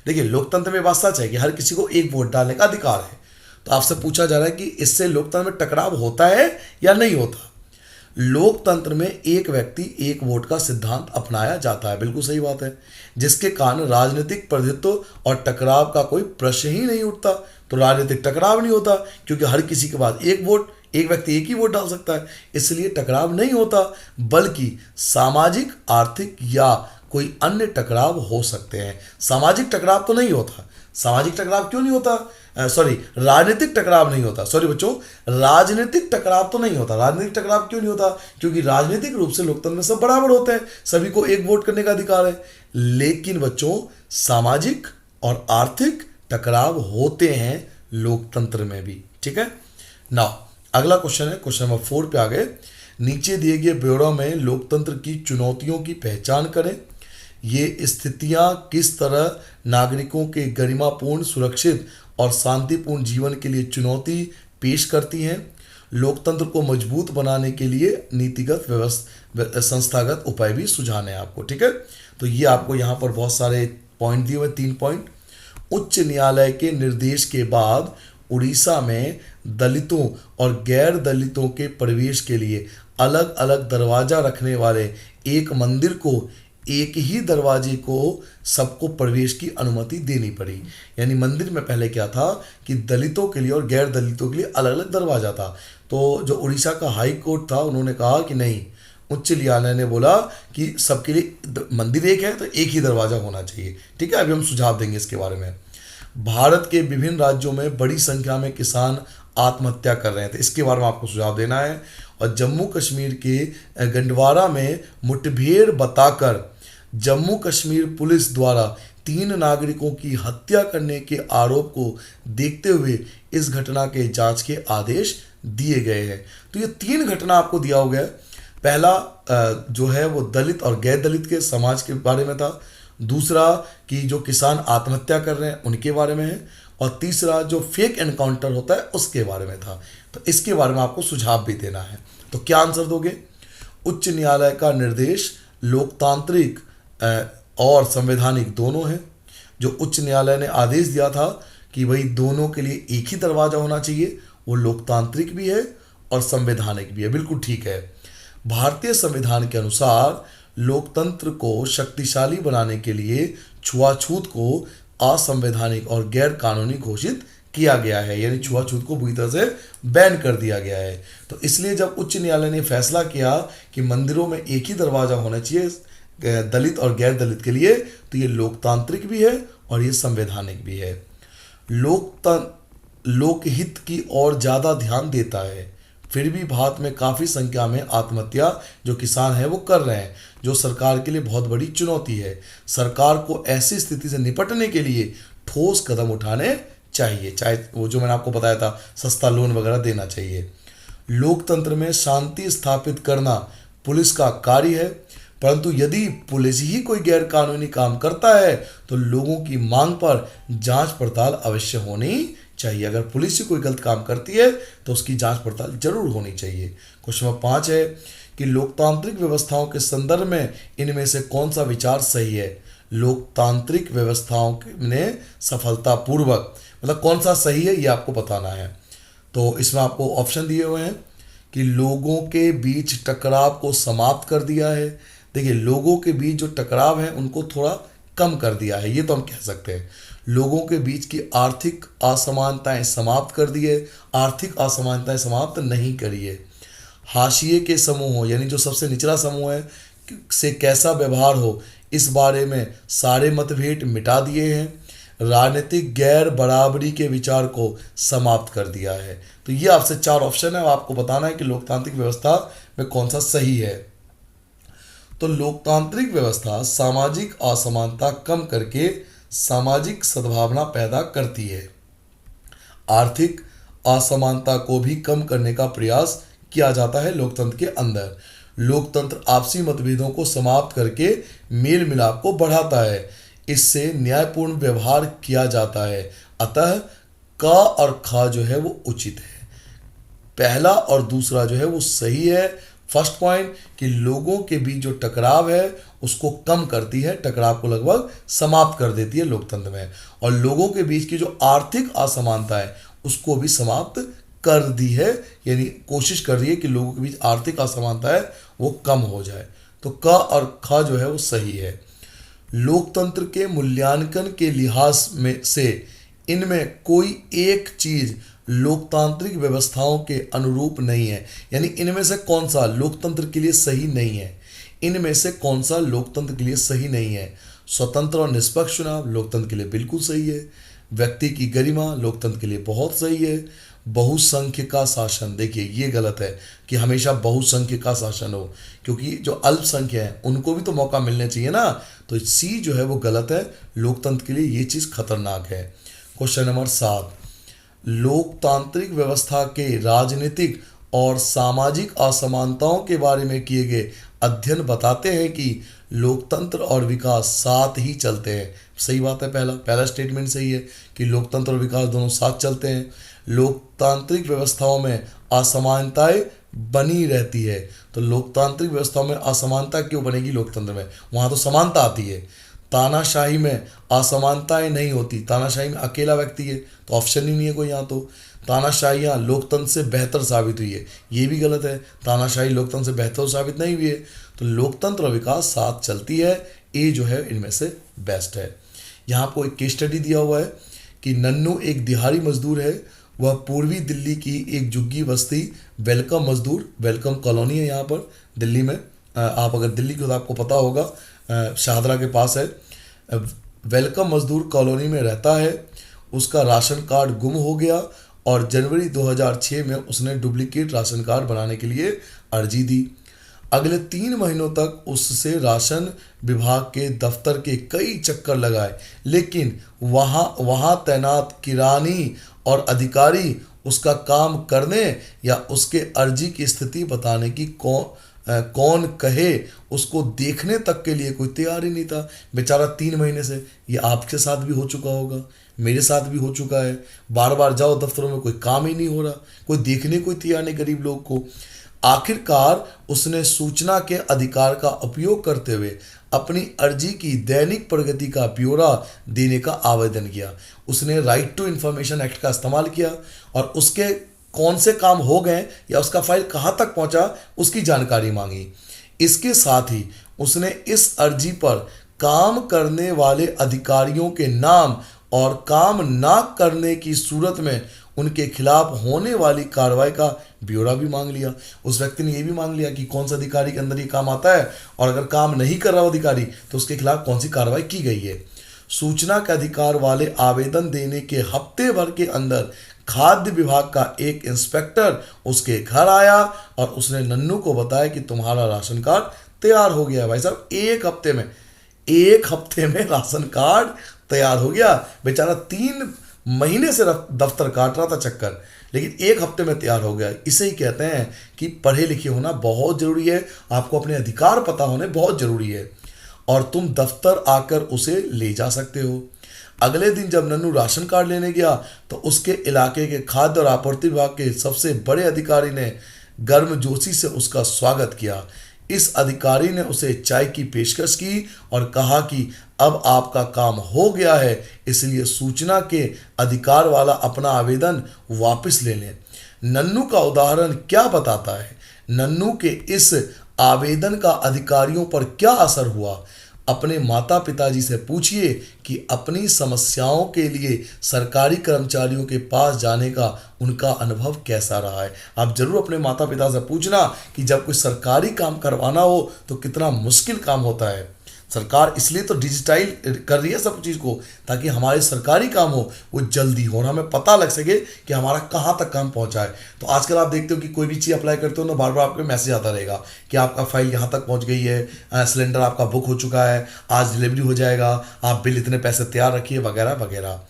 देखिए, लोकतंत्र में बात सच है कि हर किसी को एक वोट डालने का अधिकार है। तो आपसे पूछा जा रहा है कि इससे लोकतंत्र में टकराव होता है या नहीं होता। लोकतंत्र में एक व्यक्ति एक वोट का सिद्धांत अपनाया जाता है, बिल्कुल सही बात है, जिसके कारण राजनीतिक प्रतिनिधित्व और टकराव का कोई प्रश्न ही नहीं उठता। तो राजनीतिक टकराव नहीं होता क्योंकि हर किसी के पास एक वोट, एक व्यक्ति एक ही वोट डाल सकता है, इसलिए टकराव नहीं होता। बल्कि सामाजिक, आर्थिक या कोई अन्य टकराव हो सकते हैं। सामाजिक टकराव तो नहीं होता। सामाजिक टकराव क्यों नहीं होता? राजनीतिक टकराव नहीं होता। सॉरी बच्चों, राजनीतिक टकराव तो नहीं होता। राजनीतिक टकराव क्यों नहीं होता? क्योंकि राजनीतिक रूप से लोकतंत्र में सब बराबर होते हैं, सभी को एक वोट करने का अधिकार है। लेकिन बच्चों, सामाजिक और आर्थिक टकराव होते हैं लोकतंत्र में भी। ठीक है ना। अगला क्वेश्चन है, क्वेश्चन नंबर 4 पे आ गए। नीचे दिए गए ब्यौरों में लोकतंत्र की चुनौतियों की पहचान करें। ये स्थितियां किस तरह नागरिकों के गरिमापूर्ण, सुरक्षित और शांतिपूर्ण जीवन के लिए चुनौती पेश करती हैं। लोकतंत्र को मजबूत बनाने के लिए नीतिगत संस्थागत उपाय भी सुझाने हैं आपको। ठीक है, तो ये आपको यहाँ पर बहुत सारे पॉइंट दिए हुए, 3 पॉइंट। उच्च न्यायालय के निर्देश के बाद उड़ीसा में दलितों और गैर दलितों के प्रवेश के लिए अलग अलग दरवाजा रखने वाले एक मंदिर को एक ही दरवाजे को सबको प्रवेश की अनुमति देनी पड़ी। यानी मंदिर में पहले क्या था कि दलितों के लिए और गैर दलितों के लिए अलग अलग दरवाजा था। तो जो उड़ीसा का हाई कोर्ट था उन्होंने कहा कि नहीं, उच्च न्यायालय ने बोला कि सबके लिए मंदिर एक है तो एक ही दरवाजा होना चाहिए। ठीक है, अभी हम सुझाव देंगे इसके बारे में। भारत के विभिन्न राज्यों में बड़ी संख्या में किसान आत्महत्या कर रहे थे, इसके बारे में आपको सुझाव देना है। और जम्मू कश्मीर के गंडवारा में मुठभेड़ बताकर जम्मू कश्मीर पुलिस द्वारा 3 नागरिकों की हत्या करने के आरोप को देखते हुए इस घटना के जांच के आदेश दिए गए हैं। तो ये 3 घटना आपको दिया हो गया। पहला जो है वो दलित और गैर दलित के समाज के बारे में था। दूसरा कि जो किसान आत्महत्या कर रहे हैं उनके बारे में है। और तीसरा जो फेक एनकाउंटर होता है उसके बारे में था। तो इसके बारे में आपको सुझाव भी देना है। तो क्या आंसर दोगे? उच्च न्यायालय का निर्देश लोकतांत्रिक और संवैधानिक दोनों है। जो उच्च न्यायालय ने आदेश दिया था कि भाई दोनों के लिए एक ही दरवाजा होना चाहिए, वो लोकतांत्रिक भी है और संवैधानिक भी है। बिल्कुल ठीक है। भारतीय संविधान के अनुसार लोकतंत्र को शक्तिशाली बनाने के लिए छुआछूत को असंवैधानिक और गैर कानूनी घोषित किया गया है। यानी छुआछूत को पूरी तरह से बैन कर दिया गया है। तो इसलिए जब उच्च न्यायालय ने फैसला किया कि मंदिरों में एक ही दरवाजा होना चाहिए दलित और गैर दलित के लिए, तो ये लोकतांत्रिक भी है और ये संवैधानिक भी है। लोकहित की ओर ज़्यादा ध्यान देता है। फिर भी भारत में काफ़ी संख्या में आत्महत्या जो किसान हैं वो कर रहे हैं, जो सरकार के लिए बहुत बड़ी चुनौती है। सरकार को ऐसी स्थिति से निपटने के लिए ठोस कदम उठाने चाहिए, चाहे वो जो मैंने आपको बताया था सस्ता लोन वगैरह देना चाहिए। लोकतंत्र में शांति स्थापित करना पुलिस का कार्य है, परंतु यदि पुलिस ही कोई गैर कानूनी काम करता है तो लोगों की मांग पर जांच पड़ताल अवश्य होनी चाहिए। अगर पुलिस ही कोई गलत काम करती है तो उसकी जांच पड़ताल जरूर होनी चाहिए। क्वेश्चन नंबर 5 है कि लोकतांत्रिक व्यवस्थाओं के संदर्भ में इनमें से कौन सा विचार सही है? लोकतांत्रिक व्यवस्थाओं में सफलतापूर्वक मतलब कौन सा सही है ये आपको बताना है। तो इसमें आपको ऑप्शन दिए हुए हैं कि लोगों के बीच टकराव को समाप्त कर दिया है। देखिए, लोगों के बीच जो टकराव है उनको थोड़ा कम कर दिया है, ये तो हम कह सकते हैं। लोगों के बीच की आर्थिक असमानताएं समाप्त कर दी है, आर्थिक असमानताएं समाप्त नहीं करी है। हाशिए के समूह यानी जो सबसे निचला समूह है से कैसा व्यवहार हो इस बारे में सारे मतभेद मिटा दिए हैं। राजनीतिक गैर बराबरी के विचार को समाप्त कर दिया है। तो ये आपसे 4 ऑप्शन है, आपको बताना है कि लोकतांत्रिक व्यवस्था में कौन सा सही है। तो लोकतांत्रिक व्यवस्था सामाजिक असमानता कम करके सामाजिक सद्भावना पैदा करती है। आर्थिक असमानता को भी कम करने का प्रयास किया जाता है लोकतंत्र के अंदर। लोकतंत्र आपसी मतभेदों को समाप्त करके मेल मिलाप को बढ़ाता है। इससे न्यायपूर्ण व्यवहार किया जाता है। अतः क और ख जो है वो उचित है। पहला और दूसरा जो है वो सही है। फर्स्ट पॉइंट कि लोगों के बीच जो टकराव है उसको कम करती है, टकराव को लगभग समाप्त कर देती है लोकतंत्र में। और लोगों के बीच की जो आर्थिक असमानता है उसको भी समाप्त कर दी है, यानी कोशिश कर रही है कि लोगों के बीच आर्थिक असमानता है वो कम हो जाए। तो क और ख जो है वो सही है। लोकतंत्र के मूल्यांकन के लिहाज में से इनमें कोई एक चीज लोकतांत्रिक व्यवस्थाओं के अनुरूप नहीं है। यानी इनमें से कौन सा लोकतंत्र के लिए सही नहीं है? इनमें से कौन सा लोकतंत्र के लिए सही नहीं है? स्वतंत्र और निष्पक्ष चुनाव लोकतंत्र के लिए बिल्कुल सही है। व्यक्ति की गरिमा लोकतंत्र के लिए बहुत सही है। बहुसंख्य का शासन, देखिए ये गलत है कि हमेशा बहुसंख्य का शासन हो, क्योंकि जो अल्पसंख्य है उनको भी तो मौका मिलना चाहिए ना। तो सी जो है वो गलत है, लोकतंत्र के लिए ये चीज़ खतरनाक है। क्वेश्चन नंबर 7, लोकतांत्रिक व्यवस्था के राजनीतिक और सामाजिक असमानताओं के बारे में किए गए अध्ययन बताते हैं कि लोकतंत्र और विकास साथ ही चलते हैं। सही बात है, पहला स्टेटमेंट सही है कि लोकतंत्र और विकास दोनों साथ चलते हैं। लोकतांत्रिक व्यवस्थाओं में असमानताएं बनी रहती है। तो लोकतांत्रिक व्यवस्थाओं में असमानता क्यों बनेगी? लोकतंत्र में वहाँ तो समानता आती है। तानाशाही में असमानताएं नहीं होती। तानाशाही में अकेला व्यक्ति है तो ऑप्शन ही नहीं है कोई यहाँ तो। तानाशाहियाँ लोकतंत्र से बेहतर साबित हुई है, ये भी गलत है। तानाशाही लोकतंत्र से बेहतर साबित नहीं हुई है। तो लोकतंत्र और विकास साथ चलती है, ये जो है इनमें से बेस्ट है। यहाँ आपको एक केस स्टडी दिया हुआ है कि नन्नू एक दिहाड़ी मजदूर है। वह पूर्वी दिल्ली की एक झुग्गी बस्ती वेलकम मजदूर, वेलकम कॉलोनी है यहाँ पर दिल्ली में। आप अगर दिल्ली को तो आपको पता होगा, शाहदरा के पास है। वेलकम मजदूर कॉलोनी में रहता है। उसका राशन कार्ड गुम हो गया और जनवरी 2006 में उसने डुप्लीकेट राशन कार्ड बनाने के लिए अर्जी दी। अगले 3 महीनों तक उससे राशन विभाग के दफ्तर के कई चक्कर लगाए, लेकिन वहाँ तैनात किरानी और अधिकारी उसका काम करने या उसके अर्जी की स्थिति बताने की कौन कहे उसको देखने तक के लिए कोई तैयार ही नहीं था। बेचारा 3 महीने से, ये आपके साथ भी हो चुका होगा, मेरे साथ भी हो चुका है। बार बार जाओ दफ्तरों में, कोई काम ही नहीं हो रहा, कोई देखने कोई तैयार नहीं गरीब लोग को। आखिरकार उसने सूचना के अधिकार का उपयोग करते हुए अपनी अर्जी की दैनिक प्रगति का ब्यौरा देने का आवेदन किया। उसने राइट टू इंफॉर्मेशन एक्ट का इस्तेमाल किया और उसके कौन से काम हो गए या उसका फाइल कहाँ तक पहुँचा उसकी जानकारी मांगी। इसके साथ ही उसने इस अर्जी पर काम करने वाले अधिकारियों के नाम और काम ना करने की सूरत में उनके खिलाफ होने वाली कार्रवाई का ब्यौरा भी मांग लिया। उस व्यक्ति ने यह भी मांग लिया कि कौन सा अधिकारी के अंदर ये काम आता है और अगर काम नहीं कर रहा अधिकारी तो उसके खिलाफ कौन सी कार्रवाई की गई है। सूचना के अधिकार वाले आवेदन देने के हफ्ते भर के अंदर खाद्य विभाग का एक इंस्पेक्टर उसके घर आया और उसने नन्नू को बताया कि तुम्हारा राशन कार्ड तैयार हो गया। भाई साहब, एक हफ्ते में राशन कार्ड तैयार हो गया। बेचारा 3 महीने से दफ्तर काट रहा था चक्कर, लेकिन 1 हफ्ते में तैयार हो गया। इसे ही कहते हैं कि पढ़े लिखे होना बहुत ज़रूरी है, आपको अपने अधिकार पता होने बहुत ज़रूरी है और तुम दफ्तर आकर उसे ले जा सकते हो। अगले दिन जब नन्नू राशन कार्ड लेने गया तो उसके इलाके के खाद्य और आपूर्ति विभाग के सबसे बड़े अधिकारी ने गर्मजोशी से उसका स्वागत किया। इस अधिकारी ने उसे चाय की पेशकश की और कहा कि अब आपका काम हो गया है, इसलिए सूचना के अधिकार वाला अपना आवेदन वापस ले लें। नन्नू का उदाहरण क्या बताता है? नन्नू के इस आवेदन का अधिकारियों पर क्या असर हुआ? अपने माता पिताजी से पूछिए कि अपनी समस्याओं के लिए सरकारी कर्मचारियों के पास जाने का उनका अनुभव कैसा रहा है। आप जरूर अपने माता पिता से पूछना कि जब कोई सरकारी काम करवाना हो तो कितना मुश्किल काम होता है। सरकार इसलिए तो डिजिटाइज कर रही है सब चीज़ को, ताकि हमारे सरकारी काम हो वो जल्दी हो और हमें पता लग सके कि हमारा कहाँ तक काम पहुँचा है। तो आजकल आप देखते हो कि कोई भी चीज़ अप्लाई करते हो ना, बार बार आपको मैसेज आता रहेगा कि आपका फाइल यहाँ तक पहुँच गई है, सिलेंडर आपका बुक हो चुका है, आज डिलीवरी हो जाएगा, आप बिल इतने पैसे तैयार रखिए वगैरह वगैरह।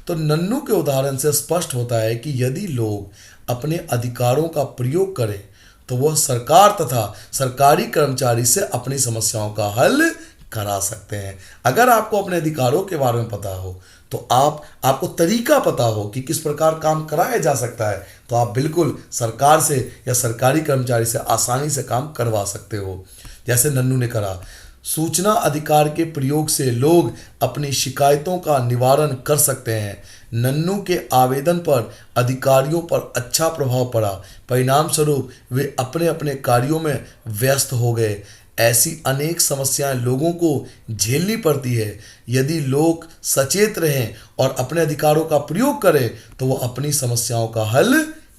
तो नन्नू के उदाहरण से स्पष्ट होता है कि यदि लोग अपने अधिकारों का प्रयोग करें तो वह सरकार तथा सरकारी कर्मचारी से अपनी समस्याओं का हल करा सकते हैं। अगर आपको अपने अधिकारों के बारे में पता हो तो आपको तरीका पता हो कि किस प्रकार काम कराया जा सकता है, तो आप बिल्कुल सरकार से या सरकारी कर्मचारी से आसानी से काम करवा सकते हो, जैसे नन्नू ने करा। सूचना अधिकार के प्रयोग से लोग अपनी शिकायतों का निवारण कर सकते हैं। नन्नू के आवेदन पर अधिकारियों पर अच्छा प्रभाव पड़ा, परिणाम स्वरूप वे अपने अपने कार्यों में व्यस्त हो गए। ऐसी अनेक समस्याएं लोगों को झेलनी पड़ती है। यदि लोग सचेत रहें और अपने अधिकारों का प्रयोग करें तो वो अपनी समस्याओं का हल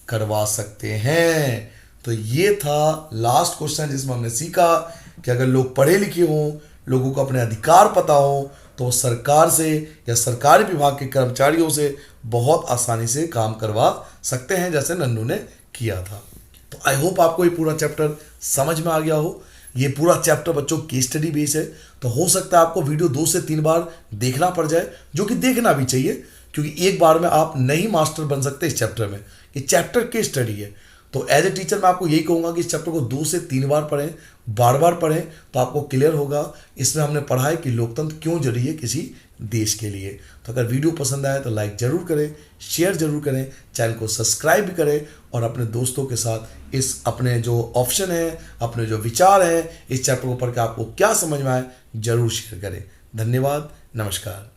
करवा सकते हैं। तो ये था लास्ट क्वेश्चन जिसमें हमने सीखा कि अगर लोग पढ़े लिखे हों, लोगों को अपने अधिकार पता हो, तो सरकार से या सरकारी विभाग के कर्मचारियों से बहुत आसानी से काम करवा सकते हैं, जैसे नन्नू ने किया था। तो आई होप आपको ये पूरा चैप्टर समझ में आ गया हो। ये पूरा चैप्टर बच्चों केस स्टडी बेस है, तो हो सकता है आपको वीडियो 2 से 3 बार देखना पड़ जाए, जो कि देखना भी चाहिए, क्योंकि एक बार में आप नहीं मास्टर बन सकते इस चैप्टर में। ये चैप्टर केस स्टडी है, तो एज ए टीचर मैं आपको यही कहूँगा कि इस चैप्टर को 2 से 3 बार पढ़ें, बार बार पढ़ें, तो आपको क्लियर होगा। इसमें हमने पढ़ा है कि लोकतंत्र क्यों जरूरी है किसी देश के लिए। तो अगर वीडियो पसंद आए तो लाइक जरूर करें, शेयर जरूर करें, चैनल को सब्सक्राइब भी करें और अपने दोस्तों के साथ इस अपने जो ऑप्शन है, अपने जो विचार हैं इस चैप्टर को पढ़ के आपको क्या समझ में आए जरूर शेयर करें। धन्यवाद, नमस्कार।